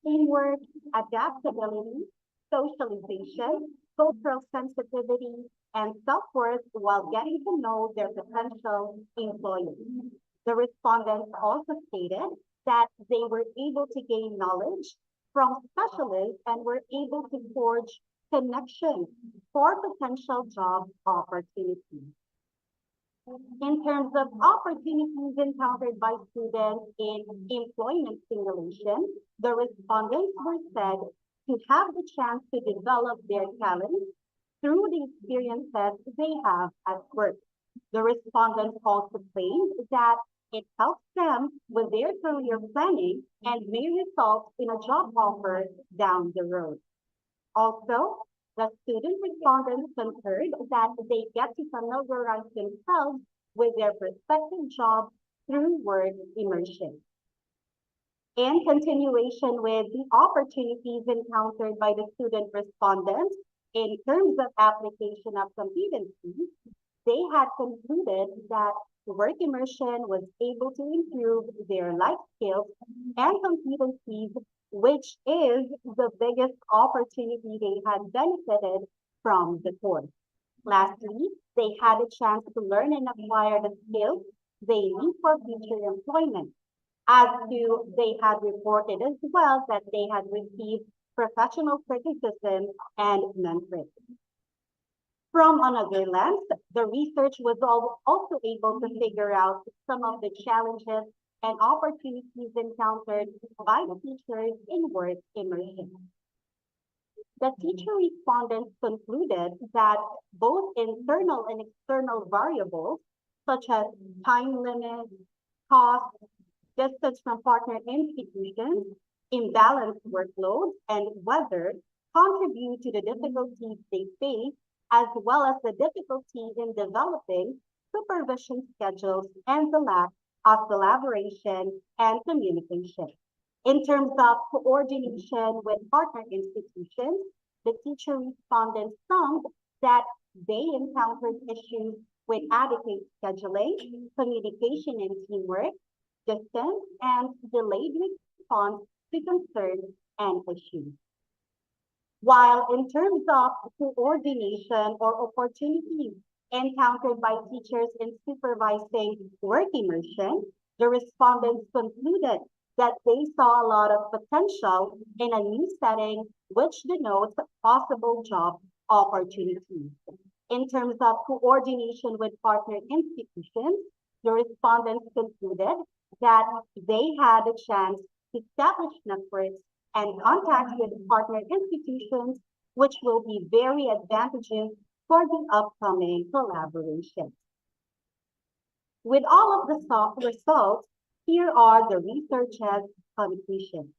S6: teamwork, adaptability, socialization, cultural sensitivity, and self-worth while getting to know their potential employers. The respondents also stated that they were able to gain knowledge from specialists and were able to forge connections for potential job opportunities. In terms of opportunities encountered by students in employment simulation, the respondents were said to have the chance to develop their talents through the experiences they have at work. The respondents also claimed that it helps them with their career planning and may result in a job offer down the road. Also, the student respondents concurred that they get to familiarize themselves with their prospective job through work immersion. In continuation with the opportunities encountered by the student respondents in terms of application of competencies, they had concluded that work immersion was able to improve their life skills and competencies, which is the biggest opportunity they had benefited from the course. Lastly, they had a chance to learn and acquire the skills they need for future employment. As to they had reported as well that they had received professional criticism and mentoring. From another lens, the research was also able to figure out some of the challenges and opportunities encountered by the teachers in work immersion. The teacher respondents concluded that both internal and external variables, such as time limits, cost, distance from partner institutions, imbalanced workloads, and weather contribute to the difficulties they face, as well as the difficulty in developing supervision schedules and the lack of collaboration and communication. In terms of coordination with partner institutions, the teacher respondents found that they encountered issues with adequate scheduling, communication and teamwork, distance, and delayed response to concerns and issues. While in terms of coordination or opportunities encountered by teachers in supervising work immersion, the respondents concluded that they saw a lot of potential in a new setting, which denotes possible job opportunities. In terms of coordination with partner institutions, the respondents concluded that they had a chance to establish networks and contacts with partner institutions, which will be very advantageous for the upcoming collaboration. With all of the results, here are the researchers' conclusions.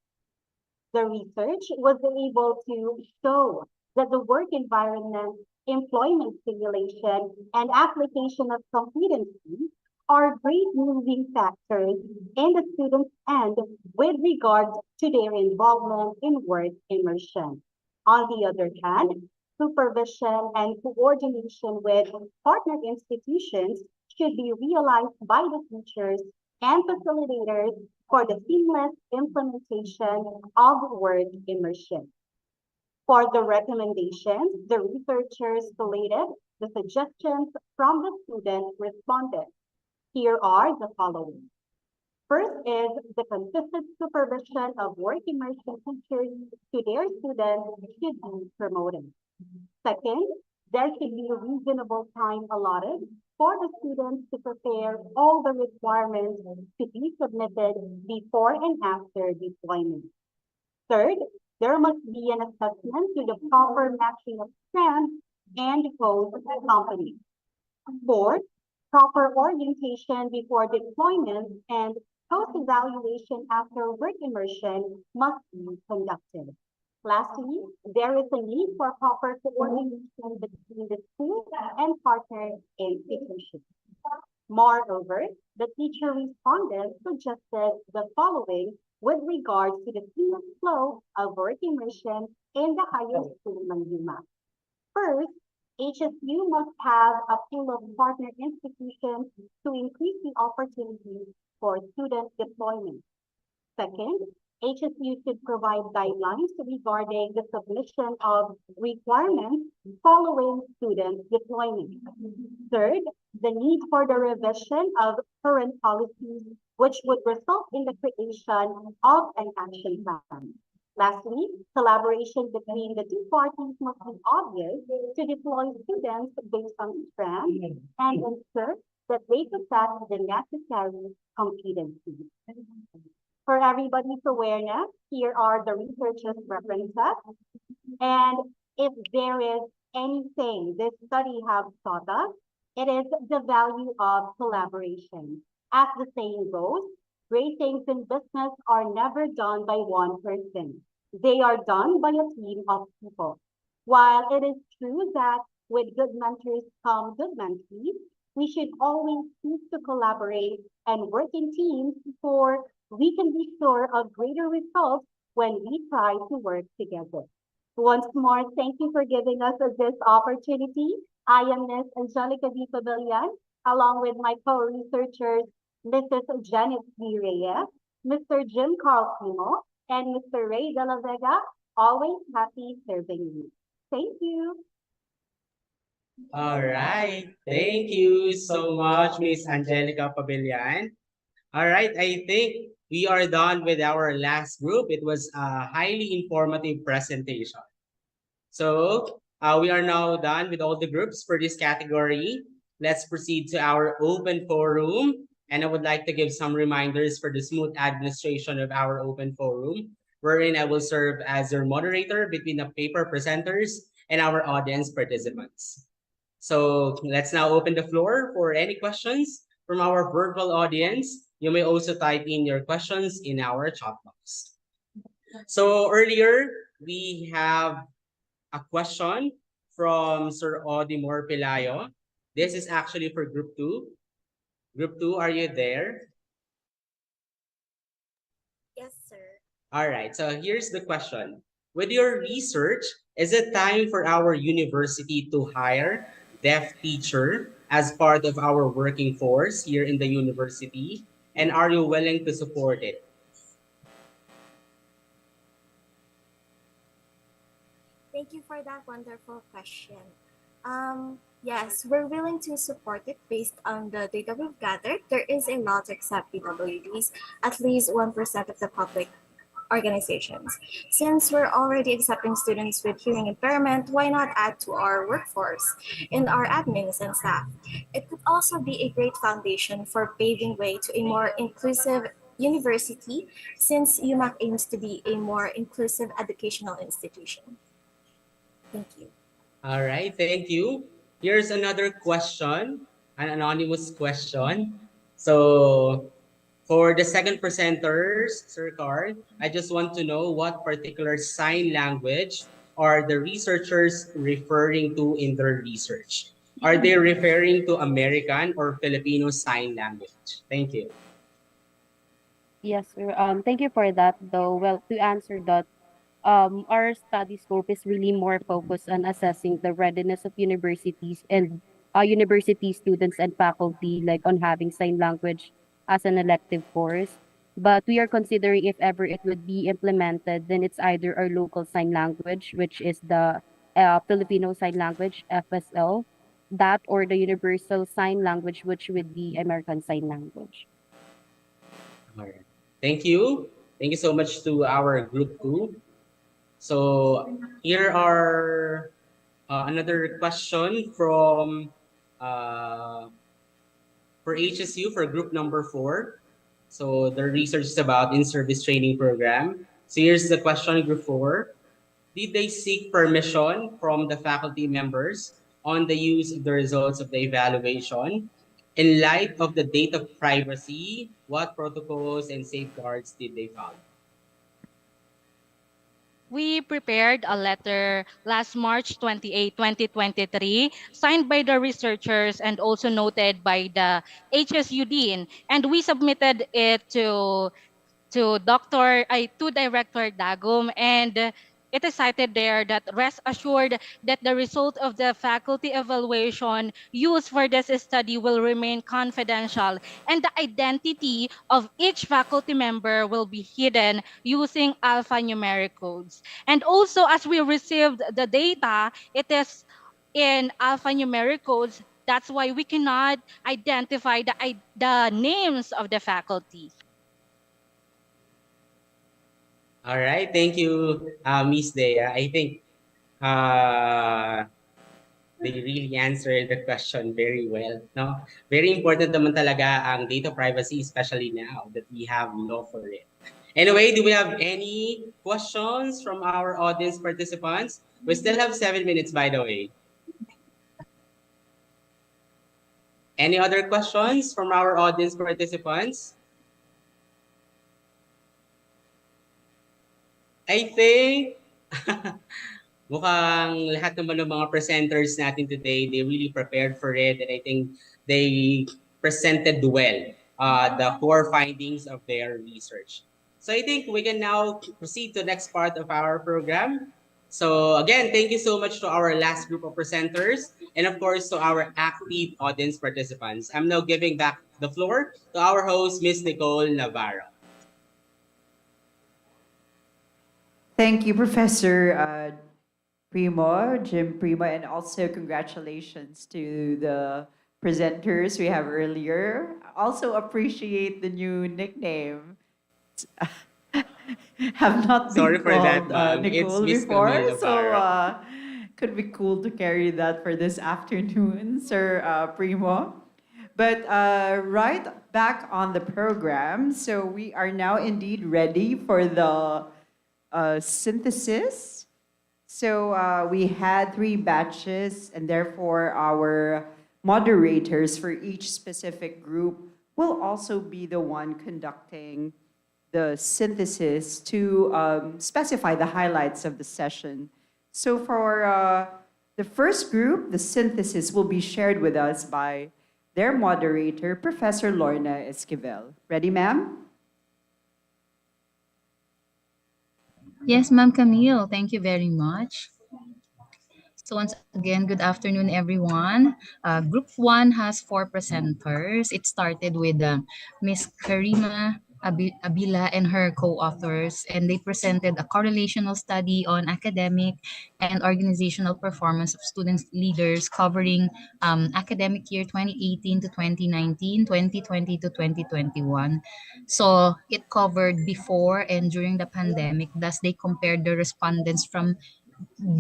S6: The research was able to show that the work environment, employment simulation, and application of competencies are great moving factors in the student's end with regard to their involvement in work immersion. On the other hand, supervision and coordination with partner institutions should be realized by the teachers and facilitators for the seamless implementation of work immersion. For the recommendations, the researchers collated the suggestions from the student respondents. Here are the following. First is the consistent supervision of work immersion teachers to their students should be promoted. Second, there should be a reasonable time allotted for the students to prepare all the requirements to be submitted before and after deployment. Third, there must be an assessment to the proper matching of strengths and goals of the company. Fourth, proper orientation before deployment and post-evaluation after work immersion must be conducted. Lastly, there is a need for proper coordination between the school and partner institutions. Moreover, the teacher respondent suggested the following with regards to the seamless flow of work immersion in the higher school ng UMak. First, HSU must have a pool of partner institutions to increase the opportunities for student deployment. Second, HSU should provide guidelines regarding the submission of requirements following student deployment. Third, the need for the revision of current policies, which would result in the creation of an action plan. Lastly, collaboration between the two parties must be obvious to deploy students based on strengths and ensure that they possess the necessary competencies. For everybody's awareness, here are the researchers' references. And if there is anything this study has taught us, it is the value of collaboration. As the saying goes, great things in business are never done by one person. They are done by a team of people. While it is true that with good mentors come good mentees, we should always seek to collaborate and work in teams for we can be sure of greater results when we try to work together. Once more, thank you for giving us this opportunity. I am Ms. Angelica D. Pavilion, along with my co-researchers, Mrs. Janet V. Reyes, Mr. Jim Carl Primo, and Mr. Ray De La Vega, always happy serving you. Thank you.
S19: All right. Thank you so much, Miss Angelica Pavilion. All right, I think we are done with our last group. It was a highly informative presentation. So we are now done with all the groups for this category. Let's proceed to our open forum. And I would like to give some reminders for the smooth administration of our open forum, wherein I will serve as your moderator between the paper presenters and our audience participants. So let's now open the floor for any questions from our virtual audience. You may also type in your questions in our chat box. So earlier, we have a question from Sir Odimor Pilayo. This is actually for Group 2. Group 2, are you there?
S7: Yes, sir.
S19: All right, so here's the question. With your research, is it time for our university to hire deaf teacher as part of our working force here in the university? And are you willing to support it?
S7: Thank you for that wonderful question. Yes, we're willing to support it based on the data we've gathered. There is a law to accept PWDs, at least 1% of the public organizations. Since we're already accepting students with hearing impairment, why not add to our workforce in our admins and staff? It could also be a great foundation for paving way to a more inclusive university, since UMak aims to be a more inclusive educational institution. Thank you.
S19: All right, thank you. Here's another question, an anonymous question. So for the second presenters, Sir Carl, I just want to know what particular sign language are the researchers referring to in their research? Are they referring to American or Filipino Sign Language? Thank you.
S22: Yes, sir. Thank you for that, though. Well, to answer that, our study scope is really more focused on assessing the readiness of universities and university students and faculty, like on having sign language as an elective course. But we are considering if ever it would be implemented, then it's either our local sign language, which is the Filipino Sign Language, FSL, that or the Universal Sign Language, which would be American Sign Language.
S19: All right. Thank you. Thank you so much to our group 2. So here are another question from for HSU for group number 4. So the research is about in-service training program. So here's the question, group 4. Did they seek permission from the faculty members on the use of the results of the evaluation? In light of the data privacy, what protocols and safeguards did they follow?
S3: We prepared a letter last March 28, 2023, signed by the researchers and also noted by the HSU Dean, and we submitted it to Director Dagum, and it is cited there that rest assured that the result of the faculty evaluation used for this study will remain confidential, and the identity of each faculty member will be hidden using alphanumeric codes. And also, as we received the data, it is in alphanumeric codes. That's why we cannot identify the names of the faculty.
S19: All right, thank you, Miss Dea. I think they really answered the question very well. No, very important naman talaga ang data privacy, especially now that we have law for it. Anyway, do we have any questions from our audience participants? We still have 7 minutes, by the way. Any other questions from our audience participants? I think mukhang lahat naman ng mga presenters natin today, they really prepared for it, and I think they presented well the core findings of their research. So I think we can now proceed to the next part of our program. So again, thank you so much to our last group of presenters, and of course to our active audience participants. I'm now giving back the floor to our host, Ms. Nicole Navarro.
S1: Thank you, Professor Jim Primo, and also congratulations to the presenters we have earlier. Also appreciate the new nickname. Have not been
S19: Sorry for that,
S1: called
S19: ma'am. It's
S1: Nicole
S19: Miss
S1: before,
S19: Camille
S1: so
S19: Navarro.
S1: could be cool to carry that for this afternoon, Sir Primo. But right back on the program, so we are now indeed ready for the synthesis. So we had 3 batches, and therefore our moderators for each specific group will also be the one conducting the synthesis to specify the highlights of the session. So for the first group, the synthesis will be shared with us by their moderator, Professor Lorna Esquivel. Ready, ma'am?
S2: Yes, Ma'am Camille, thank you very much. So once again, good afternoon, everyone. Group 1 has 4 presenters. It started with Miss Karima Abila and her co-authors, and they presented a correlational study on academic and organizational performance of student leaders covering academic year 2018 to 2019, 2020 to 2021. So it covered before and during the pandemic, thus they compared the respondents from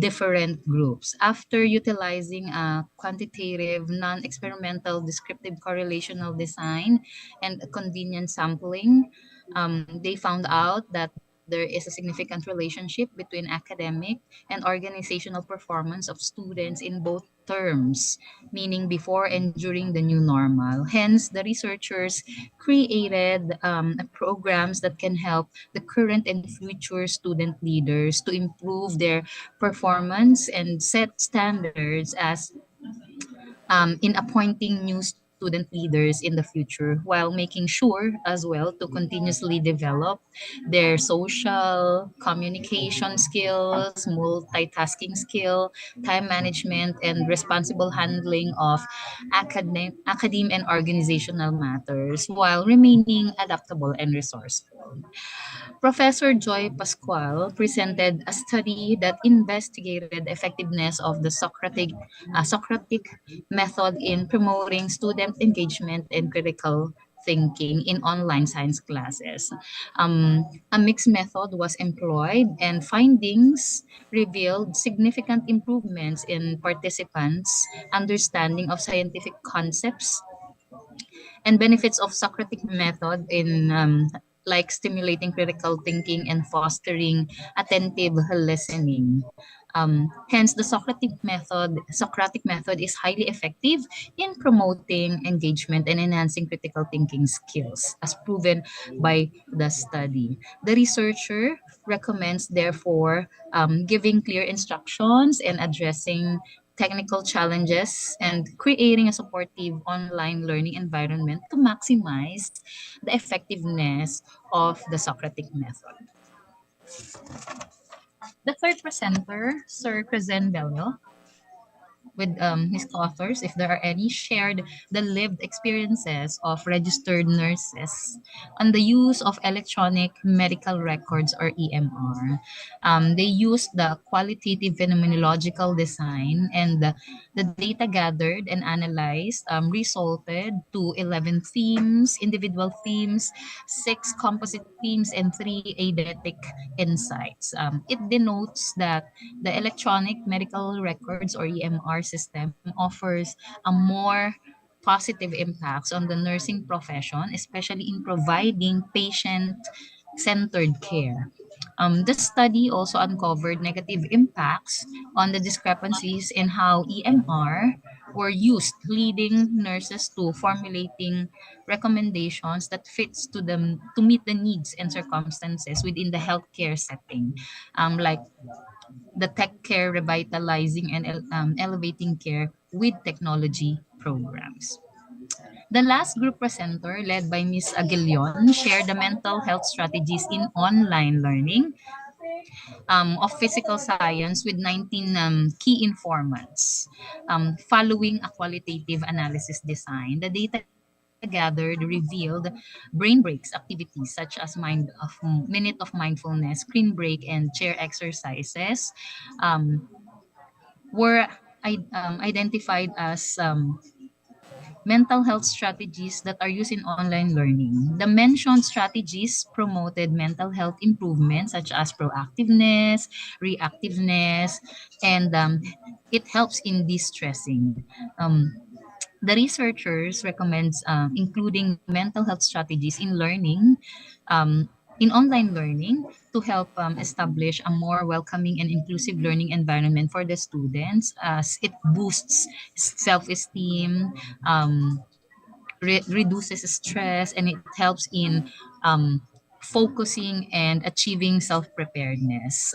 S2: different groups. After utilizing a quantitative, non-experimental, descriptive correlational design and a convenient sampling, they found out that there is a significant relationship between academic and organizational performance of students in both terms, meaning before and during the new normal. Hence, the researchers created programs that can help the current and future student leaders to improve their performance and set standards as in appointing new student leaders in the future, while making sure as well to continuously develop their social communication skills, multitasking skill, time management, and responsible handling of academic and organizational matters while remaining adaptable and resourceful. Professor Joy Pascual presented a study that investigated effectiveness of the Socratic method in promoting student engagement and critical thinking in online science classes. A mixed method was employed, and findings revealed significant improvements in participants' understanding of scientific concepts and benefits of Socratic method in like stimulating critical thinking and fostering attentive listening. Hence, the Socratic method is highly effective in promoting engagement and enhancing critical thinking skills, as proven by the study. The researcher recommends, therefore, giving clear instructions and addressing technical challenges and creating a supportive online learning environment to maximize the effectiveness of the Socratic method. The third presenter, Sir Crescent Bello, with his co-authors, if there are any, shared the lived experiences of registered nurses on the use of electronic medical records or EMR. They used the qualitative phenomenological design, and the data gathered and analyzed resulted to 11 themes, individual themes, 6 composite themes, and 3 eidetic insights. It denotes that the electronic medical records or EMR system offers a more positive impacts on the nursing profession, especially in providing patient-centered care. The study also uncovered negative impacts on the discrepancies in how EMR were used, leading nurses to formulating recommendations that fits to meet the needs and circumstances within the healthcare setting, like the tech care revitalizing and elevating care with technology programs. The last group presenter, led by Ms. Aguilion, shared the mental health strategies in online learning of physical science with 19 key informants. Following a qualitative analysis design, the data gathered revealed brain breaks activities such as minute of mindfulness, screen break, and chair exercises um, were identified as mental health strategies that are used in online learning. The mentioned strategies promoted mental health improvements such as proactiveness, reactiveness, and it helps in de-stressing. The researchers recommends including mental health strategies in learning, in online learning, to help establish a more welcoming and inclusive learning environment for the students, as it boosts self-esteem, reduces stress, and it helps in focusing and achieving self-preparedness.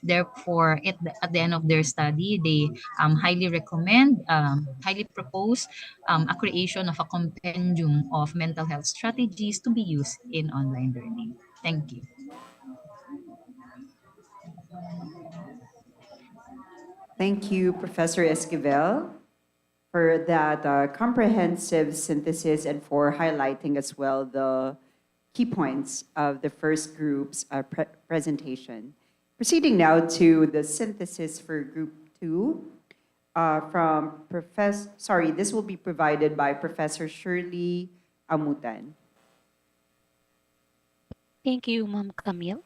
S2: Therefore, at the end of their study, they highly propose a creation of a compendium of mental health strategies to be used in online learning. Thank you.
S1: Thank you, Professor Esquivel, for that comprehensive synthesis and for highlighting as well the key points of the first group's presentation. Proceeding now to the synthesis for group two this will be provided by Professor Shirley Amutan.
S8: Thank you, Ma'am Camille.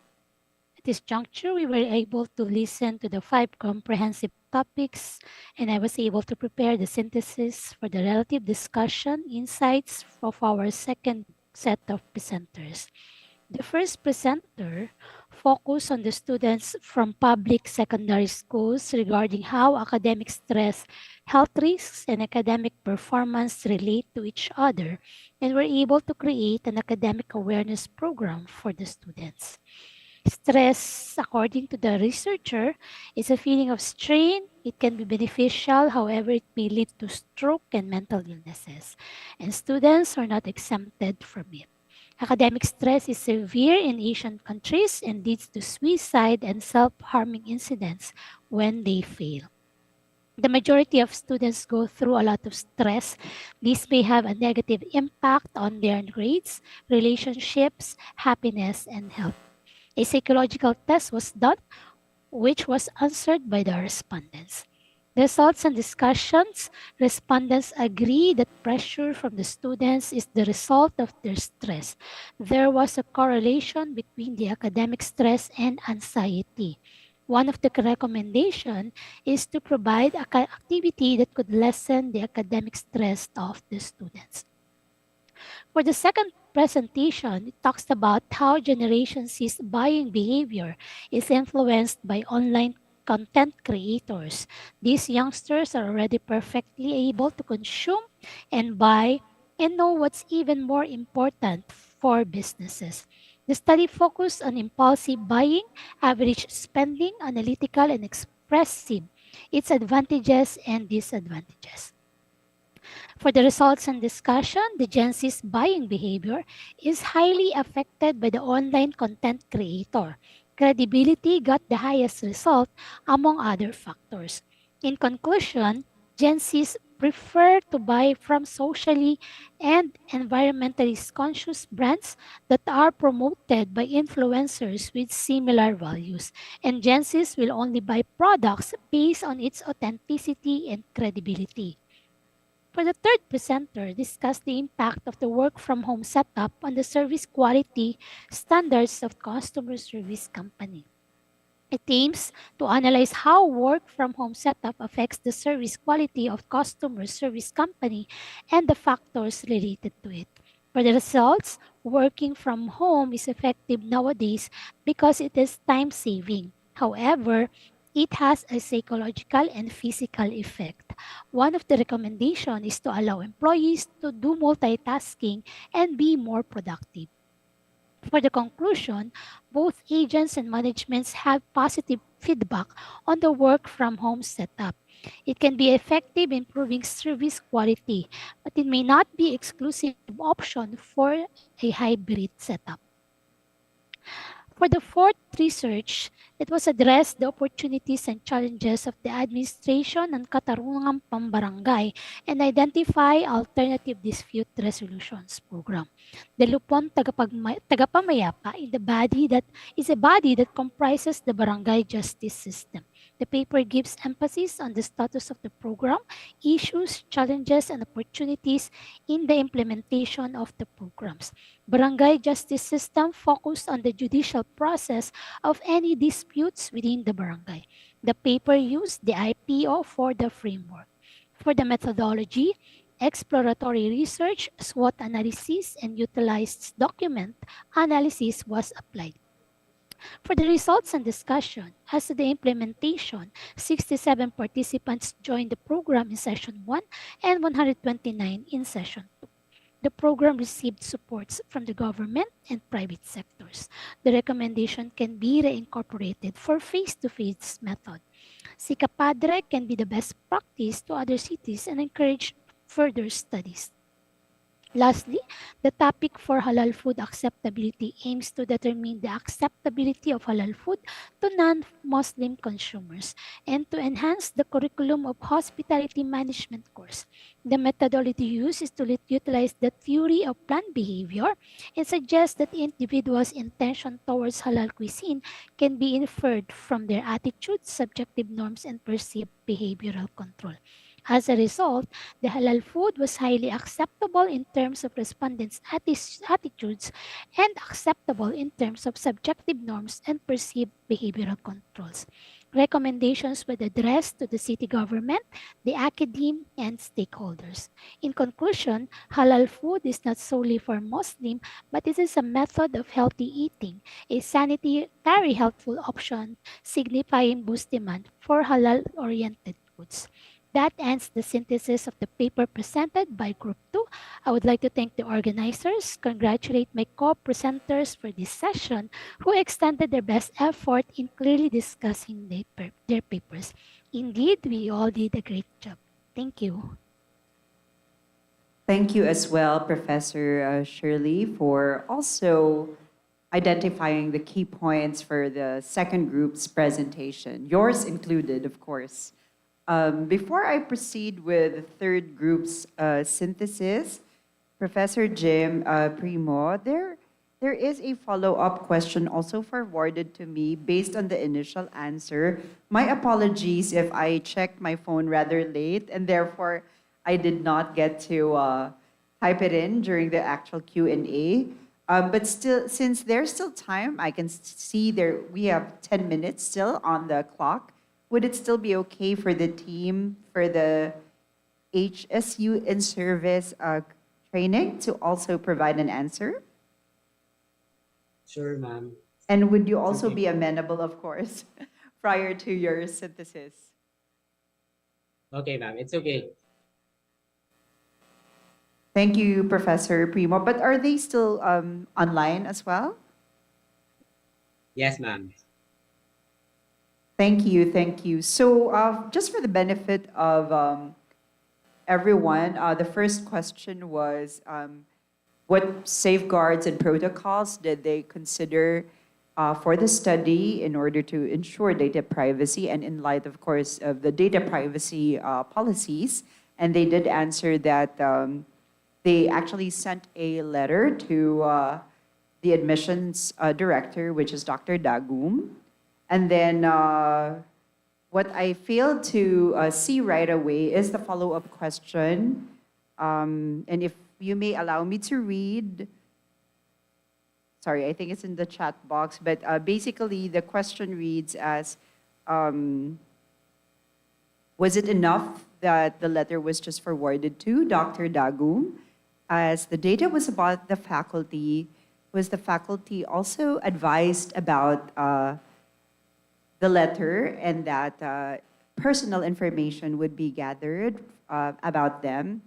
S8: At this juncture, we were able to listen to the 5 comprehensive topics, and I was able to prepare the synthesis for the relative discussion insights of our second set of presenters. The first presenter focused on the students from public secondary schools regarding how academic stress, health risks, and academic performance relate to each other, and were able to create an academic awareness program for the students. Stress, according to the researcher, is a feeling of strain. It can be beneficial, however, it may lead to stroke and mental illnesses, and students are not exempted from it. Academic stress is severe in Asian countries and leads to suicide and self-harming incidents when they fail. The majority of students go through a lot of stress. This may have a negative impact on their grades, relationships, happiness, and health. A psychological test was done, which was answered by the respondents. The results and discussions, respondents agree that pressure from the students is the result of their stress. There was a correlation between the academic stress and anxiety. One of the recommendations is to provide activity that could lessen the academic stress of the students. For the second presentation, it talks about how Generation C's buying behavior is influenced by online content creators. These youngsters are already perfectly able to consume and buy and know what's even more important for businesses. The study focused on impulsive buying, average spending, analytical, and expressive, its advantages and disadvantages. For the results and discussion, the Gen Z's buying behavior is highly affected by the online content creator. Credibility got the highest result among other factors. In conclusion, Gen Zs prefer to buy from socially and environmentally conscious brands that are promoted by influencers with similar values, and Gen Zs will only buy products based on its authenticity and credibility. For the third presenter, discuss the impact of the work from home setup on the service quality standards of customer service company. It aims to analyze how work from home setup affects the service quality of customer service company and the factors related to it. For the results, working from home is effective nowadays because it is time saving. However, it has a psychological and physical effect. One of the recommendations is to allow employees to do multitasking and be more productive. For the conclusion, both agents and managements have positive feedback on the work from home setup. It can be effective in improving service quality, but it may not be exclusive option for a hybrid setup. For the fourth research, it was addressed the opportunities and challenges of the administration ng Katarungang Pambarangay and identify alternative dispute resolutions program. The Lupon Tagapamayapa is a body that comprises the barangay justice system. The paper gives emphasis on the status of the program, issues, challenges, and opportunities in the implementation of the programs. Barangay justice system focused on the judicial process of any disputes within the barangay. The paper used the IPO for the framework. For the methodology, exploratory research, SWOT analysis, and utilized document analysis was applied. For the results and discussion, as to the implementation, 67 participants joined the program in session 1 and 129 in session 2. The program received supports from the government and private sectors. The recommendation can be reincorporated for face-to-face method. Si Kapadre can be the best practice to other cities and encourage further studies. Lastly, the topic for halal food acceptability aims to determine the acceptability of halal food to non-Muslim consumers and to enhance the curriculum of hospitality management course. The methodology used is to utilize the theory of planned behavior and suggest that individuals' intention towards halal cuisine can be inferred from their attitudes, subjective norms, and perceived behavioral control. As a result, the halal food was highly acceptable in terms of respondents' attitudes and acceptable in terms of subjective norms and perceived behavioral controls. Recommendations were addressed to the city government, the academe, and stakeholders. In conclusion, halal food is not solely for Muslim, but it is a method of healthy eating, a sanitary helpful option signifying boost demand for halal-oriented foods. That ends the synthesis of the paper presented by Group 2. I would like to thank the organizers, congratulate my co-presenters for this session who extended their best effort in clearly discussing their papers. Indeed, we all did a great job. Thank you.
S1: Thank you as well, Professor Shirley, for also identifying the key points for the second group's presentation, yours included, of course. Before I proceed with the third group's synthesis, Professor Jim Primo, there is a follow-up question also forwarded to me based on the initial answer. My apologies if I checked my phone rather late and therefore I did not get to type it in during the actual Q&A. But still, since there's still time, I can see there we have 10 minutes still on the clock. Would it still be okay for the team for the HSU in service training to also provide an answer?
S19: Sure, ma'am.
S1: And would you also be amenable, of course, prior to your synthesis?
S19: Okay, ma'am. It's okay.
S1: Thank you, Professor Primo. But are they still online as well?
S19: Yes, ma'am.
S1: Thank you, thank you. So just for the benefit of everyone, the first question was what safeguards and protocols did they consider for the study in order to ensure data privacy and in light, of course, of the data privacy policies. And they did answer that they actually sent a letter to the admissions director, which is Dr. Dagum. And then what I failed to see right away is the follow-up question. And if you may allow me to read, sorry, I think it's in the chat box, but basically the question reads as, was it enough that the letter was just forwarded to Dr. Dagum? As the data was about the faculty, was the faculty also advised about the letter and that personal information would be gathered about them?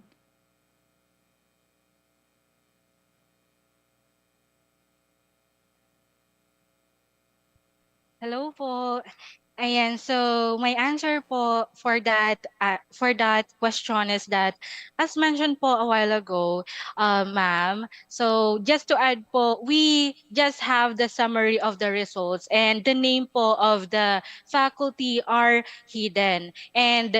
S3: Hello po. Ayan, so my answer po for that question is that, as mentioned po a while ago, ma'am, so just to add po, we just have the summary of the results and the name po of the faculty are hidden, and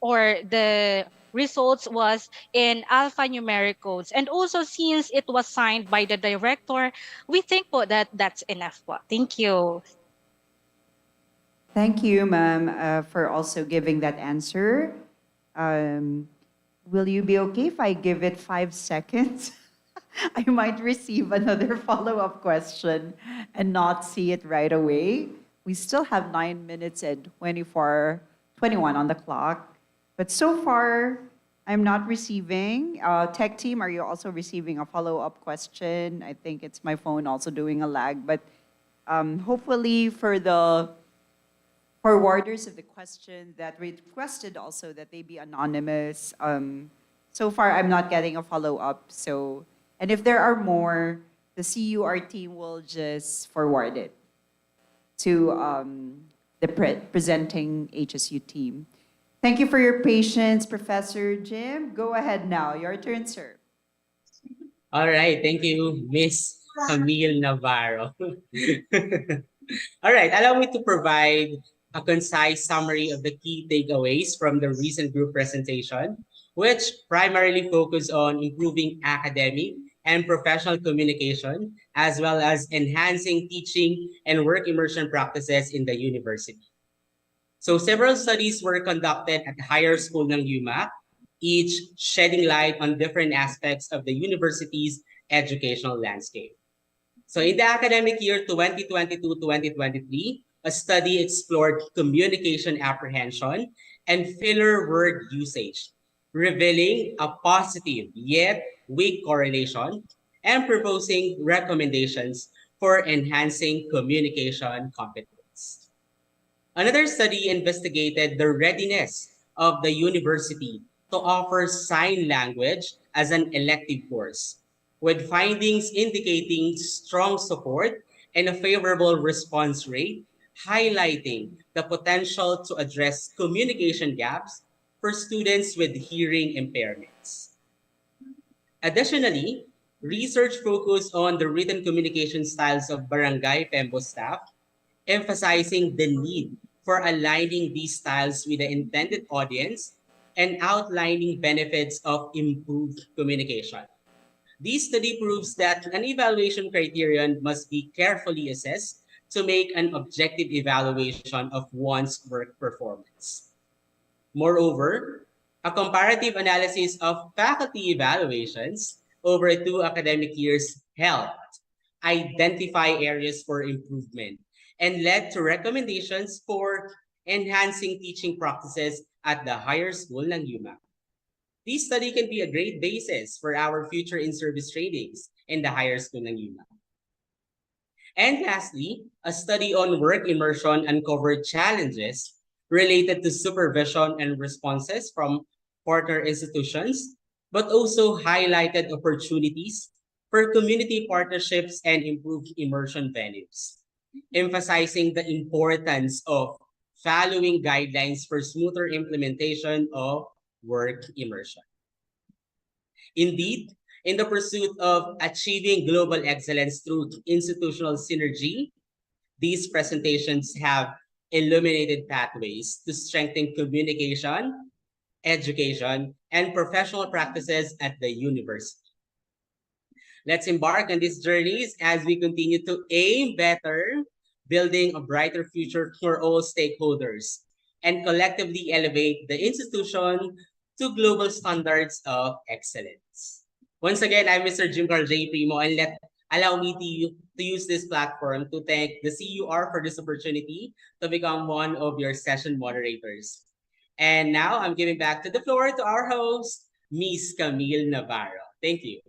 S3: the results was in alphanumeric codes. And also, since it was signed by the director, we think po that that's enough po. Thank you.
S1: Thank you, ma'am, for also giving that answer. Will you be okay if I give it 5 seconds? I might receive another follow-up question and not see it right away. We still have 9 minutes and 21 on the clock. But so far, I'm not receiving. Tech team, are you also receiving a follow-up question? I think it's my phone also doing a lag. But hopefully for the forwarders of the question that requested also that they be anonymous. So far, I'm not getting a follow-up. So, and if there are more, the CUR team will just forward it to the presenting HSU team. Thank you for your patience, Professor Jim. Go ahead now. Your turn, sir.
S19: All right, thank you, Miss Camille Navarro. All right, allow me to provide a concise summary of the key takeaways from the recent group presentation, which primarily focus on improving academic and professional communication, as well as enhancing teaching and work immersion practices in the university. So several studies were conducted at the higher school ng UMak, each shedding light on different aspects of the university's educational landscape. So in the academic year 2022-2023, a study explored communication apprehension and filler word usage, revealing a positive yet weak correlation and proposing recommendations for enhancing communication competence. Another study investigated the readiness of the university to offer sign language as an elective course, with findings indicating strong support and a favorable response rate, highlighting the potential to address communication gaps for students with hearing impairments. Additionally, research focused on the written communication styles of barangay PEMBO staff, emphasizing the need for aligning these styles with the intended audience and outlining benefits of improved communication. This study proves that an evaluation criterion must be carefully assessed to make an objective evaluation of one's work performance. Moreover, a comparative analysis of faculty evaluations over 2 academic years helped identify areas for improvement and led to recommendations for enhancing teaching practices at the higher school ng UMak. This study can be a great basis for our future in-service trainings in the higher school ng UMak. And lastly, a study on work immersion uncovered challenges related to supervision and responses from partner institutions, but also highlighted opportunities for community partnerships and improved immersion venues, emphasizing the importance of following guidelines for smoother implementation of work immersion. Indeed, In the pursuit of achieving global excellence through institutional synergy, these presentations have illuminated pathways to strengthen communication, education, and professional practices at the university. Let's embark on these journeys as we continue to aim better, building a brighter future for all stakeholders, and collectively elevate the institution to global standards of excellence. Once again, I'm Mr. Jim Carl J. Primo, and allow me to use this platform to thank the CUR for this opportunity to become one of your session moderators. And now I'm giving back to the floor to our host, Miss Camille Navarro. Thank you.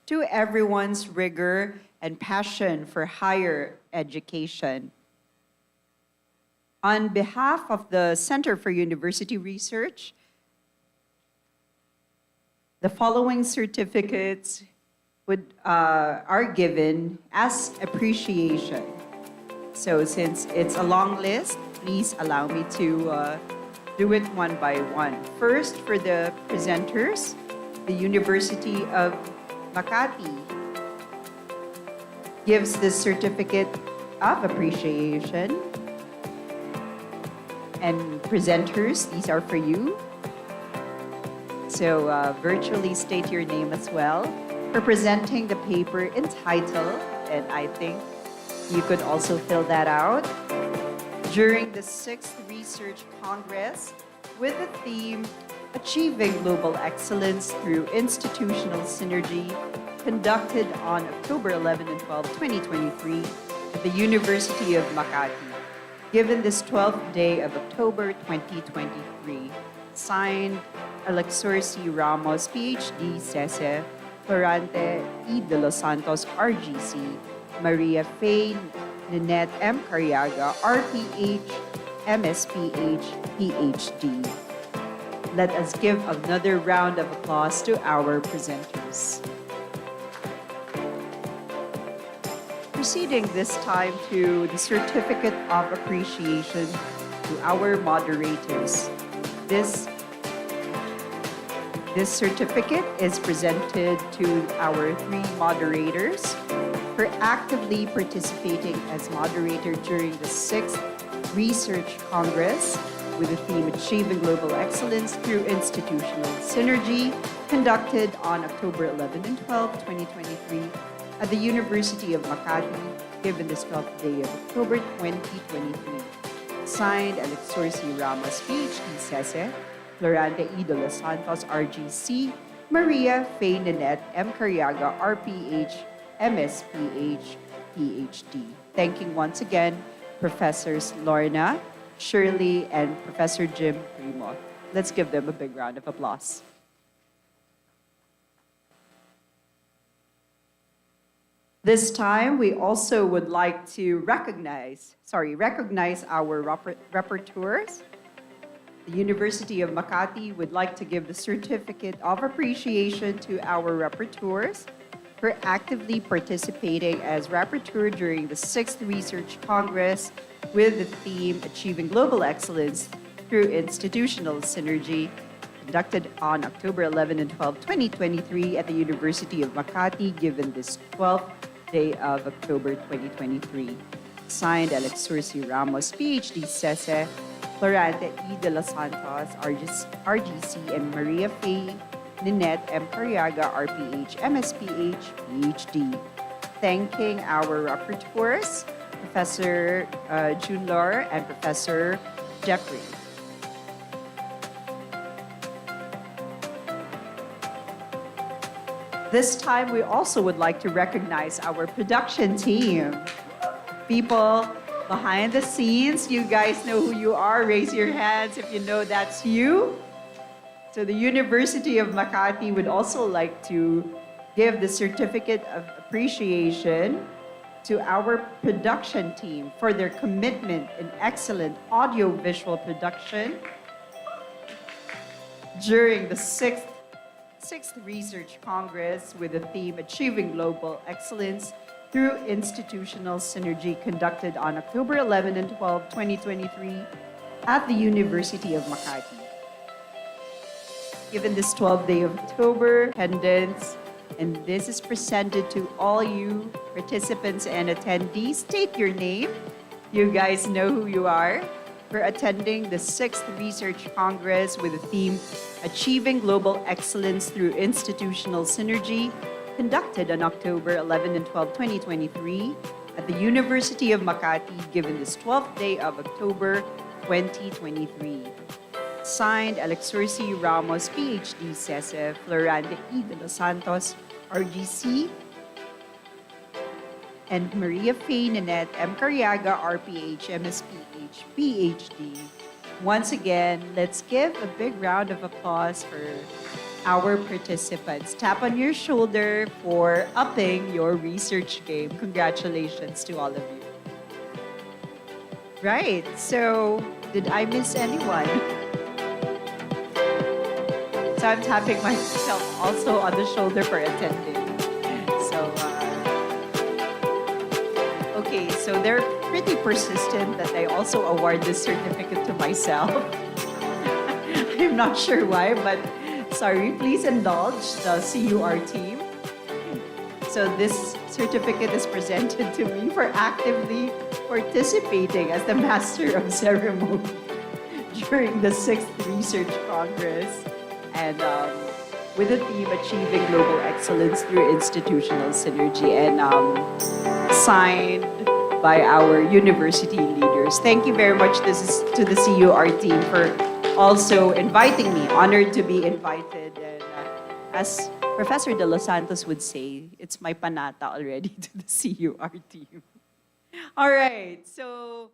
S1: To everyone's rigor and passion for higher education. On behalf of the Center for University Research, the following certificates are given as appreciation. So since it's a long list, please allow me to do it one by one. First, for the presenters, the University of Makati gives this certificate of appreciation. And presenters, these are for you. So virtually state your name as well for presenting the paper entitled, and I think you could also fill that out, during the 6th Research Congress with the theme Achieving Global Excellence Through Institutional Synergy, conducted on October 11 and 12, 2023 at the University of Makati, given this 12th day of October 2023. Signed, Alexor C. Ramos, PhD, CESE, Florante E. de los Santos, RGC, Maria Faye Ninette M. Cariaga, RPH, MSPH, PhD. Let us give another round of applause to our presenters. Proceeding this time to the certificate of appreciation to our moderators. This certificate is presented to our 3 moderators for actively participating as moderator during the 6th Research Congress with the theme Achieving Global Excellence Through Institutional Synergy, conducted on October 11 and 12, 2023 at the University of Makati, given this 12th day of October 2023. Signed, Alexor C. Ramos, PhD, CESE, Florante E. de los Santos, RGC, Maria Faye Ninette M. Cariaga, RPH, MSPH, PhD. Thanking once again Professors Lorna, Shirley, and Professor Jim Primo. Let's give them a big round of applause. This time, we also would like to recognize our rapporteurs. The University of Makati would like to give the certificate of appreciation to our rapporteurs for actively participating as rapporteur during the 6th Research Congress with the theme Achieving Global Excellence Through Institutional Synergy, conducted on October 11 and 12, 2023 at the University of Makati, given this 12th day of October 2023. Signed, Alexor C. Ramos, PhD, CESE, Florante E. de los Santos, RGC, and Maria Faye Ninette M. Cariaga, RPH, MSPH, PhD. Thanking our rapporteurs, Professor June Lor and Professor Jeffrey. This time, we also would like to recognize our production team. People behind the scenes, you guys know who you are. Raise your hands if you know that's you. So the University of Makati would also like to give the Certificate of Appreciation to our production team for their commitment in excellent audiovisual production during the sixth Research Congress with the theme Achieving Global Excellence through Institutional Synergy, conducted on October 11 and 12, 2023 at the University of Makati. Given this 12th day of October, attendance, and this is presented to all you participants and attendees. State your name. You guys know who you are. We're attending the 6th Research Congress with the theme Achieving Global Excellence through Institutional Synergy, conducted on October 11 and 12, 2023 at the University of Makati, given this 12th day of October, 2023. Signed, Alexursi Ramos, PhD, CESE, Florante E. de los Santos, RGC, and Maria Faye Ninette M. Cariaga, RPH, MSPH, PhD. Once again, let's give a big round of applause for our participants. Tap on your shoulder for upping your research game. Congratulations to all of you. Right, so did I miss anyone? So I'm tapping myself also on the shoulder for attending. So, okay, so they're pretty persistent that I also award this certificate to myself. I'm not sure why, but sorry, please indulge the CUR team. So this certificate is presented to me for actively participating as the Master of Ceremony during the 6th Research Congress, and with the theme Achieving Global Excellence through Institutional Synergy, and signed by our university leaders. Thank you very much. This is to the CUR team for also inviting me. Honored to be invited. And as Professor De Los Santos would say, it's my panata already to the CUR team. All right, so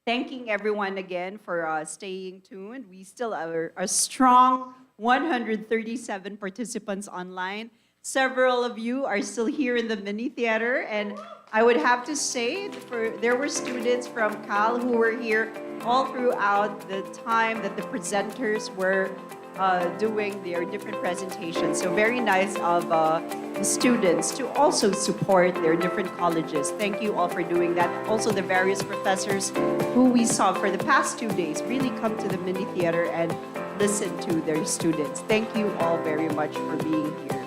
S1: thanking everyone again for staying tuned. We still are a strong 137 participants online. Several of you are still here in the mini theater, and I would have to say there were students from Cal who were here all throughout the time that the presenters were doing their different presentations. So very nice of the students to also support their different colleges. Thank you all for doing that. Also the various professors who we saw for the past 2 days really come to the mini theater and listen to their students. Thank you all very much for being here.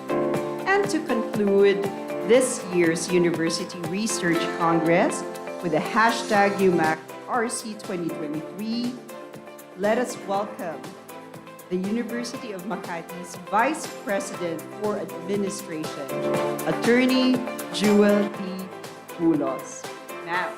S1: And to conclude this year's University Research Congress with the hashtag UMak RC 2023, let us welcome the University of Makati's Vice President for Administration, Attorney Jewel T. Bulos. Now.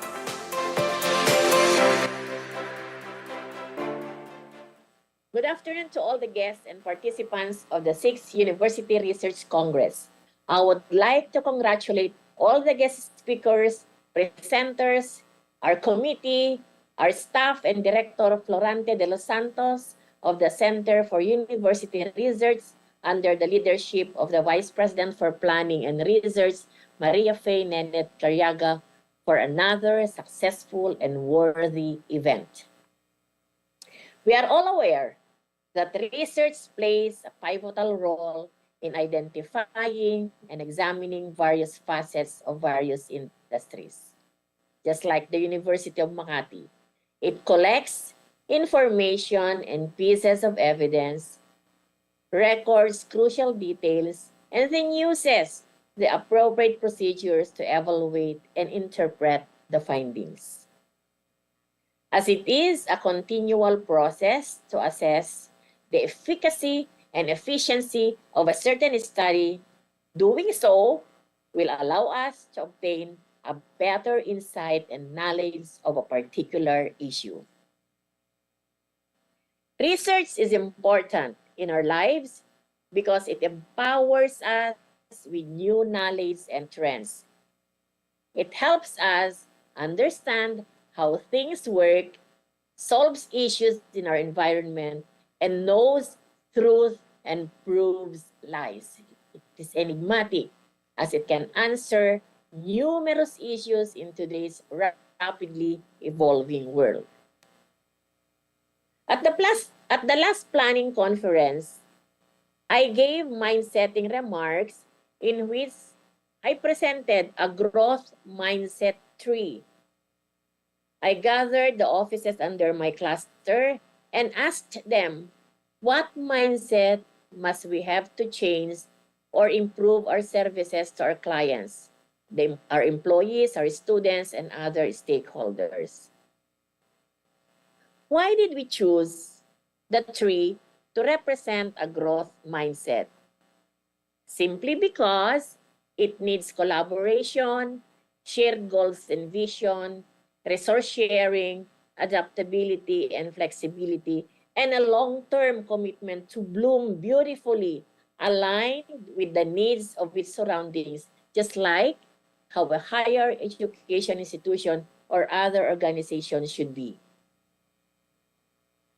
S10: Good afternoon to all the guests and participants of the 6th University Research Congress. I would like to congratulate all the guest speakers, presenters, our committee, our staff, and Director Florante de los Santos of the Center for University Research under the leadership of the Vice President for Planning and Research, Maria Faye Ninette Cariaga, for another successful and worthy event. We are all aware that research plays a pivotal role in identifying and examining various facets of various industries. Just like the University of Makati, it collects information and pieces of evidence, records crucial details, and then uses the appropriate procedures to evaluate and interpret the findings. as it is a continual process to assess the efficacy and efficiency of a certain study. Doing so will allow us to obtain a better insight and knowledge of a particular issue. Research is important in our lives because it empowers us with new knowledge and trends. It helps us understand how things work, solves issues in our environment, and knows truth and proves lies. It is enigmatic as it can answer numerous issues in today's rapidly evolving world. At the last planning conference, I gave mind-setting remarks in which I presented a growth mindset tree. I gathered the offices under my cluster and asked them, what mindset must we have to change or improve our services to our clients, our employees, our students, and other stakeholders? Why did we choose the tree to represent a growth mindset? Simply because it needs collaboration, shared goals and vision, resource sharing, adaptability and flexibility, and a long-term commitment to bloom beautifully, aligned with the needs of its surroundings, just like how a higher education institution or other organization should be.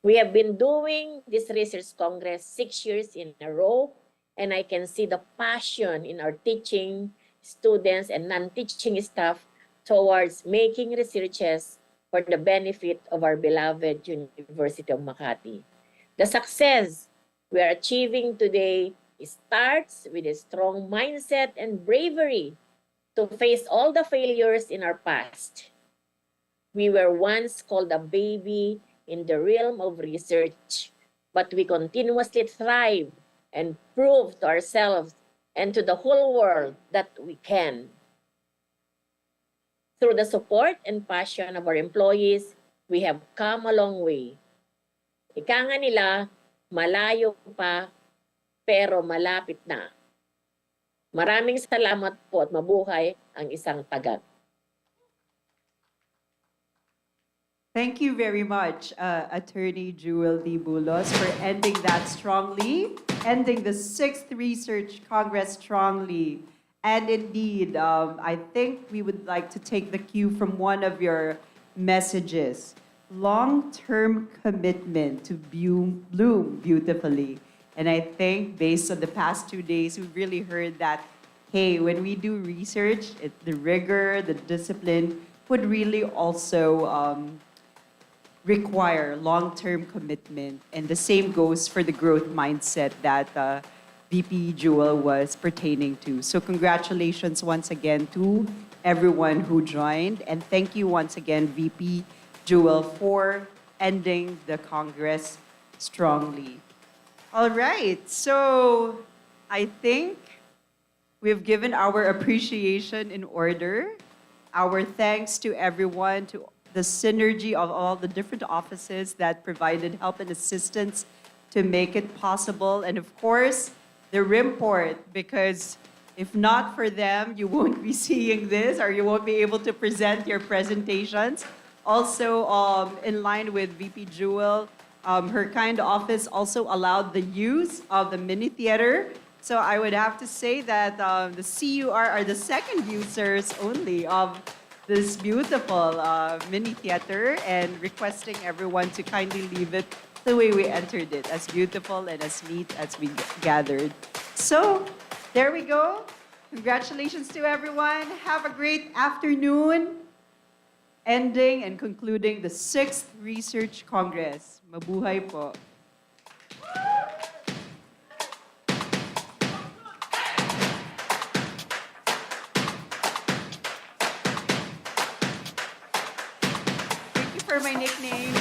S10: We have been doing this Research Congress 6 years in a row, and I can see the passion in our teaching students and non-teaching staff towards making researches for the benefit of our beloved University of Makati. The success we are achieving today starts with a strong mindset and bravery to face all the failures in our past. We were once called a baby in the realm of research, but we continuously thrive and prove to ourselves and to the whole world that we can. Through the support and passion of our employees, we have come a long way. Ika nga nila, malayo pa, pero malapit na. Maraming salamat po at mabuhay ang isang tagag.
S1: Thank you very much, Attorney Jewel D. Bulos, for ending that strongly, ending the 6th Research Congress strongly. And indeed, I think we would like to take the cue from one of your messages. Long-term commitment to bloom beautifully. And I think based on the past 2 days, we've really heard that, hey, when we do research, the rigor, the discipline would really also require long-term commitment. And the same goes for the growth mindset that VP Jewel was pertaining to. So congratulations once again to everyone who joined. And thank you once again, VP Jewel, for ending the Congress strongly. All right, so I think we've given our appreciation in order. Our thanks to everyone, to the synergy of all the different offices that provided help and assistance to make it possible. And of course, the Rimport, because if not for them, you won't be seeing this or you won't be able to present your presentations. Also, in line with VP Jewel, her kind office also allowed the use of the mini theater. So I would have to say that the CUR are the second users only of this beautiful mini theater, and requesting everyone to kindly leave it the way we entered it, as beautiful and as neat as we gathered. So there we go. Congratulations to everyone. Have a great afternoon. Ending and concluding the 6th Research Congress. Mabuhay po. Thank you for my nickname.